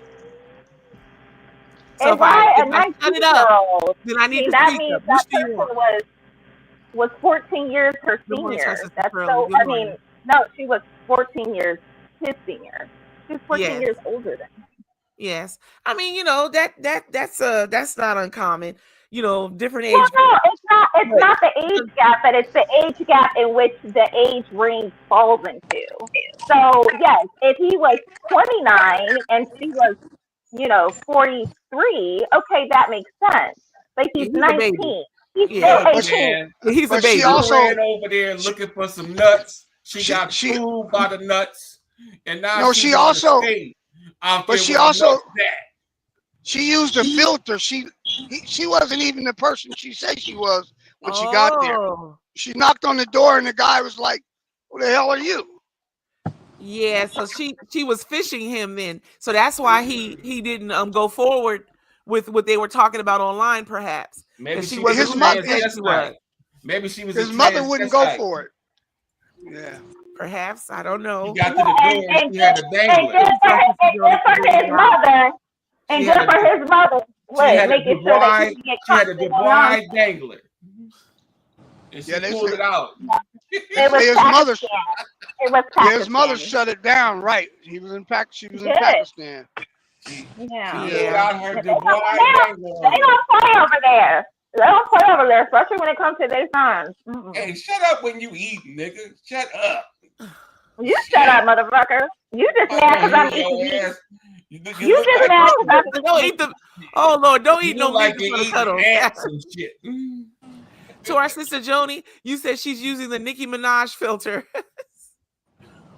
So if I shut it up, then I need to that speak means up. that Which do you person want? was 14 years her Good morning, senior. Sister That's Pearlie. so. Good I morning. mean, no, she was 14 years his senior. She's 14 Yes. years older than him. Yes, I mean, that's not uncommon. Different age. Well, no, it's not the age gap, but it's the age gap in which the age range falls into. So yes, if he was 29 and she was, 43, okay, that makes sense. But he's He's a baby. 19. He's Yeah, still but 18. He's a But baby. she also ran over there looking for some nuts. She got fooled by the nuts, and now No, she also. out But there she with also. nuts at. She used a filter. She wasn't even the person she said she was when she got there. She knocked on the door and the guy was like, "Who the hell are you?" Yeah, so she was fishing him then. So that's why he didn't go forward with what they were talking about online, perhaps. Maybe she she wasn't was who she said she transvestite. was. Maybe she was. His mother wouldn't go for it. Yeah. Perhaps, I don't know. He got to the door and she had to And dangle good it. for his mother. And She good had for a, his mother. she Look, had a making sure that he DeBride, can get she had a comfortable on. DeBride dangler. And she Yeah, they pulled say it out. It was his mother. Pakistan. It was Yeah, his mother Pakistan. shut it down. Right. He was in She was in Good. Pakistan. She Yeah. pulled out her They DeBride dangler on him. don't play over there. They don't play over there, especially when it comes to their sons. Hey, shut up when you eat, nigga. Shut up. You shut up, motherfucker. You just mad because I'm eating meat. You look just like mad because I'm Don't eating eat the. Oh Lord, don't you eat no look like meat you're for the cuddles. eating ants and shit. To our sister Joni, you said she's using the Nicki Minaj filter.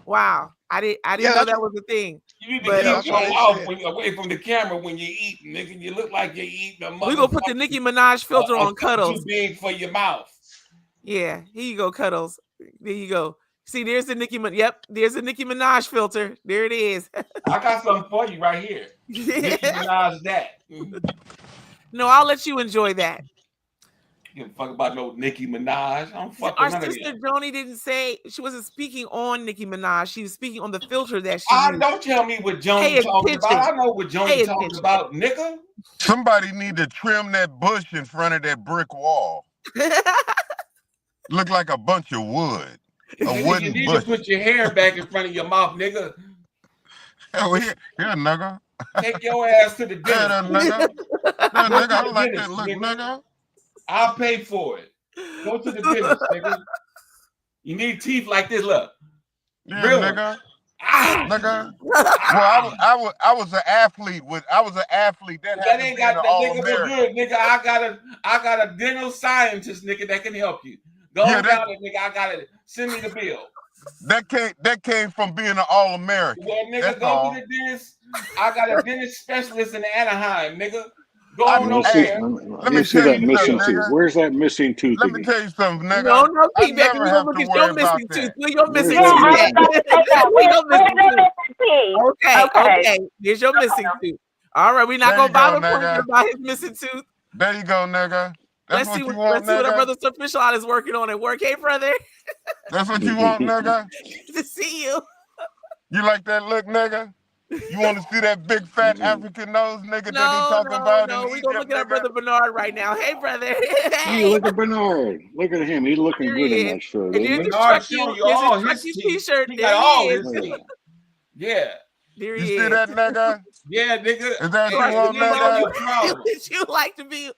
Wow, I didn't know that was a thing. You need to But keep your mouth away from the camera when you're eating, nigga. You look like you're eating a motherfucker. We're gonna put the Nicki Minaj filter on Cuddles. Too big for your mouth. Yeah, here you go, Cuddles. There you go. See, there's the Nicki. Yep, there's the Nicki Minaj filter. There it is. I got something for you right here. Nicki Minaj that. No, I'll let you enjoy that. You don't fuck about no Nicki Minaj. I don't fuck Our with none of sister them. Joni didn't say she wasn't speaking on Nicki Minaj. She was speaking on the filter that she used. Don't tell me what Joni Pay talking attention. about. I know what Joni Pay talking attention. about, nigga. Somebody need to trim that bush in front of that brick wall. Look like a bunch of wood. A You wooden need bush. to put your hair back in front of your mouth, nigga. Hell, here, nigga. Take your ass to the dinner. Yeah, nigga. Yeah, nigga, I like that look, nigga. nigga. I'll pay for it. Go to the dentist, nigga. You need teeth like this, look. Yeah, Real nigga. Ah! Nigga. Well, I was an athlete that That had ain't to be an got that nigga All-American. good, nigga. I got a dental scientist, nigga, that can help you. Go Yeah, down it, nigga. I got it. Send me the bill. That came from being an All-American. Well, nigga, That's go all. to the dentist. I got a dentist specialist in Anaheim, nigga. Go I on know- over hey, there. Let me You see tell that you missing something, tooth? nigga. Where's that missing tooth Let me again? tell you something, nigga. No, I Pete, baby, never we're have gonna to look at worry your about missing that. tooth. Where your Where's missing that tooth I was at? about to say that. Where your Where's missing that tooth? missing teeth? Okay. Here's your missing tooth. All right, we're not There gonna you go, bother pointing nigga. about his missing tooth. There you go, nigga. That's Let's what see you what want, our nigga. brother Sir Fishline is working on at work. Hey, brother. That's what you want, nigga. Good to see you. You like that look, nigga? You want to see that big fat African nose, nigga, that he talking about in We're gonna Egypt, look at our nigga? brother Bernard right now. Hey, brother. Hey, look at Bernard. Look at him. He's looking There good he in is. that shirt, And isn't there's he? his Bernard Truckee, showing you there's all his his Truckee teeth. t-shirt. He There got he all is. his teeth. Yeah. There You he see is. that, nigga? Yeah, nigga. Is that So what our you want, sister nigga, Bernard, nigga? no problem. would you like to be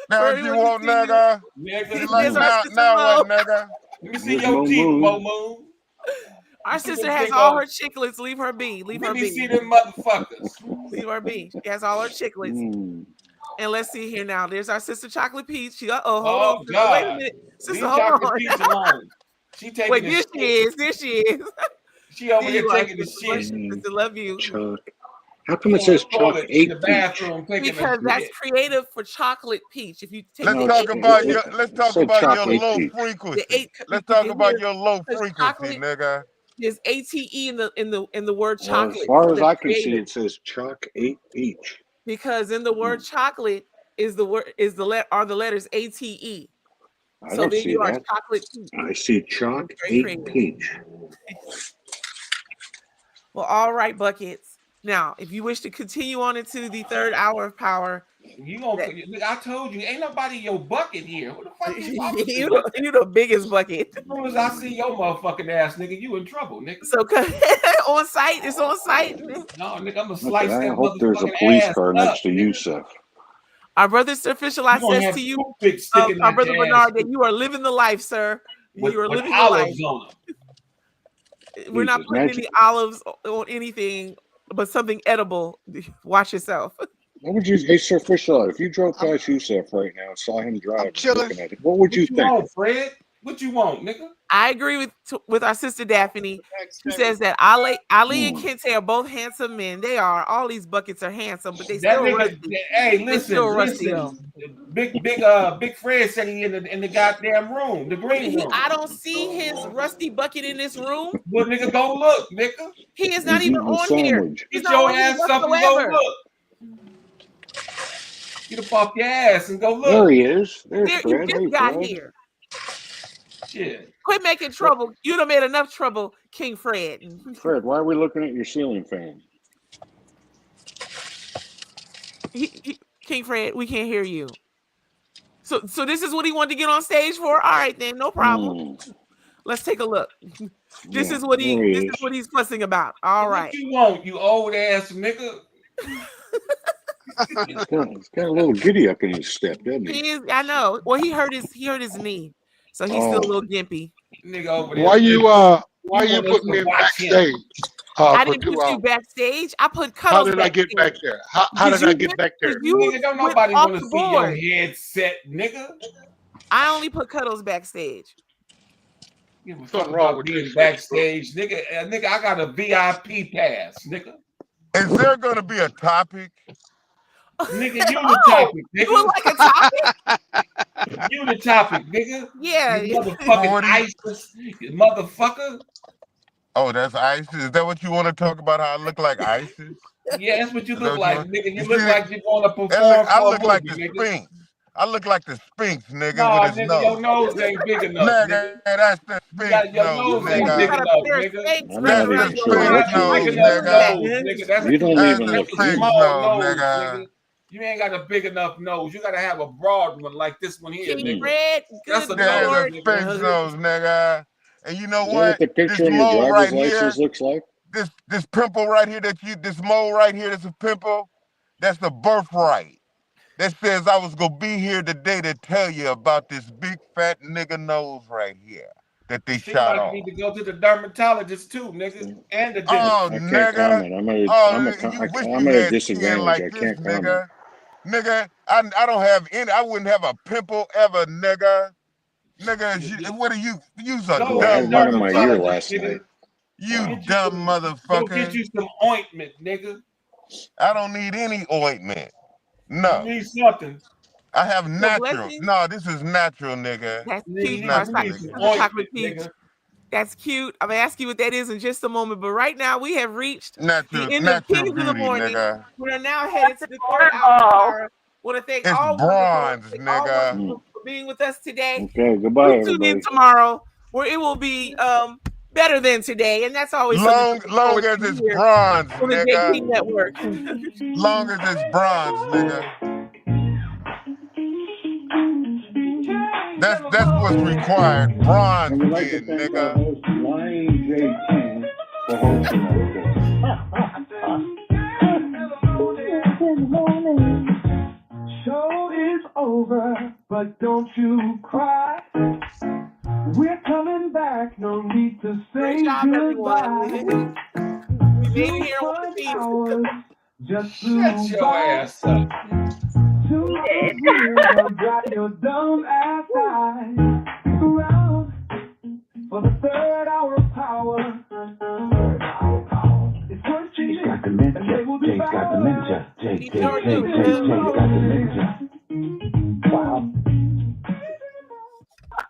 That what we you want want, to see you? nigga? Nigga. You like There's our now? sister Now Mo. what, nigga? Let me see There's your Mo teeth, Moon. Mo Moon. Our See sister them has big all old- her chicklets. Leave her be. Leave her Let me be. see them motherfuckers. Leave her be. She has all her chicklets. Mm. And let's see here now. There's our sister Chocolate Peach. She hold on, Oh, sister. God. Wait a minute. Sister, Leave hold Chocolate on. Peach alone. She taking Wait, the there shit. she is. There she is. She over There here you are, taking the sister. Bless shit. you, sister. Love you. Chalk. How come it On the says Chalk toilet in the 8 Peach? bathroom taking Because a that's shit. creative for Chocolate Peach. If you take Let's the talk eight, about your. Let's It talk said about your chocolate low peach. the frequency. eight. Let's You talk can about hear your low there's frequency, chocolate. nigga. There's ATE in the word Well, chocolate. as far So as they're I can see, creative it says Chalk 8 Peach. because in the word chocolate is the word are the letters ATE. I So don't there see you are, that. Chocolate Peach. I see Chalk Very 8 creative. Peach. Well, all right, buckets. Now, if you wish to continue on into the third hour of power, You gonna? I told you, ain't nobody your bucket here. What the fuck you talking to? you the biggest bucket. As soon as I see your motherfucking ass, nigga, you in trouble, nigga. So on site, it's on site. No, nigga, I'm gonna Okay, slice I that hope there's a motherfucking police ass car up, next to nigga. Yusuf. Our brother Sir Official, I You gonna says have to you, toothpicks sticking our out brother your ass Bernard, that you are living the life, sir. with You are living the olives life. on them. We're not Jesus, putting imagine. any olives on anything, but something edible. Watch yourself. What would you, hey, Sir Fisher, if you drove past Yusuf right now and saw him driving, chilling. looking at it, what would you What you think? want, Fred? What you want, nigga? I agree with our sister Daphne, who says that Ali and Kente are both handsome men. They are. All these buckets are handsome, but they That still nigga, rusty. hey, They listen, still rusty, listen. Big Fred said he in the goddamn room, the green room. I don't see his rusty bucket in this room. Well, nigga, go look, nigga. He is not He's even eating a on here. sandwich. He's Get not your on here ass up and go whatsoever. look. Get up off your ass and go look. There he is. There's He Fred. just Hey, got Fred. here. Shit. Quit making trouble. You done made enough trouble, King Fred. Fred, why are we looking at your ceiling fan? King Fred, we can't hear you. So this is what he wanted to get on stage for? All right, then, no problem. Let's take a look. This is what he's fussing about. All right. What you want, you old ass nigga? He's got a little giddy up in his step, doesn't he? He is, I know. Well, he hurt his knee, so he's still a little gimpy. Nigga over there. Why you putting me in backstage? I didn't put you backstage. I put Cuddles. How did I get back there? How did I get back there? Nigga, don't nobody want to see your headset, nigga. I only put Cuddles backstage. Something wrong with being backstage, nigga. Nigga, I got a VIP pass, nigga. Is there gonna be a topic? Nigga, you the topic, nigga. You like a topic? You the topic, nigga. Yeah. You motherfucking ISIS, you motherfucker. Oh, that's ISIS. Is that what you want to talk about? How I look like ISIS? Yeah, that's what you look like, nigga. You look like you're going to perform. I look like the Sphinx. I look like the Sphinx, nigga, nah, with his nigga, nose. your nose ain't big enough, nigga. That's the Sphinx Your nose ain't big enough, nigga. That's the Sphinx nose, nigga. You don't even That's look the Sphinx small nose, nigga. You ain't got a big enough nose. You gotta have a broad one like this one here, nigga. Red, That's a That's nose, the Sphinx nose, nigga. And you know Is that what? the picture This on your mole driver's right license here, looks like? this pimple right here this mole right here that's a pimple, that's the birthright. That says I was gonna be here today to tell you about this big fat nigga nose right here that they shot like off. You need to go to the dermatologist too, nigga, and the dentist. Oh, I can't nigga. comment. I'm at a Wish you had disadvantage. skin like I this, can't comment. nigga. Nigga, I don't have any. I wouldn't have a pimple ever, nigga. Nigga, what are you? You's a Go I had dumb one in my ear motherfucker. last night. You dumb Go motherfucker. get you some ointment, nigga. I don't need any ointment. No. You need something. I have natural. blessings. No, this is natural, nigga. That's Nigga, cute. you Natural, need some nigga. Chocolate ointment, peach. nigga. That's cute. I'm gonna ask you what that is in just a moment. But right now, we have reached Natural, the end of natural Kings of the beauty, Morning. nigga. We are now headed to the third hour. Want to thank It's all bronze, wonderful nigga. people for being with us today. Okay, goodbye, Tune in everybody. tomorrow, where it will be better than today, and that's always Long something to look forward as to it's here bronze, on the JT nigga. Network. Long as it's bronze, nigga. That's what's required. Bronze, I would like to skin, thank our nigga. host, Lion J. King, for hosting us. Show is over, but don't you cry. We're coming back, no need to say Great job, goodbye. everyone. We made it here on the Hours just Shut your ass up. 2 hours will dry your dumb ass eyes. Stick around for the third hour of power. It's worth cheating. Got dementia. Jay's got dementia. Jay's got dementia. Wow.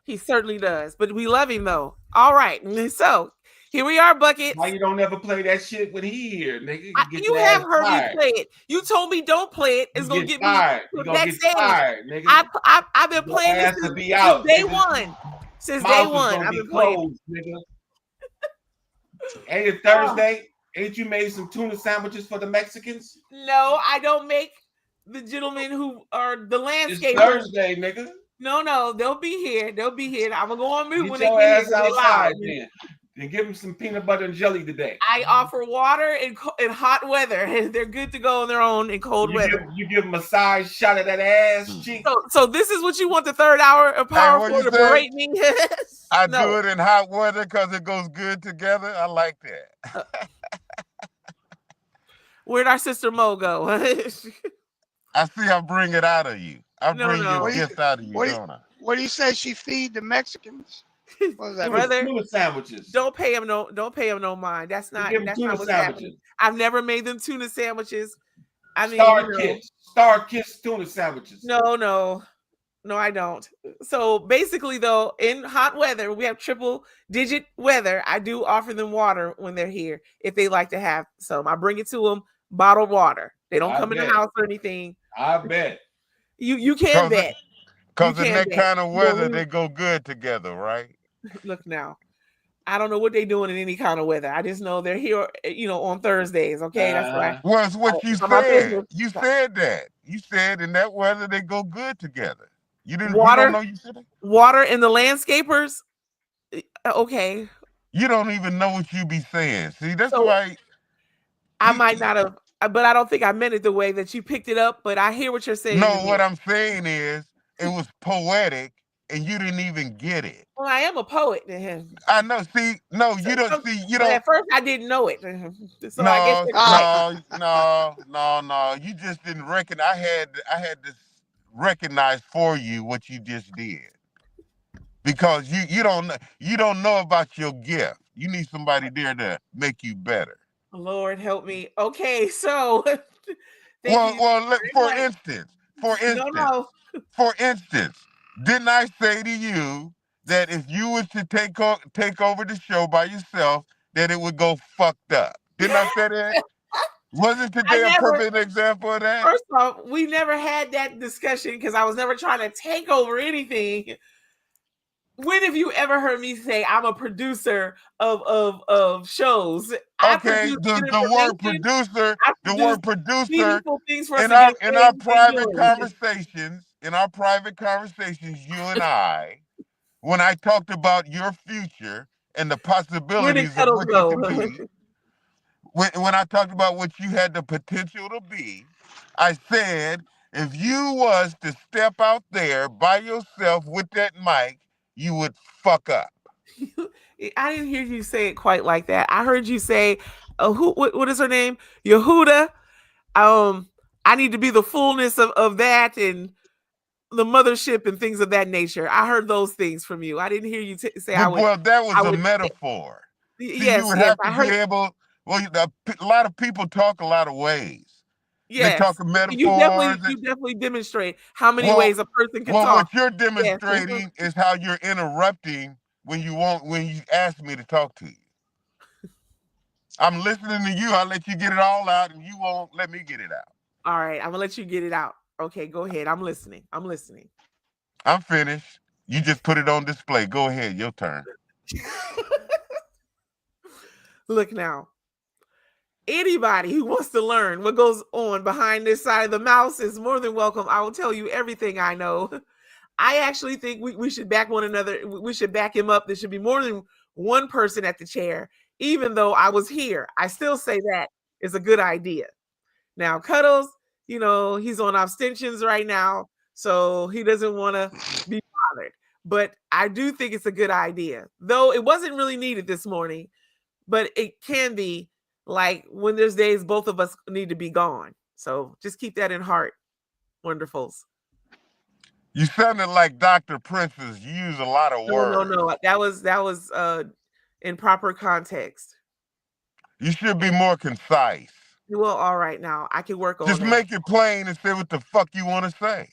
He certainly does, but we love him though. All right, so here we are, Bucket. Why you don't ever play that shit when he here, nigga? You have heard me play it. You told me don't play it. It's gonna get fired. me You gonna get backstage. fired, nigga. I've been playing ass this to be since out, day nigga. one. Since Mouth day is one, gonna I've be been playing. closed, nigga. Ain't it Thursday? Ain't you made some tuna sandwiches for the Mexicans? No, I don't make the gentlemen who are the landscapers. It's Thursday, nigga. No, they'll be here. They'll be here. I'm gonna go on mute Get when your they get ass here. They outside, loud. then. And give them some peanut butter and jelly today. I offer water in hot weather. They're good to go on their own in cold weather. You give them a side shot of that ass cheek. So this is what you want the third hour of Power what'd for you to say? berate me? I No. do it in hot weather because it goes good together. I like that. Where'd our sister Mo go? I see I bring it out of you. I No, bring no. your What do you- gift out of you, don't I? What do you say she feed the Mexicans? What does that Brother, tuna sandwiches. Don't pay him no mind. That's not give 'em that's tuna not what's sandwiches. happening. I've never made them tuna sandwiches. I mean, Star Kiss tuna sandwiches. No, I don't. So basically, though, in hot weather, we have triple digit weather. I do offer them water when they're here if they like to have some. I bring it to them bottled water. They don't come in the house or anything. I bet. You can bet. Because You in can that bet. kind of weather, Well, they go good together, right? Look now. I don't know what they're doing in any kind of weather. I just know they're here, on Thursdays. Okay, that's right. Well, it's what you It's on my said. business. You said that. You said in that weather they go good together. You don't Water, know you said it? water, and the landscapers. Okay, You don't even know what you be saying. See, that's so why I might not have, but I don't think I meant it the way that you picked it up. But I hear what you're saying. No, what I'm saying is it was poetic and you didn't even get it. Well, I am a poet. I know. See, no, you don't see. You But don't. at first, I didn't know it. So No, I guess you're right. no. You just didn't reckon. I had to recognize for you what you just did because you don't know about your gift. You need somebody there to make you better. Lord help me. Okay, so for instance, didn't I say to you that if you was to take over the show by yourself, that it would go fucked up? Didn't I say that? Wasn't today a perfect example of that? First off, we never had that discussion because I was never trying to take over anything. When have you ever heard me say I'm a producer of shows? Okay, the word producer in our private conversations, you and I, when I talked about your future and the possibilities of what you could be, when I talked about what you had the potential to be, I said, if you was to step out there by yourself with that mic, you would fuck up. I didn't hear you say it quite like that. I heard you say, what is her name? Yehuda. I need to be the fullness of that and the mothership and things of that nature. I heard those things from you. I didn't hear you say I would. Well, that was a metaphor. Yes, you would have to be able. Well, a lot of people talk a lot of ways. Yes, they talk metaphors. You definitely demonstrate how many ways a person can talk. Well, what you're demonstrating is how you're interrupting when you ask me to talk to you. I'm listening to you. I'll let you get it all out, and you won't let me get it out. All right, I'm gonna let you get it out. Okay, go ahead. I'm listening. I'm finished. You just put it on display. Go ahead. Your turn. Look now. Anybody who wants to learn what goes on behind this side of the mouse is more than welcome. I will tell you everything I know. I actually think we should back one another. We should back him up. There should be more than one person at the chair. Even though I was here, I still say that is a good idea. Now, Cuddles, he's on abstentions right now, so he doesn't want to be bothered. But I do think it's a good idea, though it wasn't really needed this morning, but it can be. Like when there's days both of us need to be gone. So just keep that in heart, wonderfuls. You sounded like Dr. Princess. You use a lot of words. No. That was in proper context. You should be more concise. Well, all right, now I can work on that. Just make it plain and say what the fuck you want to say.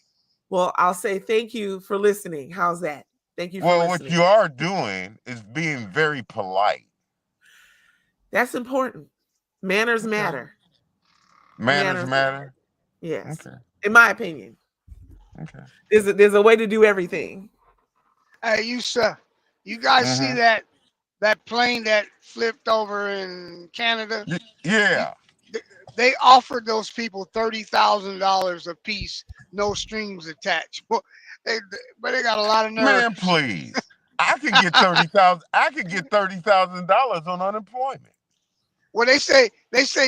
Well, I'll say thank you for listening. How's that? Thank you for listening. What you are doing is being very polite. That's important. Manners matter. Manners matter? Yes. Okay. In my opinion. Okay. There's a way to do everything. Hey, you guys see that plane that flipped over in Canada? Yeah. They offered those people $30,000 a piece, no strings attached. But they got a lot of nerve. Man, please. I could get $30,000. I could get $30,000 on unemployment. Well, they say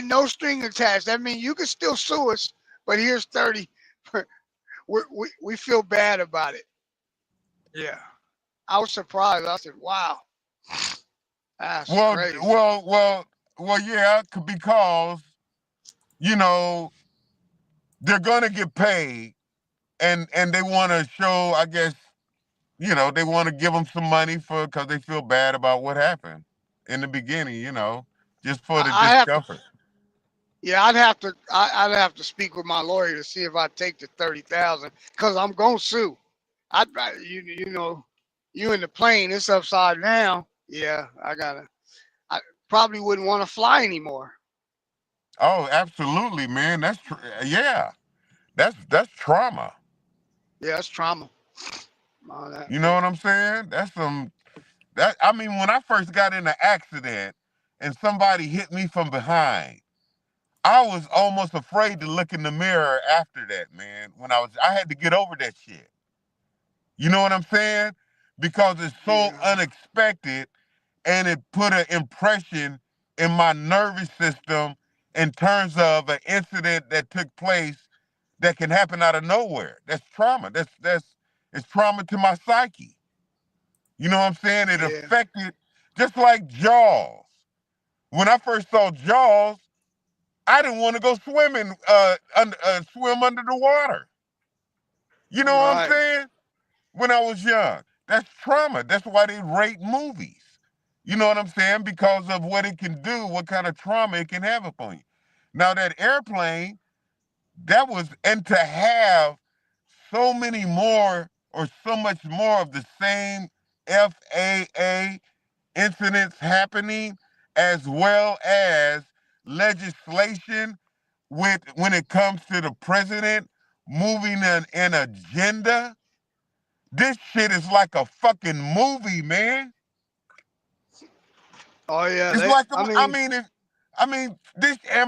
no string attached. That means you can still sue us, but here's 30. We feel bad about it. Yeah, I was surprised. I said, "Wow, that's crazy." Well, yeah, because they're gonna get paid, and they want to show. I guess they want to give them some money because they feel bad about what happened in the beginning. Just for the discomfort. I'd have to speak with my lawyer to see if I take the 30,000 because I'm gonna sue. You in the plane, it's upside down. Yeah, I probably wouldn't want to fly anymore. Oh, absolutely, man. That's trauma. Yeah, that's trauma. You know what I'm saying? That's That I mean, when I first got in an accident and somebody hit me from behind, I was almost afraid to look in the mirror after that, man. I had to get over that shit. You know what I'm saying? Because it's so unexpected and it put an impression in my nervous system in terms of an incident that took place that can happen out of nowhere. That's trauma. It's trauma to my psyche. You know what I'm saying? It affected, just like Jaws. When I first saw Jaws, I didn't want to go swimming, swim under the water. You know what I'm saying? When I was young. That's trauma. That's why they rate movies. You know what I'm saying? Because of what it can do, what kind of trauma it can have upon you. Now that airplane, and to have so many more or so much more of the same FAA incidents happening, as well as legislation when it comes to the president moving an agenda. This shit is like a fucking movie, man. Oh yeah, It's like am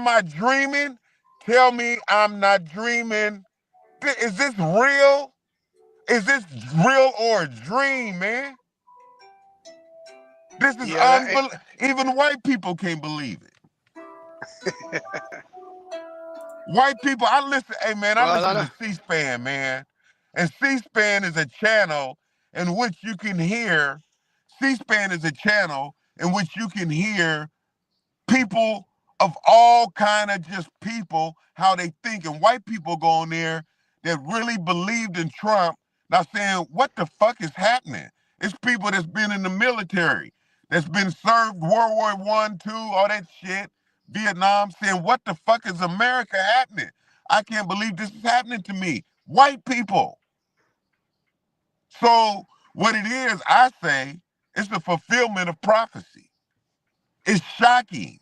I dreaming? Tell me I'm not dreaming. Is this real? Is this real or a dream, man? This is unbelievable. Even white people can't believe it. White people, I listen to C-SPAN, man. And C-SPAN is a channel in which you can hear, C-SPAN is a channel in which you can hear people of all kind of just people, how they think. And white people go on there that really believed in Trump, now saying, what the fuck is happening? It's people that's been in the military, that's been served World War I, II, all that shit, Vietnam, saying, what the fuck is America happening? I can't believe this is happening to me. White people. So what it is, I say, it's the fulfillment of prophecy. It's shocking.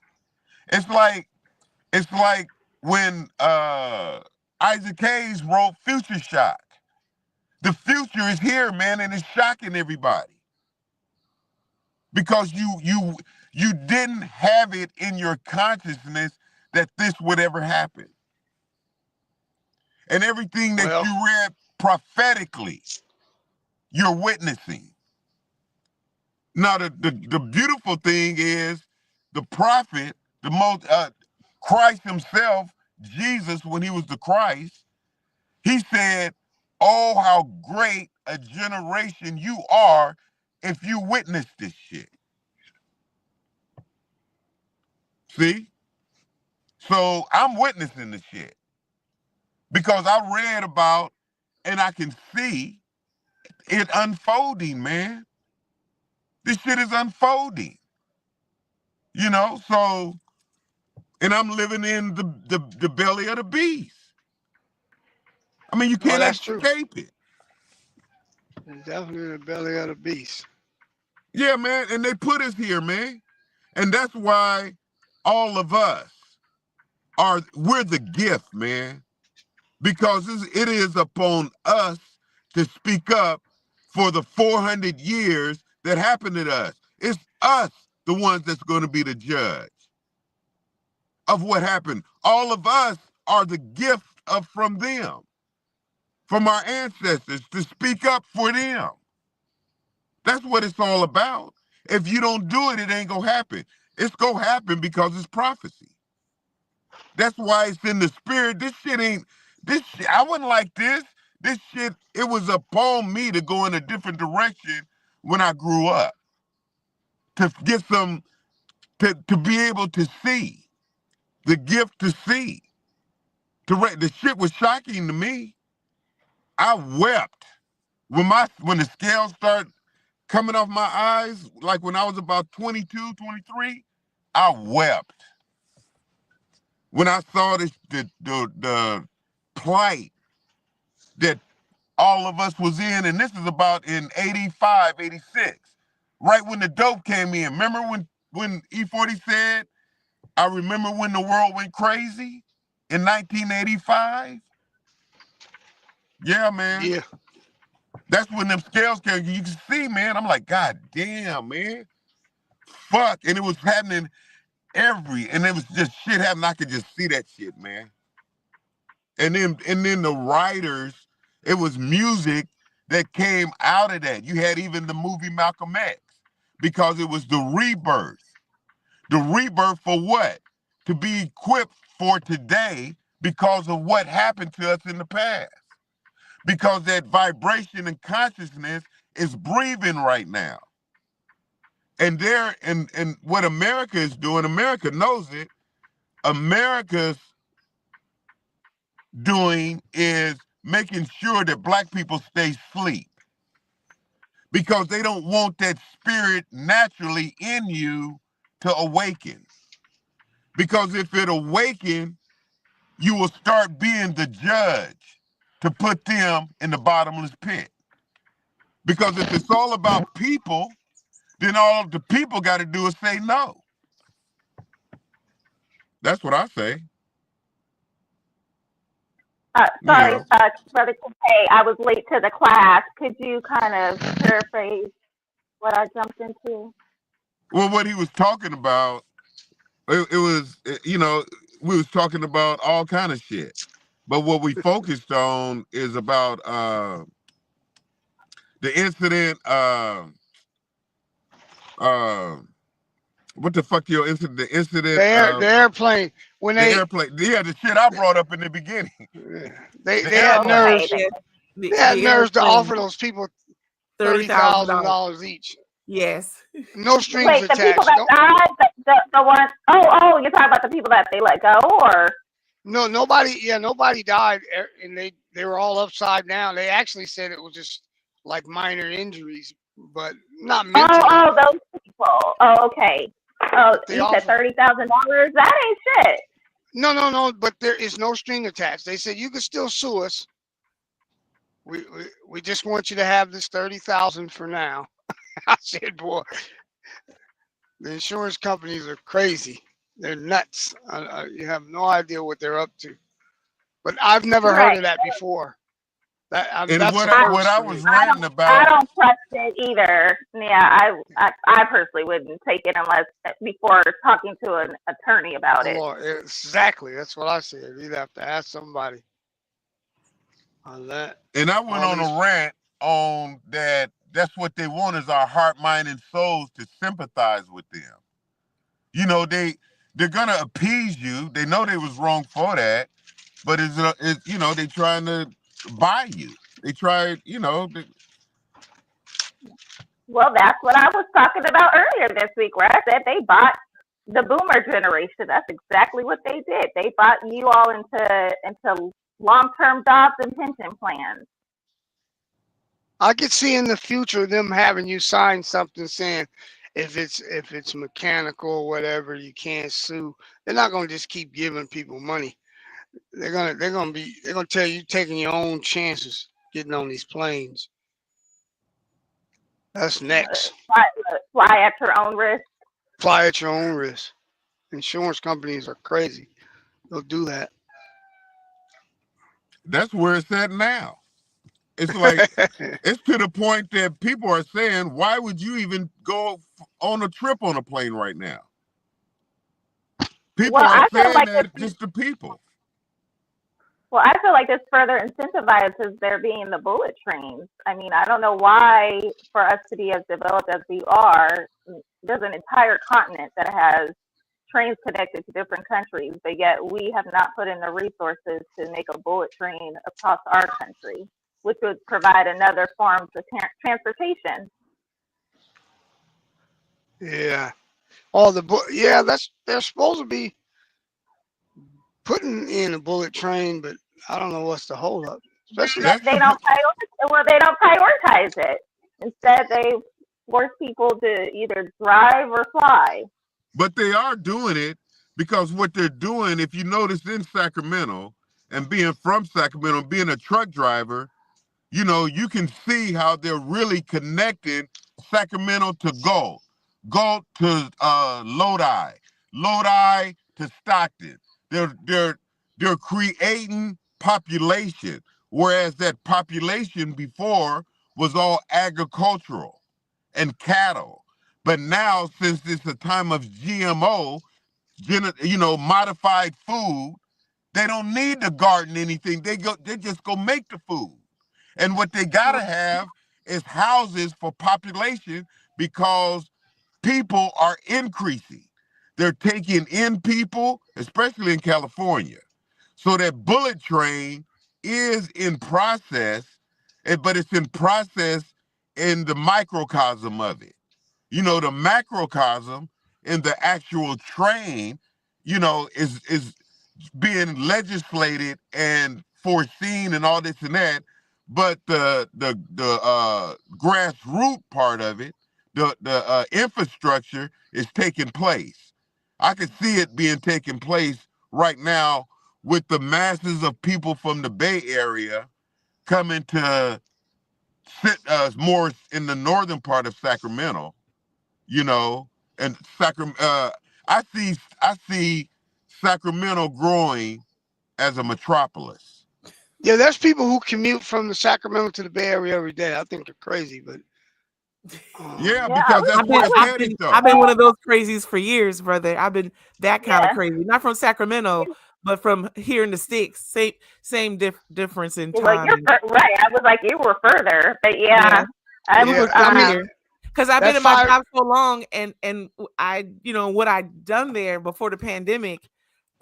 It's like when Isaac Hayes wrote Future Shock. The future is here, man, and it's shocking everybody. Because you didn't have it in your consciousness that this would ever happen. And everything that you read prophetically, you're witnessing. Now the beautiful thing is the prophet, Christ himself, Jesus, when he was the Christ, he said, oh, how great a generation you are if you witness this shit. See? So I'm witnessing the shit because I read about and I can see it unfolding, man. This shit is unfolding. You know, so, and I'm living in the belly of the beast. I mean, you can't escape it. It's definitely the belly of the beast. Yeah, man, and they put us here, man. And that's why all of us we're the gift, man. Because it is upon us to speak up for the 400 years that happened to us. It's us, the ones that's going to be the judge of what happened. All of us are the gift from them, from our ancestors, to speak up for them. That's what it's all about. If you don't do it, it ain't gonna happen. It's gonna happen because it's prophecy. That's why it's in the spirit. This shit, I wasn't like this. This shit, it was upon me to go in a different direction when I grew up. To get to be able to see, the gift to see. The shit was shocking to me. I wept when the scales started coming off my eyes, like when I was about 22, 23, I wept. When I saw the plight that all of us was in, and this is about in 85, 86, right when the dope came in. Remember when E40 said, I remember when the world went crazy in 1985? Yeah, man. Yeah. That's when them scales came. You can see, man. I'm like, God damn, man. Fuck. And it was happening and it was just shit happening. I could just see that shit, man. And then the writers, it was music that came out of that. You had even the movie Malcolm X, because it was the rebirth. The rebirth for what? To be equipped for today because of what happened to us in the past. Because that vibration and consciousness is breathing right now. And what America is doing, America knows it. America's doing is making sure that black people stay asleep, because they don't want that spirit naturally in you to awaken. Because if it awakens, you will start being the judge to put them in the bottomless pit. Because if it's all about people, then all the people got to do is say no. That's what I say. Sorry, Brother Kente, I was late to the class. Could you kind of paraphrase what I jumped into? Well, what he was talking about, it was, we was talking about all kind of shit. But what we focused on is about the incident, what the fuck your incident, the incident, the airplane, when the they airplane, yeah, the shit I brought up in the beginning. they had nerves. They had nerves to offer those people $30,000 each. Yes. No strings Wait, attached. the people that died, the ones, oh, you're talking about the people that they let go, or? No, nobody died, and they were all upside down. They actually said it was just like minor injuries, but not mentally. Oh, those people. Oh, okay. Oh, you said $30,000? That ain't shit. No, but there is no string attached. They said you could still sue us. We just want you to have this $30,000 for now. I said, boy, the insurance companies are crazy. They're nuts. You have no idea what they're up to. But I've never heard of that before. And what I was ranting about, I don't trust it either. Yeah, I personally wouldn't take it unless before talking to an attorney about it. Exactly, that's what I said. You'd have to ask somebody on that. And I went on a rant on that. That's what they want, is our heart, mind, and souls to sympathize with them. You know, they're gonna appease you. They know they was wrong for that, but it's they trying to buy you. They tried, Well, that's what I was talking about earlier this week, where I said they bought the boomer generation. That's exactly what they did. They bought you all into long-term jobs and pension plans. I could see in the future them having you sign something saying if it's mechanical or whatever, you can't sue. They're not gonna just keep giving people money. They're gonna tell you taking your own chances getting on these planes. That's next. Fly at your own risk. Fly at your own risk. Insurance companies are crazy. They'll do that. That's where it's at now. It's like, it's to the point that people are saying, why would you even go on a trip on a plane right now? People are saying that just to people. Well, I feel like this further incentivizes there being the bullet trains. I mean, I don't know why, for us to be as developed as we are, there's an entire continent that has trains connected to different countries, but yet we have not put in the resources to make a bullet train across our country, which would provide another form of transportation. Yeah. They're supposed to be putting in a bullet train, but I don't know what's the holdup. Especially they don't prioritize it. Instead, they force people to either drive or fly. But they are doing it because what they're doing, if you notice in Sacramento, and being from Sacramento, being a truck driver, you can see how they're really connecting Sacramento to Galt to Lodi, Lodi to Stockton. They're creating population, whereas that population before was all agricultural and cattle. But now, since it's a time of GMO, modified food, they don't need to garden anything. They just go make the food. And what they gotta have is houses for population because people are increasing. They're taking in people, especially in California. So that bullet train is in process, but it's in process in the microcosm of it. The macrocosm in the actual train, is being legislated and foreseen and all this and that. But the grassroots part of it, the infrastructure is taking place. I could see it being taking place right now with the masses of people from the Bay Area coming to sit more in the northern part of Sacramento, and Sacramento. I see Sacramento growing as a metropolis. Yeah, there's people who commute from the Sacramento to the Bay Area every day. I think they're crazy, but yeah, because that's where it's headed, though. I've been one of those crazies for years, brother. I've been that kind of crazy, not from Sacramento, but from here in the sticks. Same difference in time. Like right. I was like, you were further, but yeah. I was because I've been in my job so long, and I, what I'd done there before the pandemic,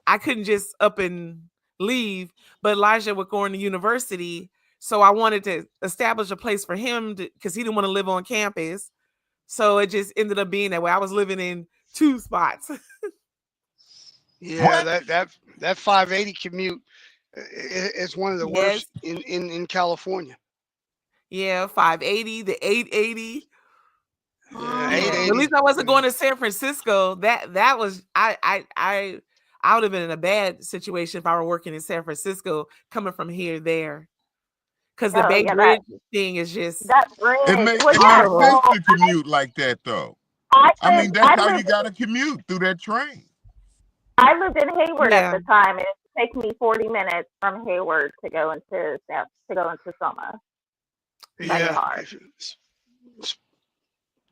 I couldn't just up and leave. But Elijah was going to university, so I wanted to establish a place for him because he didn't want to live on campus. So it just ended up being that way. I was living in 2 spots. Yeah, that 580 commute is one of the worst in California. Yeah, 580, the 880. Yeah, 880. At least I wasn't going to San Francisco. That was I would have been in a bad situation if I were working in San Francisco, coming from here there. Because the Bay Bridge thing is just it makes sense to commute like that, though. I mean, that's how you got to commute, through that train. I lived in Hayward at the time, and it would take me 40 minutes from Hayward to go into Soma. Yeah.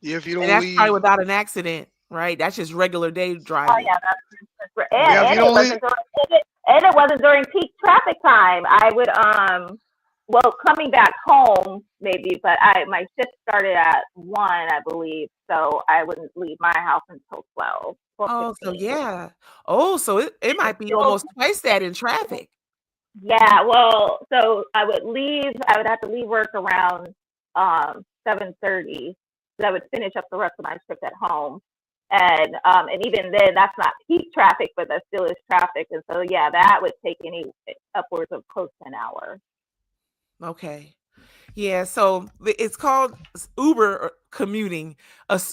If you don't that's leave, probably without an accident, right? That's just regular day driving. Oh yeah, and it wasn't during peak traffic time. I would coming back home maybe, but my shift started at 1, I believe, so I wouldn't leave my house until 12. Oh, so yeah. Oh, so it might be almost twice that in traffic. Yeah, well, so I would have to leave work around 7:30. So I would finish up the rest of my shift at home. And even then, that's not peak traffic, but that still is traffic. And so, yeah, that would take upwards of close to an hour. Okay. Yeah, so it's called Uber commuting,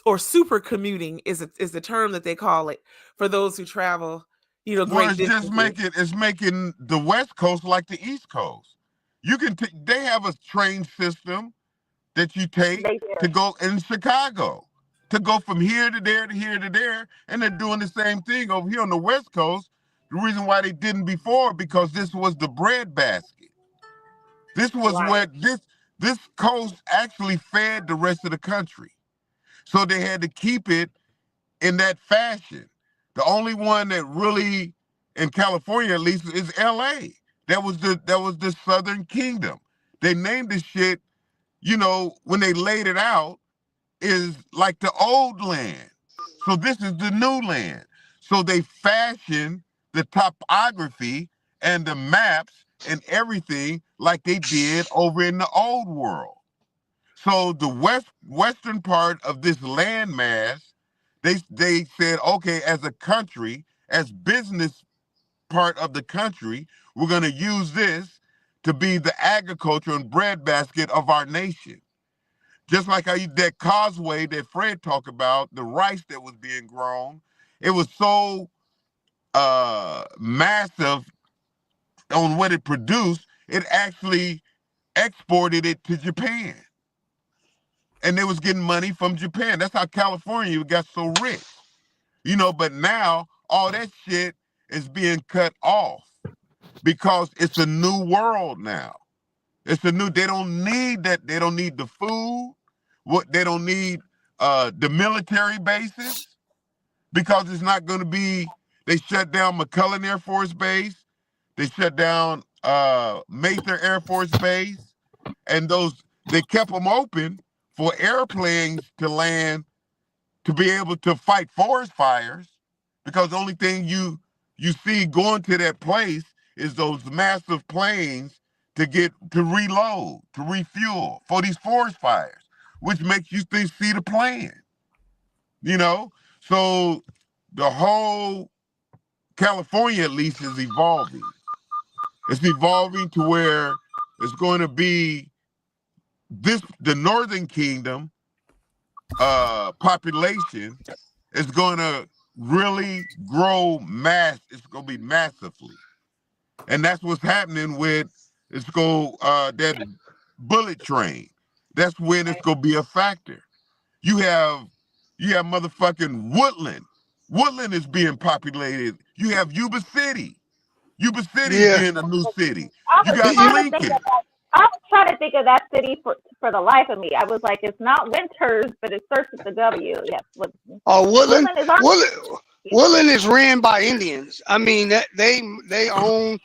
or super commuting is the term that they call it for those who travel, great distances. It's making the West Coast like the East Coast. They have a train system that you take to go in Chicago, to go from here to there to here to there, and they're doing the same thing over here on the West Coast. The reason why they didn't before, because this was the bread basket. This was where this coast actually fed the rest of the country. So they had to keep it in that fashion. The only one that really, in California at least, is LA. That was the Southern Kingdom. They named this shit, when they laid it out, is like the old land. So this is the new land. So they fashioned the topography and the maps and everything like they did over in the old world. So the western part of this landmass, they said, okay, as a country, as business part of the country, we're going to use this to be the agriculture and breadbasket of our nation. Just like that causeway that Fred talked about, the rice that was being grown, it was so massive on what it produced, it actually exported it to Japan. And they was getting money from Japan. That's how California got so rich. But now all that shit is being cut off because it's a new world now. It's a new. They don't need that. They don't need the food. What they don't need the military bases because it's not going to be. They shut down McCullough Air Force Base. They shut down Mather Air Force Base, and they kept them open for airplanes to land to be able to fight forest fires, because the only thing you see going to that place is those massive planes to reload, to refuel for these forest fires, which makes you see the plan. You know, so the whole California, at least, is evolving. It's evolving to where it's going to be the Northern Kingdom population is going to really grow it's going to be massively. And that's what's happening with that bullet train. That's when it's going to be a factor. You have motherfucking Woodland. Woodland is being populated. You have Yuba City. Yuba City being a new city. You got Lincoln. I was trying to think of that city for the life of me. I was like, it's not Winters, but it starts with the W. Yes. Woodland. Woodland Woodland is ran by Indians. I mean, that they own.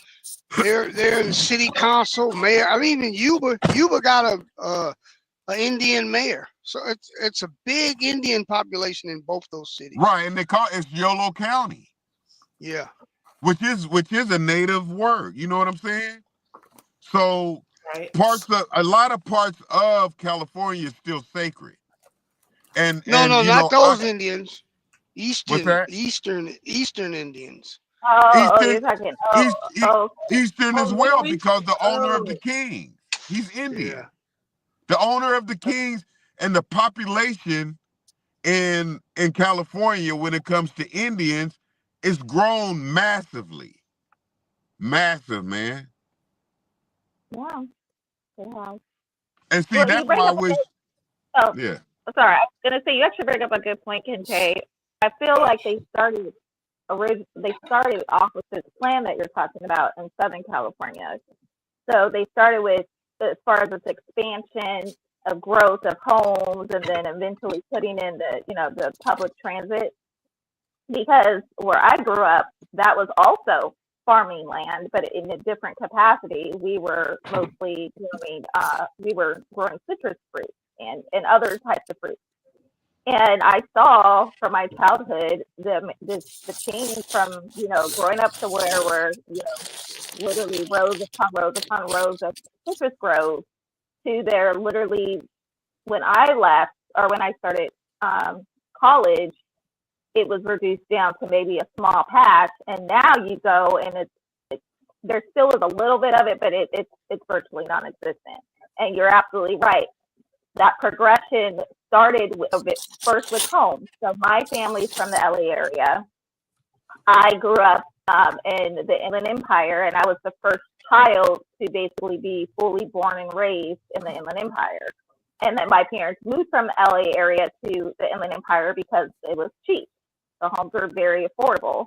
They're in the city council, mayor. I mean, in Yuba got a Indian mayor. So it's a big Indian population in both those cities. Right, and it's Yolo County. Yeah. Which is a native word. You know what I'm saying? So a lot of parts of California is still sacred. And not those Indians. Eastern Indians. Eastern as well, because the owner of the Kings, he's Indian. Yeah. The owner of the Kings and the population in California when it comes to Indians is grown massively. Massive, man. Wow. Yeah. And see, that's why I wish. Yeah. Sorry, I was gonna say you actually bring up a good point, Kente. I feel like they started off with this plan that you're talking about in Southern California. So they started with, as far as its expansion of growth of homes, and then eventually putting in the public transit. Because where I grew up, that was also farming land, but in a different capacity. We were mostly growing citrus fruit and other types of fruit. And I saw from my childhood the change from growing up to where we're literally rows upon rows upon rows of citrus groves, to there literally when I left or when I started college, it was reduced down to maybe a small patch, and now you go and it's there still is a little bit of it, but it's virtually non-existent. And you're absolutely right. That progression started first with homes. So my family's from the LA area. I grew up in the Inland Empire, and I was the first child to basically be fully born and raised in the Inland Empire. And then my parents moved from the LA area to the Inland Empire because it was cheap. The homes were very affordable.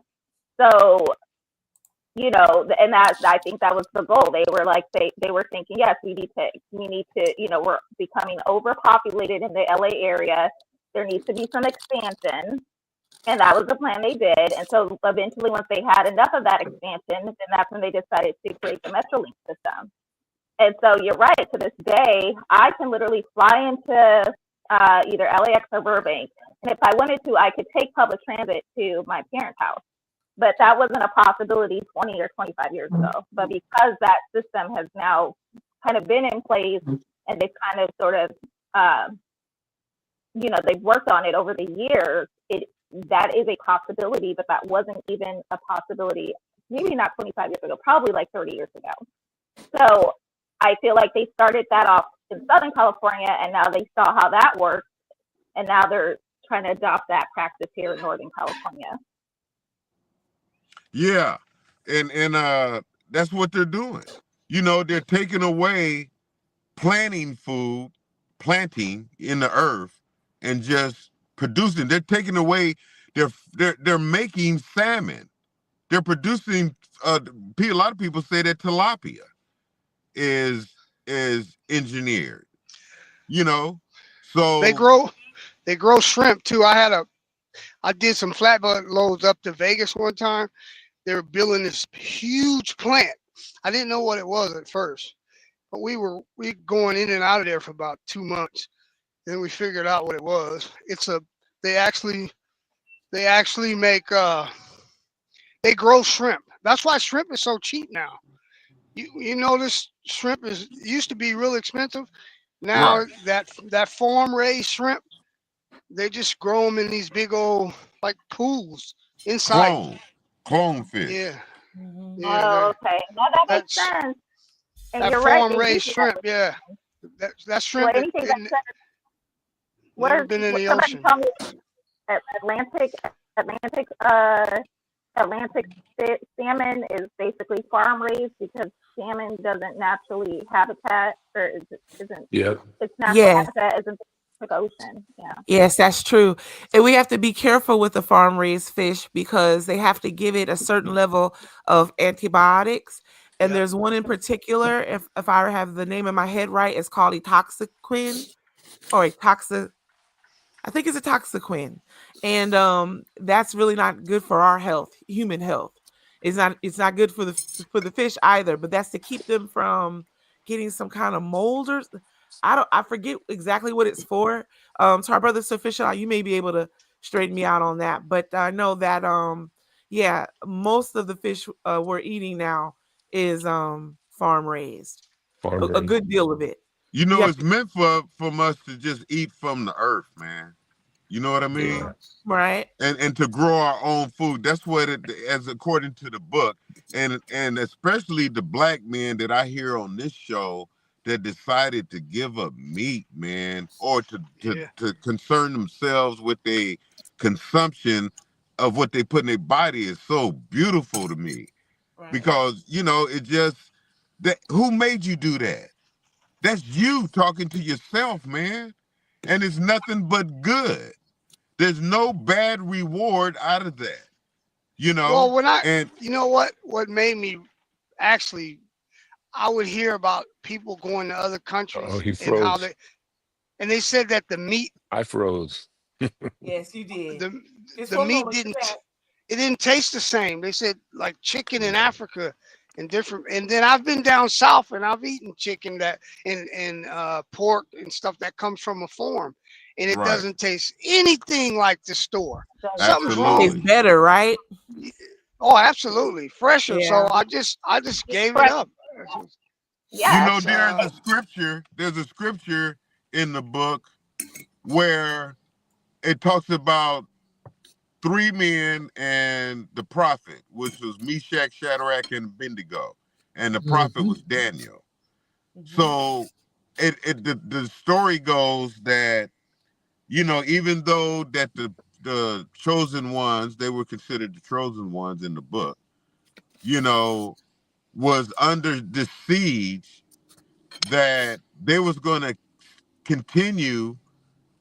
So, and I think that was the goal. They were like, they were thinking, yes, we need to, we're becoming overpopulated in the LA area. There needs to be some expansion. And that was the plan they did. And so eventually, once they had enough of that expansion, then that's when they decided to create the Metrolink system. And so you're right, to this day, I can literally fly into either LAX or Burbank. And if I wanted to, I could take public transit to my parents' house. But that wasn't a possibility 20 or 25 years ago. But because that system has now kind of been in place, and they've kind of sort of, they've worked on it over the years, that is a possibility, but that wasn't even a possibility, maybe not 25 years ago, probably like 30 years ago. So I feel like they started that off in Southern California, and now they saw how that worked, and now they're trying to adopt that practice here in Northern California. Yeah, and that's what they're doing. They're taking away planting in the earth and just producing. They're taking away. They're making salmon. They're producing. A lot of people say that tilapia is is engineered. You know, so They grow shrimp too. I did some flatbed loads up to Vegas one time. They were building this huge plant. I didn't know what it was at first, but we going in and out of there for about 2 months. Then we figured out what it was. They actually make they grow shrimp. That's why shrimp is so cheap now. You notice shrimp used to be real expensive. Now right, that farm raised shrimp, they just grow them in these big old like pools inside. clone fish. Yeah, Oh, yeah. okay. Now that makes That's sense. And that you're right. farm They raised do have shrimp. Yeah, that well, shrimp that anything that's never where's been in the somebody ocean. tell me Atlantic Atlantic salmon is basically farm raised because salmon doesn't naturally habitat or isn't Yep. its natural Yes. habitat isn't the Pacific Ocean. Yeah. Yes, that's true. And we have to be careful with the farm raised fish because they have to give it a certain level of antibiotics. And Yep. there's one in particular, if I have the name in my head right, it's called etoxaquin or I think it's a toxaquin. And that's really not good for our health, human health. It's not good for the fish either, but that's to keep them from getting some kind of mold or I forget exactly what it's for. So our brother Sufficient, you may be able to straighten me out on that. But I know that yeah, most of the fish we're eating now is farm raised. Farm A raised. good deal of it. You You know, have it's meant for us to just eat from the earth, man. You know what I mean? Yeah. right. And to grow our own food. That's what it, as according to the book, and especially the black men that I hear on this show that decided to give up meat, man, or Yeah. to concern themselves with a consumption of what they put in their body is so beautiful to me. Right. Because, you know, it just that who made you do that? That's you talking to yourself, man. And it's nothing but good. There's no bad reward out of that, you Well, know? And you know what made me actually, I would hear about people going to other Oh, countries he and how froze. they said that the meat, I froze. Yes, you did. Just the for a meat moment. didn't taste the same. They said like chicken in Africa and different. And then I've been down south and I've eaten chicken that and pork and stuff that comes from a farm, and it right, doesn't taste anything like the store. Something's It's wrong. absolutely. better, right? Oh, absolutely fresher. So Yeah. I just gave it Fresh. up. You Yes. know, That's there's a scripture in the book where it talks about 3 men and the prophet, which was Meshach, Shadrach, and Abednego, and the prophet was Daniel. So the story goes that, you know, even though that the chosen ones, they were considered the chosen ones in the book, you know, was under the siege, that they was going to continue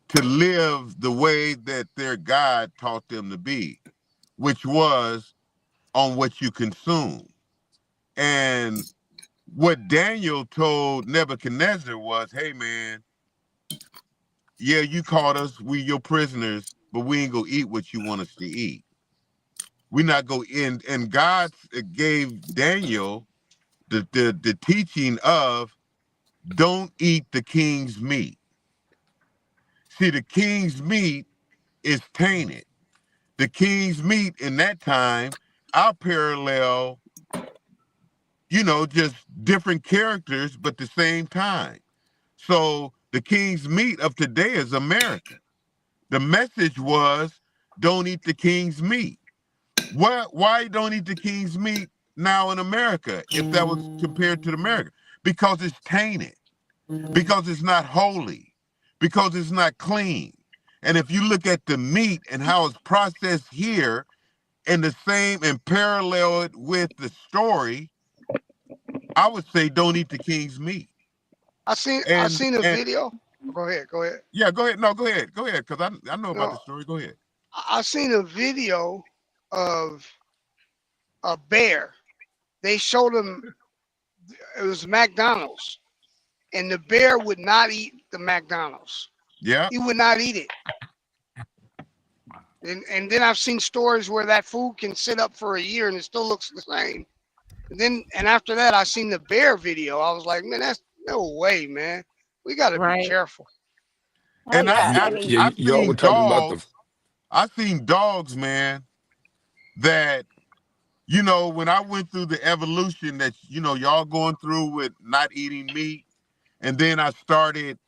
to live the way that their God taught them to be, which was on what you consume. And what Daniel told Nebuchadnezzar was, hey man, yeah, you caught us, we your prisoners, but we ain't gonna eat what you want us to eat. We not go in. And God gave Daniel the teaching of don't eat the king's meat. See, the king's meat is tainted. The king's meat in that time, our parallel, you know, just different characters, but the same time. So the king's meat of today is America. The message was, don't eat the king's meat. Why don't eat the king's meat now in America if that was compared to America? Because it's tainted, because it's not holy, because it's not clean. And if you look at the meat and how it's processed here in the same and parallel it with the story, I would say don't eat the king's meat. I seen a And video. Go ahead. yeah, go ahead. No, go ahead, because I know about the No, story. Go ahead. I seen a video of a bear. They showed him, it was McDonald's, and the bear would not eat the McDonald's. Yeah. He would not eat it. And then I've seen stories where that food can sit up for a year and it still looks the same. And after that, I seen the bear video. I was like, man, that's no way, man. We got to be careful. And Y'all were talking about the I've seen dogs, man, that, you know, when I went through the evolution that, you know, y'all going through with not eating meat, and then I started,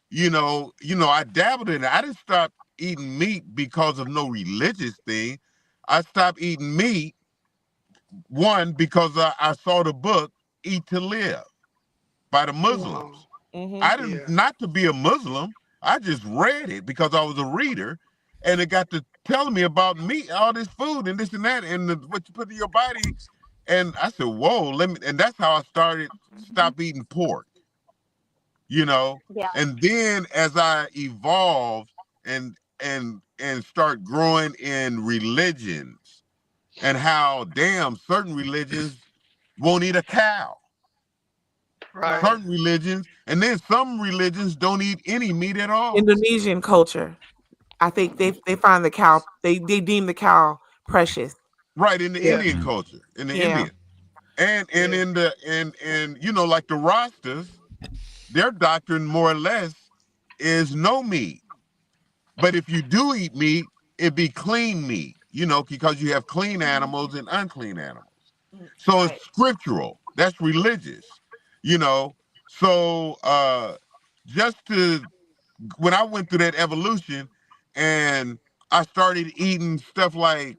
you know, I dabbled in it. I didn't stop eating meat because of no religious thing. I stopped eating meat, one, because I saw the book Eat to Live by the Muslims. I didn't, not to be a Muslim, I just read it because I was a reader, and it got to telling me about meat, all this food and this and that, and what you put in your body. And I said, whoa, and that's how I stopped eating pork, you know? Yeah. And then as I evolved and start growing in religions, and how damn certain religions won't eat a cow. Right. Certain religions, and then some religions don't eat any meat at all. Indonesian culture, I think they find the cow, they deem the cow precious. Right, in the Indian culture, in the Indian, and in the and you know, like the Rastas, their doctrine more or less is no meat. But if you do eat meat, it be clean meat, you know, because you have clean animals and unclean animals. So it's scriptural. That's religious, you know. So when I went through that evolution and I started eating stuff like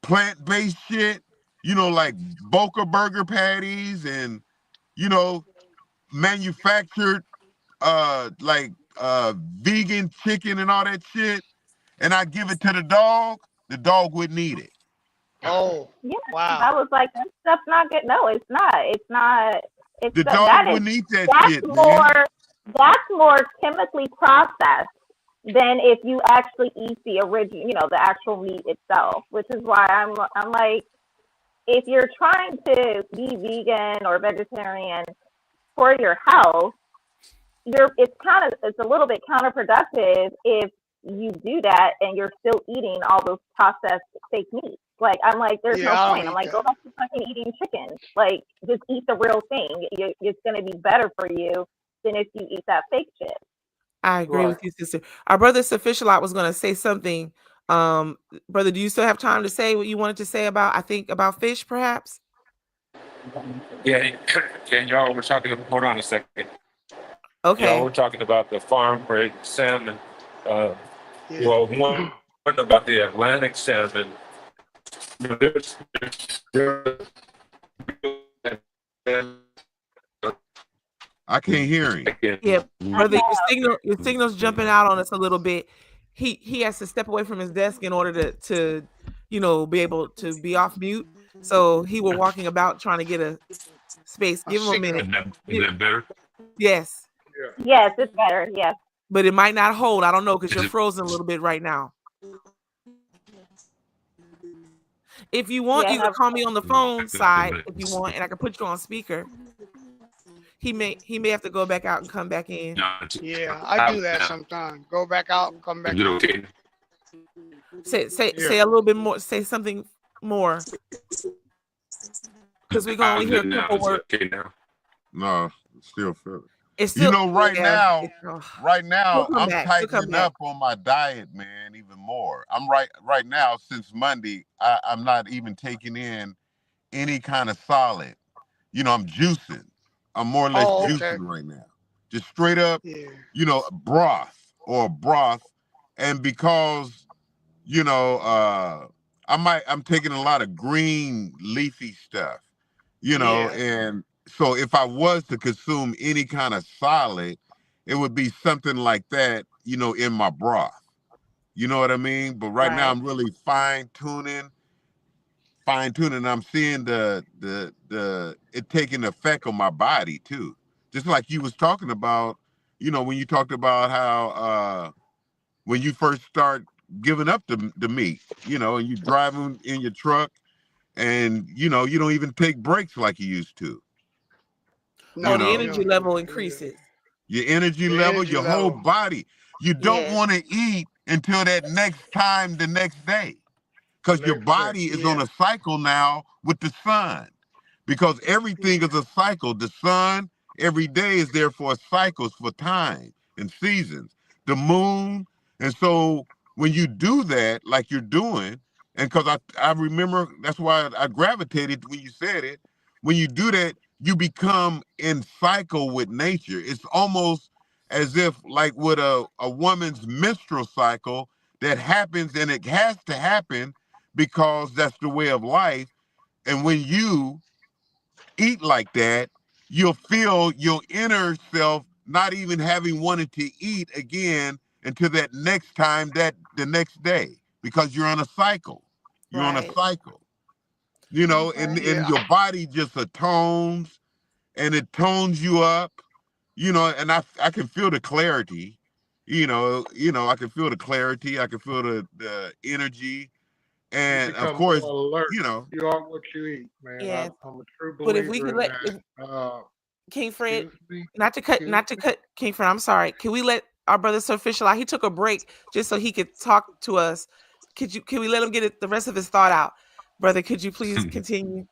plant-based shit, you know, like Boca burger patties and, you know, manufactured vegan chicken and all that shit, and I give it to the dog wouldn't eat it. Oh, yeah. Wow. I was like, that stuff's not good. No, it's not. It's not. It's The that dog is- wouldn't eat that that's shit, man. more. That's more chemically processed than if you actually eat the original, you know, the actual meat itself. Which is why I'm like, if you're trying to be vegan or vegetarian for your health, it's a little bit counterproductive if you do that and you're still eating all those processed fake meats. Like, I'm like, there's I no don't point. I'm eat like, that. go back to fucking eating chicken. Like, just eat the real thing. It's going to be better for you than if you eat that fake shit. I agree with you, sister. Our brother Sufficient was going to say something. Brother, do you still have time to say what you wanted to say about fish, perhaps? Yeah, y'all were talking. Hold on a second. Okay. Y'all were talking about the farm-bred salmon. Well, one about the Atlantic salmon. You know, I can't hear him. Yeah, brother, your signal's jumping out on us a little bit. He has to step away from his desk in order to you know, be able to be off mute. So he was walking about trying to get a space. Give him a minute. Is that better? Yes. Yes, it's better. Yes. But it might not hold. I don't know, because you're frozen a little bit right now. If you want, you can call me on the phone side if you want, and I can put you on speaker. He may have to go back out and come back in. Yeah, I do that sometimes. Go back out and come back. Is it okay? Say a little bit more. Say something more. Because we're going to hear a couple words. Okay now. No, it's still feeling. It's still, you know, right now, We'll come I'm back. We'll come tightening back. up on my diet, man, even more. I'm right now, since Monday, I'm not even taking in any kind of solid. You know, I'm juicing. I'm more or less juicing right now. Just straight up, you know, broth. And because, you know, I'm taking a lot of green leafy stuff, you know, and so if I was to consume any kind of solid, it would be something like that, you know, in my broth. You know what I mean? But right now I'm really fine tuning. I'm seeing the it taking effect on my body too. Just like you was talking about, you know, when you talked about how when you first start giving up the meat, you know, and you driving in your truck and, you know, you don't even take breaks like you used to. Oh, the energy level increases. Your energy level, your whole body. You don't want to eat until that next time the next day, because your body is on a cycle now with the sun, because everything is a cycle. The sun every day is there for cycles, for time and seasons, the moon. And so when you do that, like you're doing, and because I remember, that's why I gravitated when you said it, when you do that, you become in cycle with nature. It's almost as if like with a woman's menstrual cycle that happens, and it has to happen because that's the way of life. And when you eat like that, you'll feel your inner self not even having wanted to eat again until that next time, that the next day, because you're on a cycle. You're on a cycle, you know, and your body just atones, and it tones you up, you know, and I can feel the clarity, you know, I can feel the clarity, I can feel the energy, and of course, you know, You are what you eat, man. Yeah. I'm a true believer But if we could in let that. King Fred, Excuse me? not to cut King Fred, I'm sorry. Can we let our brother Sir Official out? He took a break just so he could talk to us. Can we let him get the rest of his thought out? Brother, could you please continue?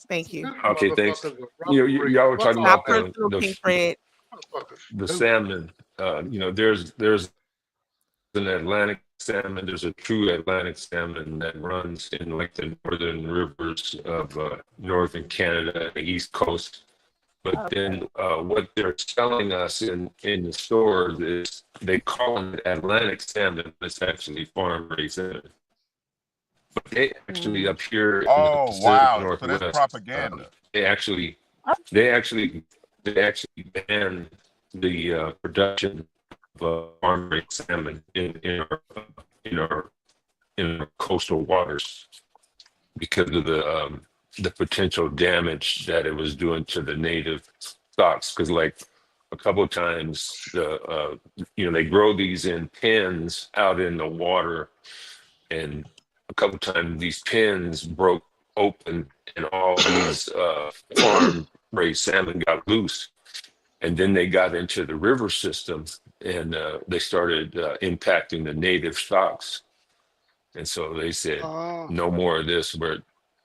Thank you. Okay, thanks. Y'all were talking Not about personal, King Fred. the salmon. You know, there's an Atlantic salmon. There's a true Atlantic salmon that runs in like the northern rivers of northern Canada and the East Coast. But then what they're selling us in the stores is they call it Atlantic salmon, but it's actually farm-raised salmon. But they actually up here in the Pacific Northwest, so that's propaganda. they actually ban the production of farm-raised salmon in our coastal waters because of the potential damage that it was doing to the native stocks. Because like a couple of times, they grow these in pens out in the water, and a couple of times these pens broke open, and all these farm-raised salmon got loose. And then they got into the river system, and they started impacting the native stocks. And so they said, no more of this.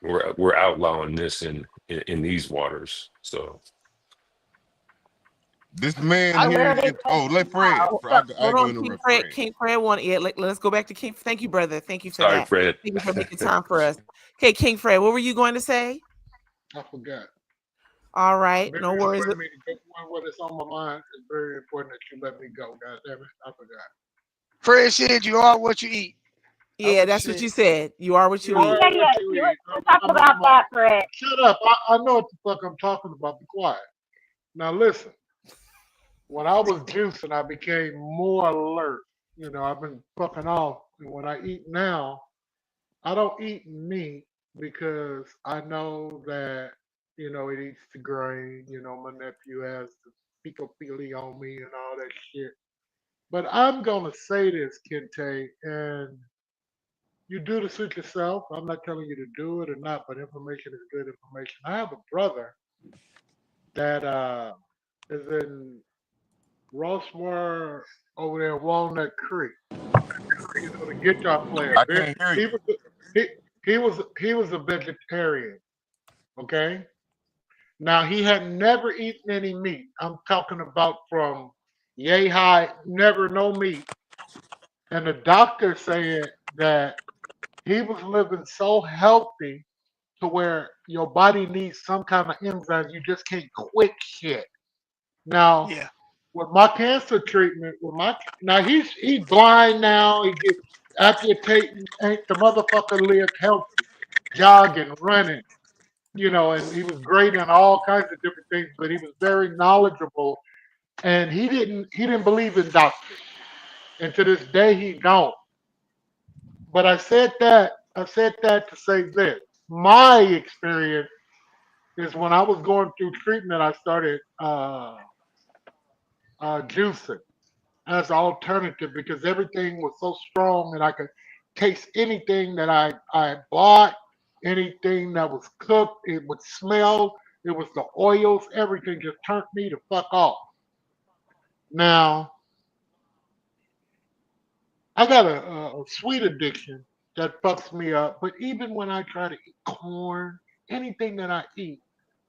We're outlawing this in these waters. So this man here is, let Fred. Hold on, King Fred one. Yeah, let's go back to King. Thank you, brother. Thank you for sorry, that. Fred. Thank you for making time for us. Okay, King Fred, what were you going to say? I forgot. All right, no worries. What is on my mind is very important that you let me go. God damn it, I forgot. Fred said you are what you eat. Yeah, that's what you said. You are what you eat. Yeah. Talk about that, Fred. Shut up. I know what the fuck I'm talking about. Be quiet. Now listen. When I was juicing, I became more alert. You know, I've been fucking off. And when I eat now, I don't eat meat because I know that, you know, it eats the grain. You know, my nephew has the picophilia on me and all that shit. But I'm going to say this, Kente, and you do this with yourself. I'm not telling you to do it or not, but information is good information. I have a brother that is in Rossmore over there in Walnut Creek. You know, the guitar player. I can't hear you. He was a vegetarian. Okay. Now he had never eaten any meat. I'm talking about from yay high, never no meat. And the doctor said that he was living so healthy to where your body needs some kind of enzymes. You just can't quit shit. Now, with my cancer treatment, now he's blind now. He gets amputating. Ain't the motherfucker lived healthy, jogging, running, you know, and he was great in all kinds of different things. But he was very knowledgeable, and he didn't believe in doctors, and to this day he don't. But I said that to say this. My experience is when I was going through treatment, I started juicing as an alternative because everything was so strong and I could taste anything that I bought, anything that was cooked, it would smell. It was the oils, everything just turned me to fuck off. Now, I got a sweet addiction that fucks me up, but even when I try to eat corn, anything that I eat,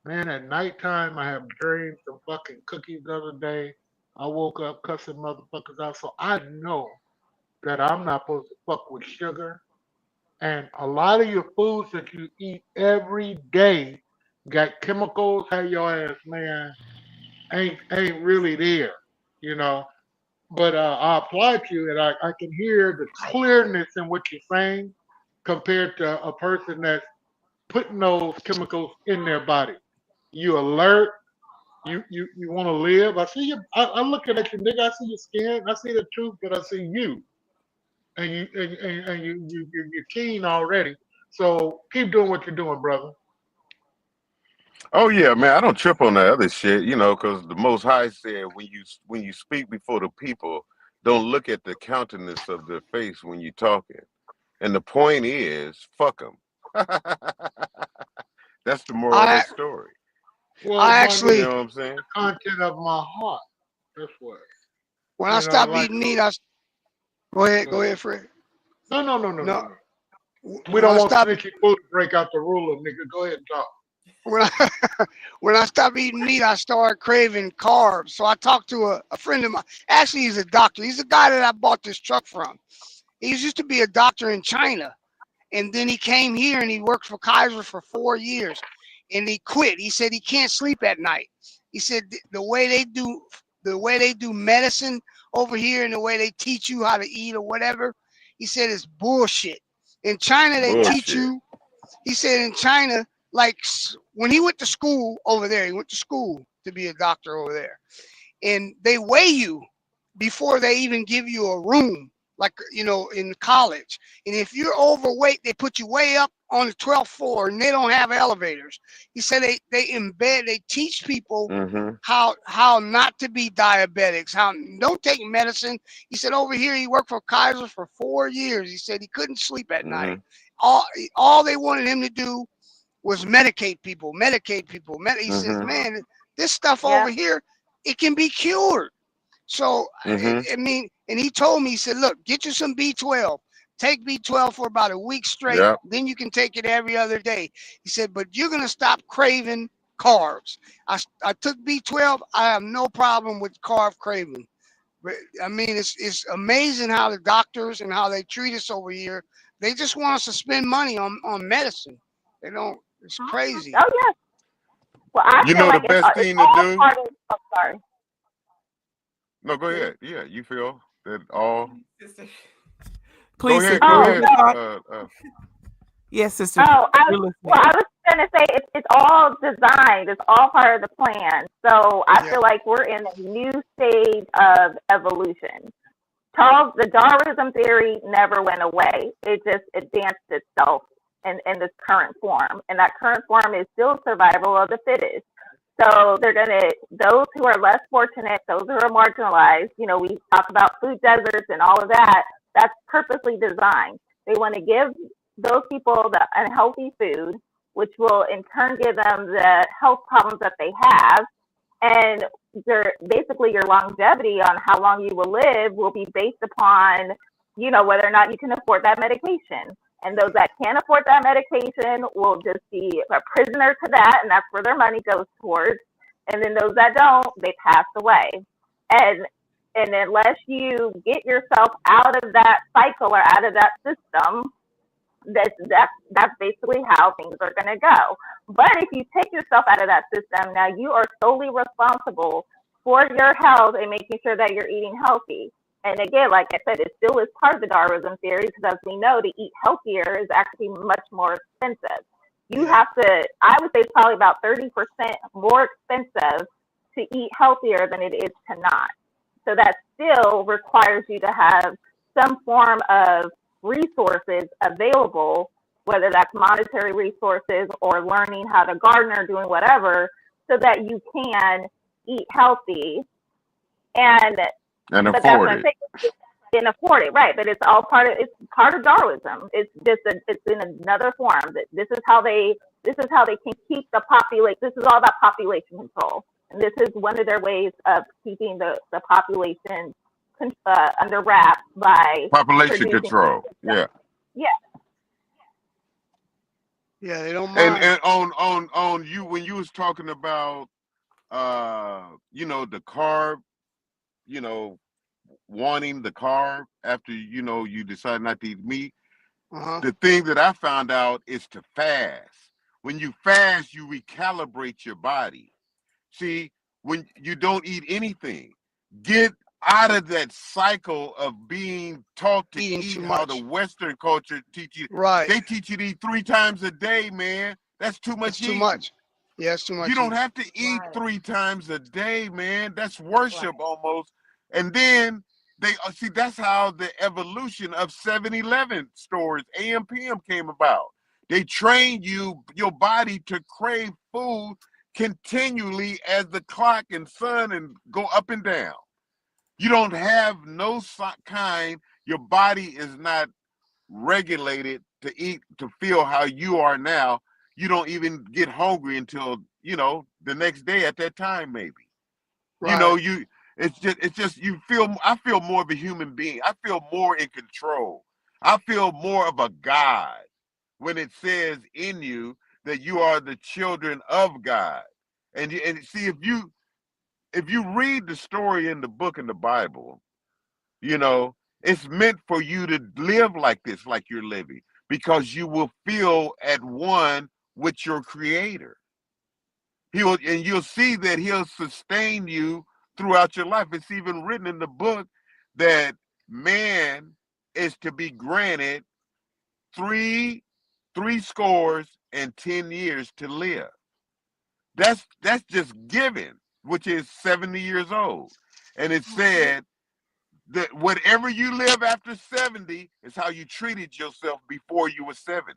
man, at nighttime I have dreams of fucking cookies the other day. I woke up cussing motherfuckers out, so I know that I'm not supposed to fuck with sugar. And a lot of your foods that you eat every day got chemicals. Hey, your ass, man, ain't really there, you know. But I applaud you, and I can hear the clearness in what you're saying compared to a person that's putting those chemicals in their body. You alert. You want to live. I see you. I'm looking at you, nigga. I see your skin. I see the truth, but I see you, and you're keen already. So keep doing what you're doing, brother. Oh yeah, man. I don't trip on that other shit, because the Most High said when you speak before the people, don't look at the countenance of their face when you're talking. And the point is, fuck them. That's the moral of I that story. Well, I Bunny, actually, You know what I'm saying? the content of my heart. That's what. when I You know, stopped like. eating meat, go ahead, Fred. No. No, We when don't I want stopped snitchy food to break out the ruler, nigga. Go ahead and talk. when I when I stopped eating meat, I started craving carbs. So I talked to a friend of mine. Actually, he's a doctor. He's the guy that I bought this truck from. He used to be a doctor in China, and then he came here and he worked for Kaiser for 4 years, and he quit. He said he can't sleep at night. He said the way they do medicine over here and the way they teach you how to eat or whatever, he said it's bullshit. In China, they teach Bullshit. you. He said in China, like when he went to school over there, he went to school to be a doctor over there, and they weigh you before they even give you a room, like in college. And if you're overweight, they put you way up on the 12th floor, and they don't have elevators. He said they teach people Mm-hmm. how not to be diabetics, how don't take medicine. He said over here he worked for Kaiser for 4 years. He said he couldn't sleep at night. All they wanted him to do was medicate people. He says, Mm-hmm. man, this stuff Yeah. over here, it can be cured. So, Mm-hmm. I mean, and he told me, he said, look, get you some B12. Take B12 for about a week straight. Yep. Then you can take it every other day. He said, but you're going to stop craving carbs. I took B12. I have no problem with carb craving. But I mean, it's amazing how the doctors and how they treat us over here. They just want us to spend money on medicine. They don't. It's crazy. Oh yeah. Well, I You feel know the like best it's thing to all do? part of. Oh, sorry. No, go ahead. Yeah, you feel that all. Sister. Go Please, ahead. sister. Go Oh ahead. no. Yes, sister. Oh, We're listening. I was gonna say it's all designed. It's all part of the plan. So I Yeah. feel like we're in a new stage of evolution. The Darwinism theory never went away. It just advanced itself in this current form, and that current form is still survival of the fittest. So those who are less fortunate, those who are marginalized. We talk about food deserts and all of that. That's purposely designed. They want to give those people the unhealthy food, which will in turn give them the health problems that they have. And basically your longevity on how long you will live will be based upon, whether or not you can afford that medication. And those that can't afford that medication will just be a prisoner to that, and that's where their money goes towards. And then those that don't, they pass away. And unless you get yourself out of that cycle or out of that system, that's basically how things are going to go. But if you take yourself out of that system, now you are solely responsible for your health and making sure that you're eating healthy. And again, like I said, it still is part of the Darwinism theory, because as we know, to eat healthier is actually much more expensive. You have to, I would say it's probably about 30% more expensive to eat healthier than it is to not. So that still requires you to have some form of resources available, whether that's monetary resources or learning how to garden or doing whatever, so that you can eat healthy and afford it. And afford it, right? But it's part of Darwinism. It's in another form. This is how they This is how they can keep the population. This is all about population control. And this is one of their ways of keeping the population under wraps by Population producing. control. Yeah. Yeah. Yeah, they don't mind. And on you when you was talking about you know, the carb, you know, wanting the carb after you know you decide not to eat meat. The thing that I found out is to fast. When you fast, you recalibrate your body. See, when you don't eat anything, get out of that cycle of being taught to Eating eat too how much. the Western culture teach you. Right. They teach you to eat 3 times a day, man. That's too much. It's too eating. much. Yeah, it's too much. You don't eating. have to eat 3 times a day, man. That's worship almost. And then they see that's how the evolution of 7-Eleven stores, AM PM came about. They train your body to crave food continually as the clock and sun and go up and down. You don't have no kind, your body is not regulated to eat, to feel how you are now. You don't even get hungry until, you know, the next day at that time, maybe. Right. You know, it's just you feel, I feel more of a human being. I feel more in control. I feel more of a God when it says in you that you are the children of God. And see, if you read the story in the book in the Bible, you know, it's meant for you to live like this, like you're living, because you will feel at one with your creator. And you'll see that he'll sustain you throughout your life. It's even written in the book that man is to be granted 3 scores and 10 years to live. That's just given, which is 70 years old. And it said that whatever you live after 70 is how you treated yourself before you were 70.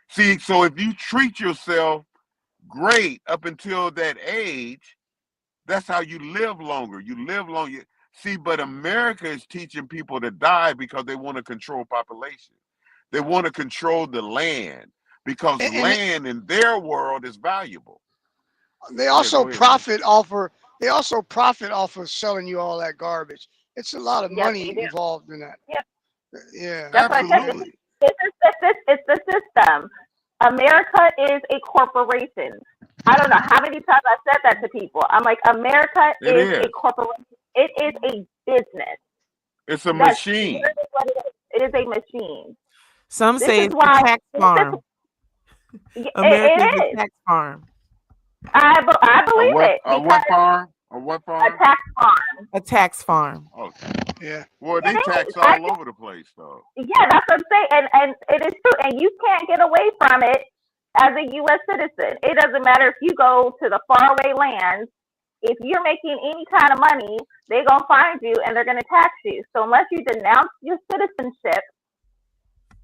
See, so if you treat yourself great up until that age, that's how you live longer. You live longer. See, but America is teaching people to die because they want to control population. They want to control the land because land in their world is valuable. They also profit off of selling you all that garbage. It's a lot of money involved in that. Yep. Yeah, That's absolutely. It's the system. America is a corporation. I don't know how many times I said that to people. I'm like, America is a corporation. It is a business. It's a machine. It is a machine. Some say it's a tax farm. America is a tax farm. I believe it. A what farm? A what farm? A tax farm. A tax farm. Okay. Yeah. Well, they tax all over the place, though. Yeah, that's what I'm saying, and it is true, and you can't get away from it as a U.S. citizen. It doesn't matter if you go to the faraway lands. If you're making any kind of money, they're gonna find you and they're gonna tax you. So unless you denounce your citizenship,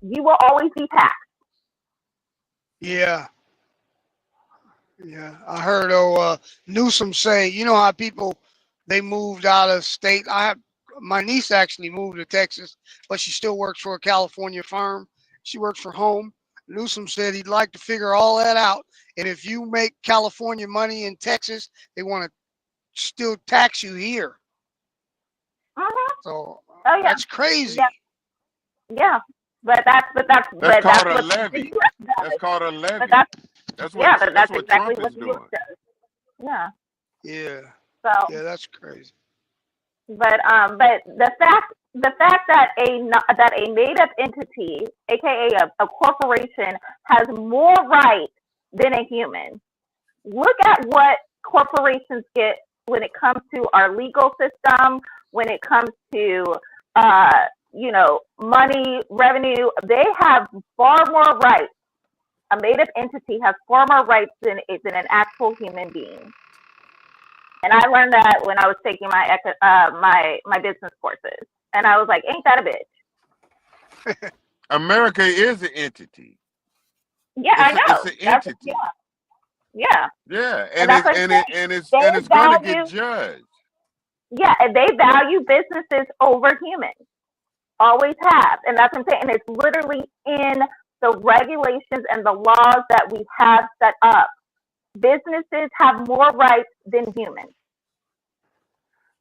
you will always be taxed. Yeah. Yeah. I heard Newsom say, you know how people, they moved out of state. My niece actually moved to Texas, but she still works for a California firm. She works for home. Newsom said he'd like to figure all that out. And if you make California money in Texas, they want to still tax you here. So that's crazy. Yeah. But that's called a levy. That's called a levy. That's what exactly Trump what is the doing. US does. Yeah. Yeah. So yeah, that's crazy. But the fact that a made up entity, aka a corporation, has more rights than a human. Look at what corporations get when it comes to our legal system, when it comes to money, revenue. They have far more rights. A made up entity has far more rights than an actual human being. And I learned that when I was taking my business courses, and I was like, "Ain't that a bitch?" America is an entity. Yeah, I know. It's an entity. Yeah. Yeah, and it's going to get judged. Yeah, and they value businesses over humans. Always have, and that's what I'm saying. And it's literally in the regulations and the laws that we have set up. Businesses have more rights than humans.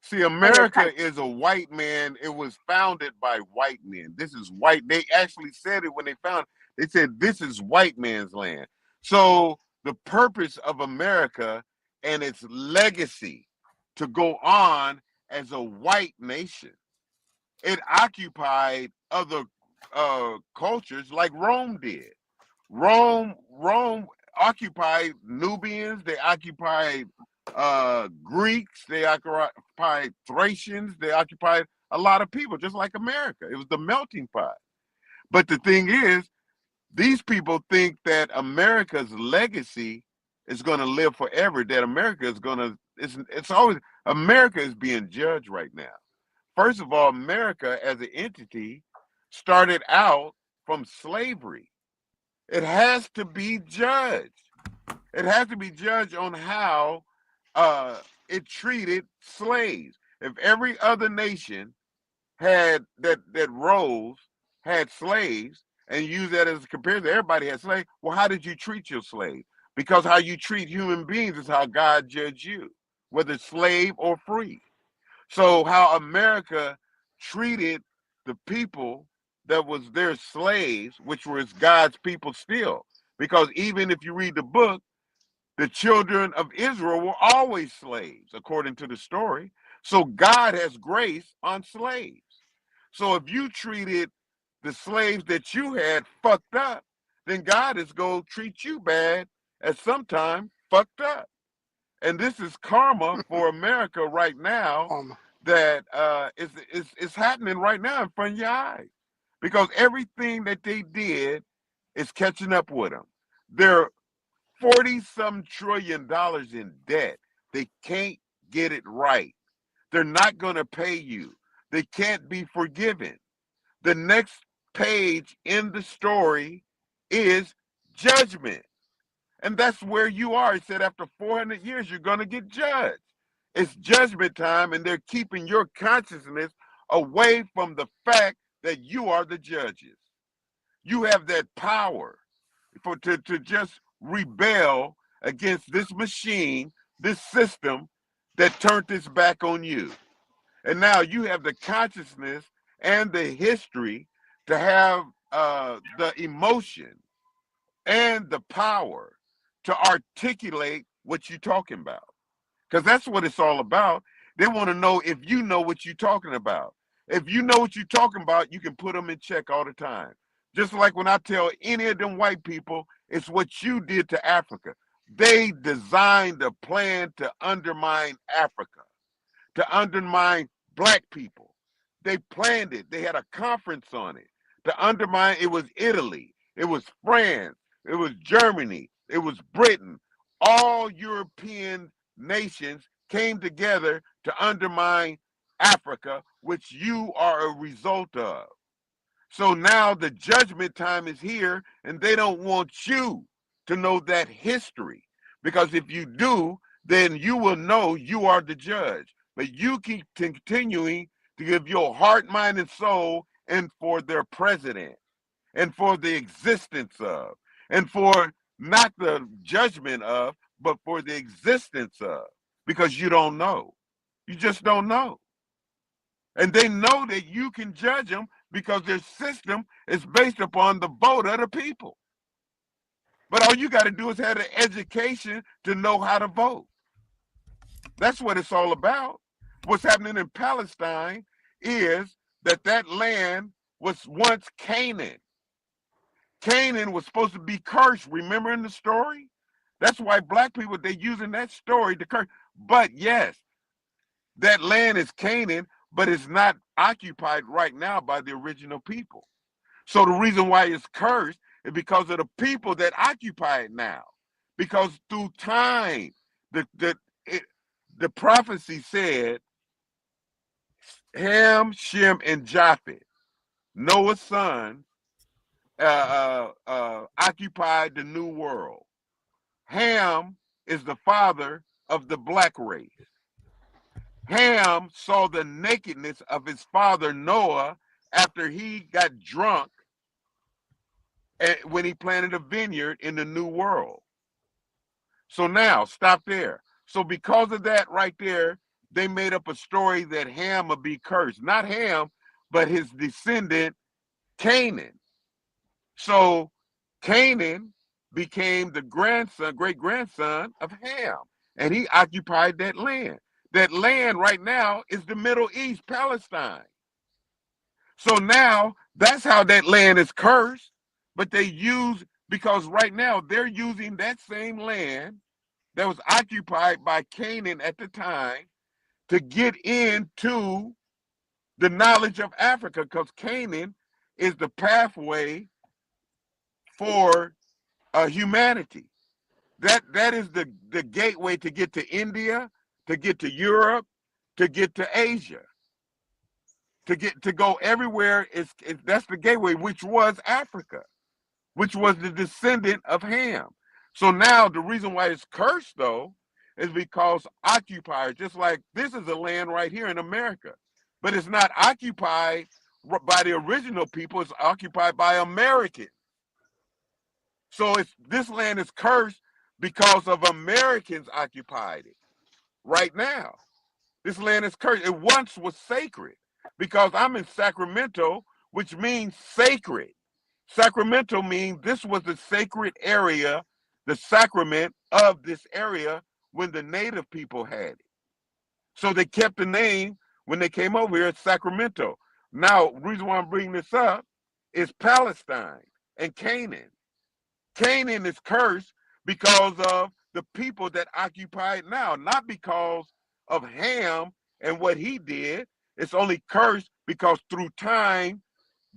See, America is a white man. It was founded by white men. This is white. They actually said it when they found it. They said this is white man's land. So the purpose of America and its legacy to go on as a white nation. It occupied other cultures like Rome did. Rome occupied Nubians. They occupied Greeks. They occupied Thracians. They occupied a lot of people, just like America. It was the melting pot. But the thing is, these people think that America's legacy is going to live forever, that America is going to, it's always, America is being judged right now. First of all, America as an entity started out from slavery. It has to be judged. It has to be judged on how it treated slaves. If every other nation had that rose had slaves and use that as a comparison, everybody had slaves. Well, how did you treat your slave? Because how you treat human beings is how God judged you, whether slave or free. So how America treated the people that was their slaves, which was God's people still. Because even if you read the book, the children of Israel were always slaves, according to the story. So God has grace on slaves. So if you treated the slaves that you had fucked up, then God is going to treat you bad at some time fucked up. And this is karma for America right now that is happening right now in front of your eyes. Because everything that they did is catching up with them. They're $40-some trillion in debt. They can't get it right. They're not going to pay you. They can't be forgiven. The next page in the story is judgment. And that's where you are. It said after 400 years, you're going to get judged. It's judgment time, and they're keeping your consciousness away from the fact that you are the judges. You have that power to just rebel against this machine, this system that turned its back on you. And now you have the consciousness and the history to have the emotion and the power to articulate what you're talking about. Because that's what it's all about. They want to know if you know what you're talking about. If you know what you're talking about, you can put them in check all the time. Just like when I tell any of them white people, it's what you did to Africa. They designed a plan to undermine Africa, to undermine black people. They planned it. They had a conference on it. To undermine, it was Italy, it was France, it was Germany, it was Britain. All European nations came together to undermine Africa, which you are a result of. So now the judgment time is here, and they don't want you to know that history. Because if you do, then you will know you are the judge. But you keep continuing to give your heart, mind, and soul and for their president and for the existence of and for not the judgment of, but for the existence of, because you don't know. You just don't know. And they know that you can judge them because their system is based upon the vote of the people. But all you got to do is have an education to know how to vote. That's what it's all about. What's happening in Palestine is that land was once Canaan. Canaan was supposed to be cursed. Remember in the story? That's why black people, they're using that story to curse. But yes, that land is Canaan, but it's not occupied right now by the original people. So the reason why it's cursed is because of the people that occupy it now. Because through time, the prophecy said, Ham, Shem, and Japheth, Noah's son, occupied the new world. Ham is the father of the black race. Ham saw the nakedness of his father Noah after he got drunk when he planted a vineyard in the New World. So now, stop there. So because of that right there, they made up a story that Ham would be cursed. Not Ham, but his descendant, Canaan. So Canaan became the grandson, great-grandson of Ham, and he occupied that land. That land right now is the Middle East, Palestine. So now that's how that land is cursed, but they use, because right now they're using that same land that was occupied by Canaan at the time to get into the knowledge of Africa, because Canaan is the pathway for humanity. That is the gateway to get to India, to get to Europe, to get to Asia, to go everywhere. That's the gateway, which was Africa, which was the descendant of Ham. So now the reason why it's cursed, though, is because occupiers, just like this is a land right here in America, but it's not occupied by the original people, it's occupied by Americans. So this land is cursed because of Americans occupied it. Right now, this land is cursed. It once was sacred, because I'm in Sacramento, which means sacred. Sacramento means this was the sacred area, the sacrament of this area when the native people had it. So they kept the name when they came over here, Sacramento. Now, the reason why I'm bringing this up is Palestine and Canaan. Canaan is cursed because of the people that occupy it now, not because of Ham and what he did. It's only cursed because through time,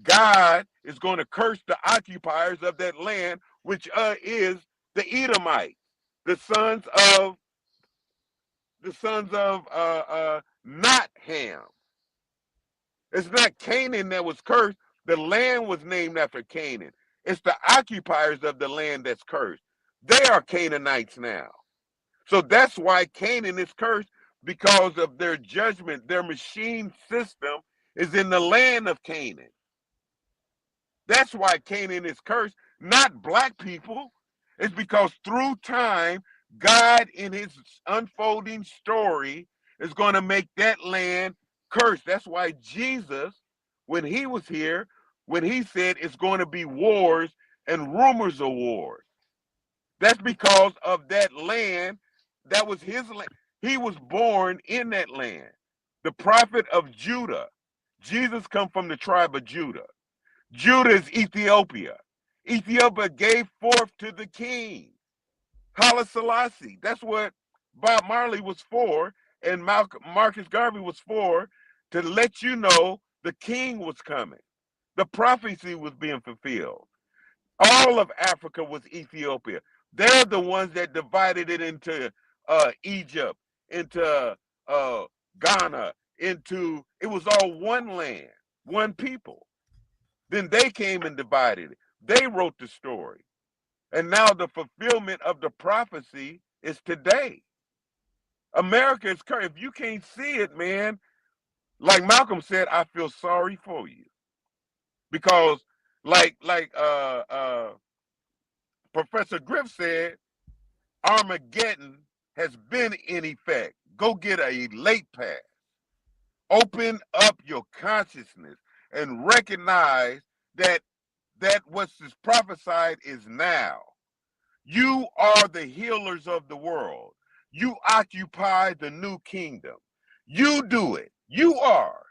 God is going to curse the occupiers of that land, which is the Edomites, the sons of not Ham. It's not Canaan that was cursed. The land was named after Canaan. It's the occupiers of the land that's cursed. They are Canaanites now. So that's why Canaan is cursed, because of their judgment. Their machine system is in the land of Canaan. That's why Canaan is cursed, not black people. It's because through time, God in his unfolding story is going to make that land cursed. That's why Jesus, when he was here, when he said it's going to be wars and rumors of wars, that's because of that land. That was his land. He was born in that land. The prophet of Judah. Jesus come from the tribe of Judah. Judah is Ethiopia. Ethiopia gave forth to the king, Haile Selassie. That's what Bob Marley was for, and Marcus Garvey was for, to let you know the king was coming. The prophecy was being fulfilled. All of Africa was Ethiopia. They're the ones that divided it into Egypt, into Ghana, it was all one land, one people. Then they came and divided it. They wrote the story. And now the fulfillment of the prophecy is today. America is cursed. If you can't see it, man, like Malcolm said, I feel sorry for you. Because like Professor Griff said, Armageddon has been in effect. Go get a late pass. Open up your consciousness and recognize that what's prophesied is now. You are the healers of the world. You occupy the new kingdom. You do it. You are.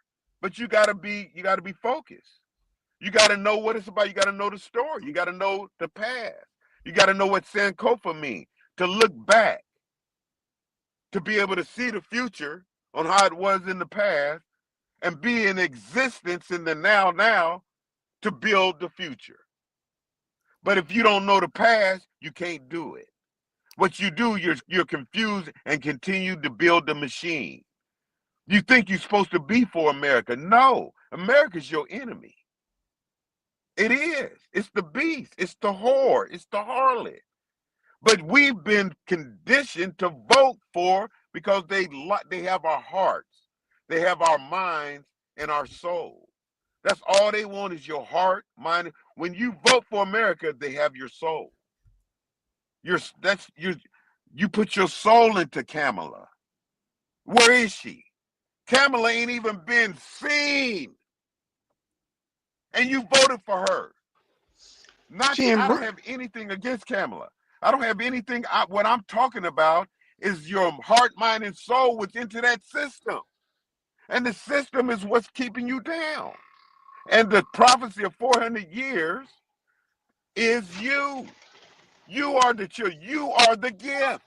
But you gotta be focused. You gotta know what it's about. You gotta know the story. You gotta know the past. You gotta know what Sankofa means. To look back, to be able to see the future on how it was in the past, and be in existence in the now to build the future. But if you don't know the past, you can't do it. What you do, you're confused and continue to build the machine. You think you're supposed to be for America. No, America's your enemy. It is. It's the beast. It's the whore. It's the harlot. But we've been conditioned to vote for, because they have our hearts. They have our minds and our soul. That's all they want is your heart, mind. When you vote for America, they have your soul. You put your soul into Kamala. Where is she? Kamala ain't even been seen. And you voted for her. I don't have anything against Kamala. I don't have anything. What I'm talking about is your heart, mind, and soul was into that system. And the system is what's keeping you down. And the prophecy of 400 years is you. You are the children. You are the gift.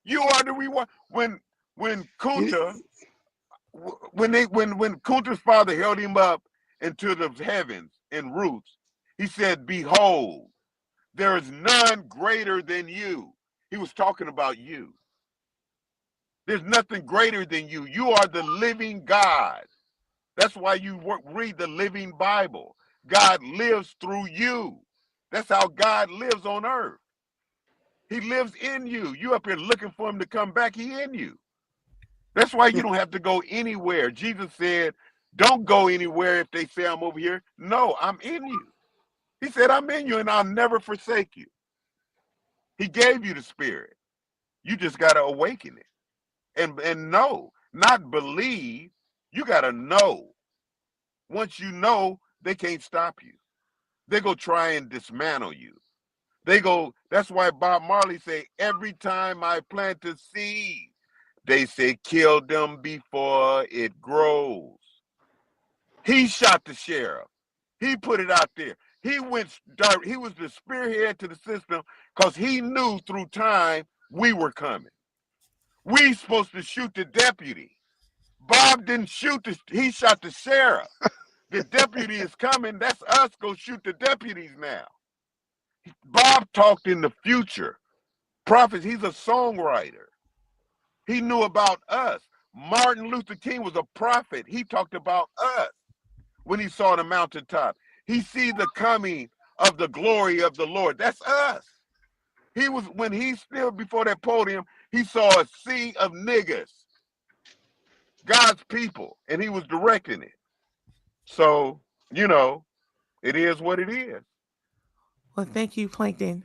You are the reward. When Kunta, when Kunta's father held him up into the heavens in Roots, he said, "Behold, there is none greater than you." He was talking about you. There's nothing greater than you. You are the living God. That's why you read the Living Bible. God lives through you. That's how God lives on earth. He lives in you. You up here looking for him to come back. He in you. That's why you don't have to go anywhere. Jesus said, don't go anywhere if they say I'm over here. No, I'm in you. He said, I'm in you and I'll never forsake you. He gave you the Spirit. You just got to awaken it. And know, not believe. You got to know. Once you know, they can't stop you. They go try and dismantle you. That's why Bob Marley say, every time I plant a seed, they say, kill them before it grows. He shot the sheriff. He put it out there. He was the spearhead to the system because he knew through time we were coming. We supposed to shoot the deputy. Bob didn't shoot he shot the sheriff. The deputy is coming. That's us. Go shoot the deputies now. Bob talked in the future. Prophets, he's a songwriter. He knew about us. Martin Luther King was a prophet. He talked about us when he saw the mountaintop. He see the coming of the glory of the Lord. That's us. When he stood before that podium, he saw a sea of niggas, God's people, and he was directing it. So, it is what it is. Well, thank you, Plankton.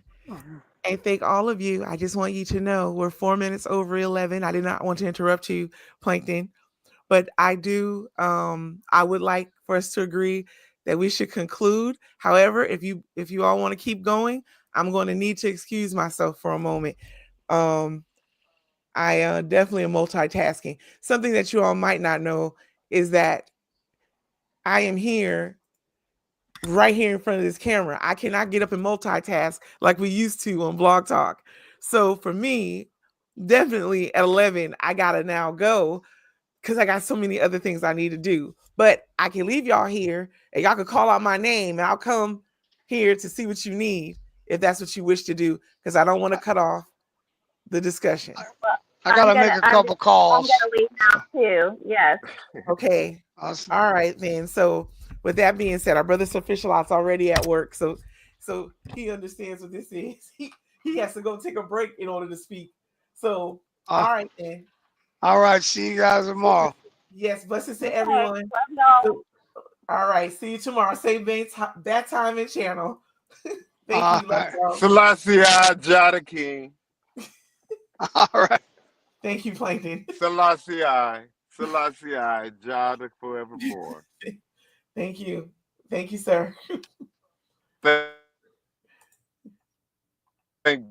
And thank all of you. I just want you to know we're 4 minutes over 11. I did not want to interrupt you, Plankton, but I would like for us to agree that we should conclude. However, if you all want to keep going, I'm going to need to excuse myself for a moment. I definitely am multitasking. Something that you all might not know is that I am here right here in front of this camera. I cannot get up and multitask like we used to on Blog Talk. So for me, definitely at 11, I gotta now go because I got so many other things I need to do. But I can leave y'all here and y'all can call out my name and I'll come here to see what you need if that's what you wish to do, because I don't want to cut off the discussion. I gotta make a couple calls. I'm gonna leave now too. Yes. Okay. All right then. So with that being said, our brother Sufficialot's already at work, so he understands what this is. He has to go take a break in order to speak. So all right then. All right, see you guys tomorrow. Yes, blessings to everyone. So, all right, see you tomorrow. Same that time and channel. Thank you. Selassie, Jada King. All right. Thank you, Plankton. Selassie, Jada forevermore. Thank you. Thank you, sir. Thank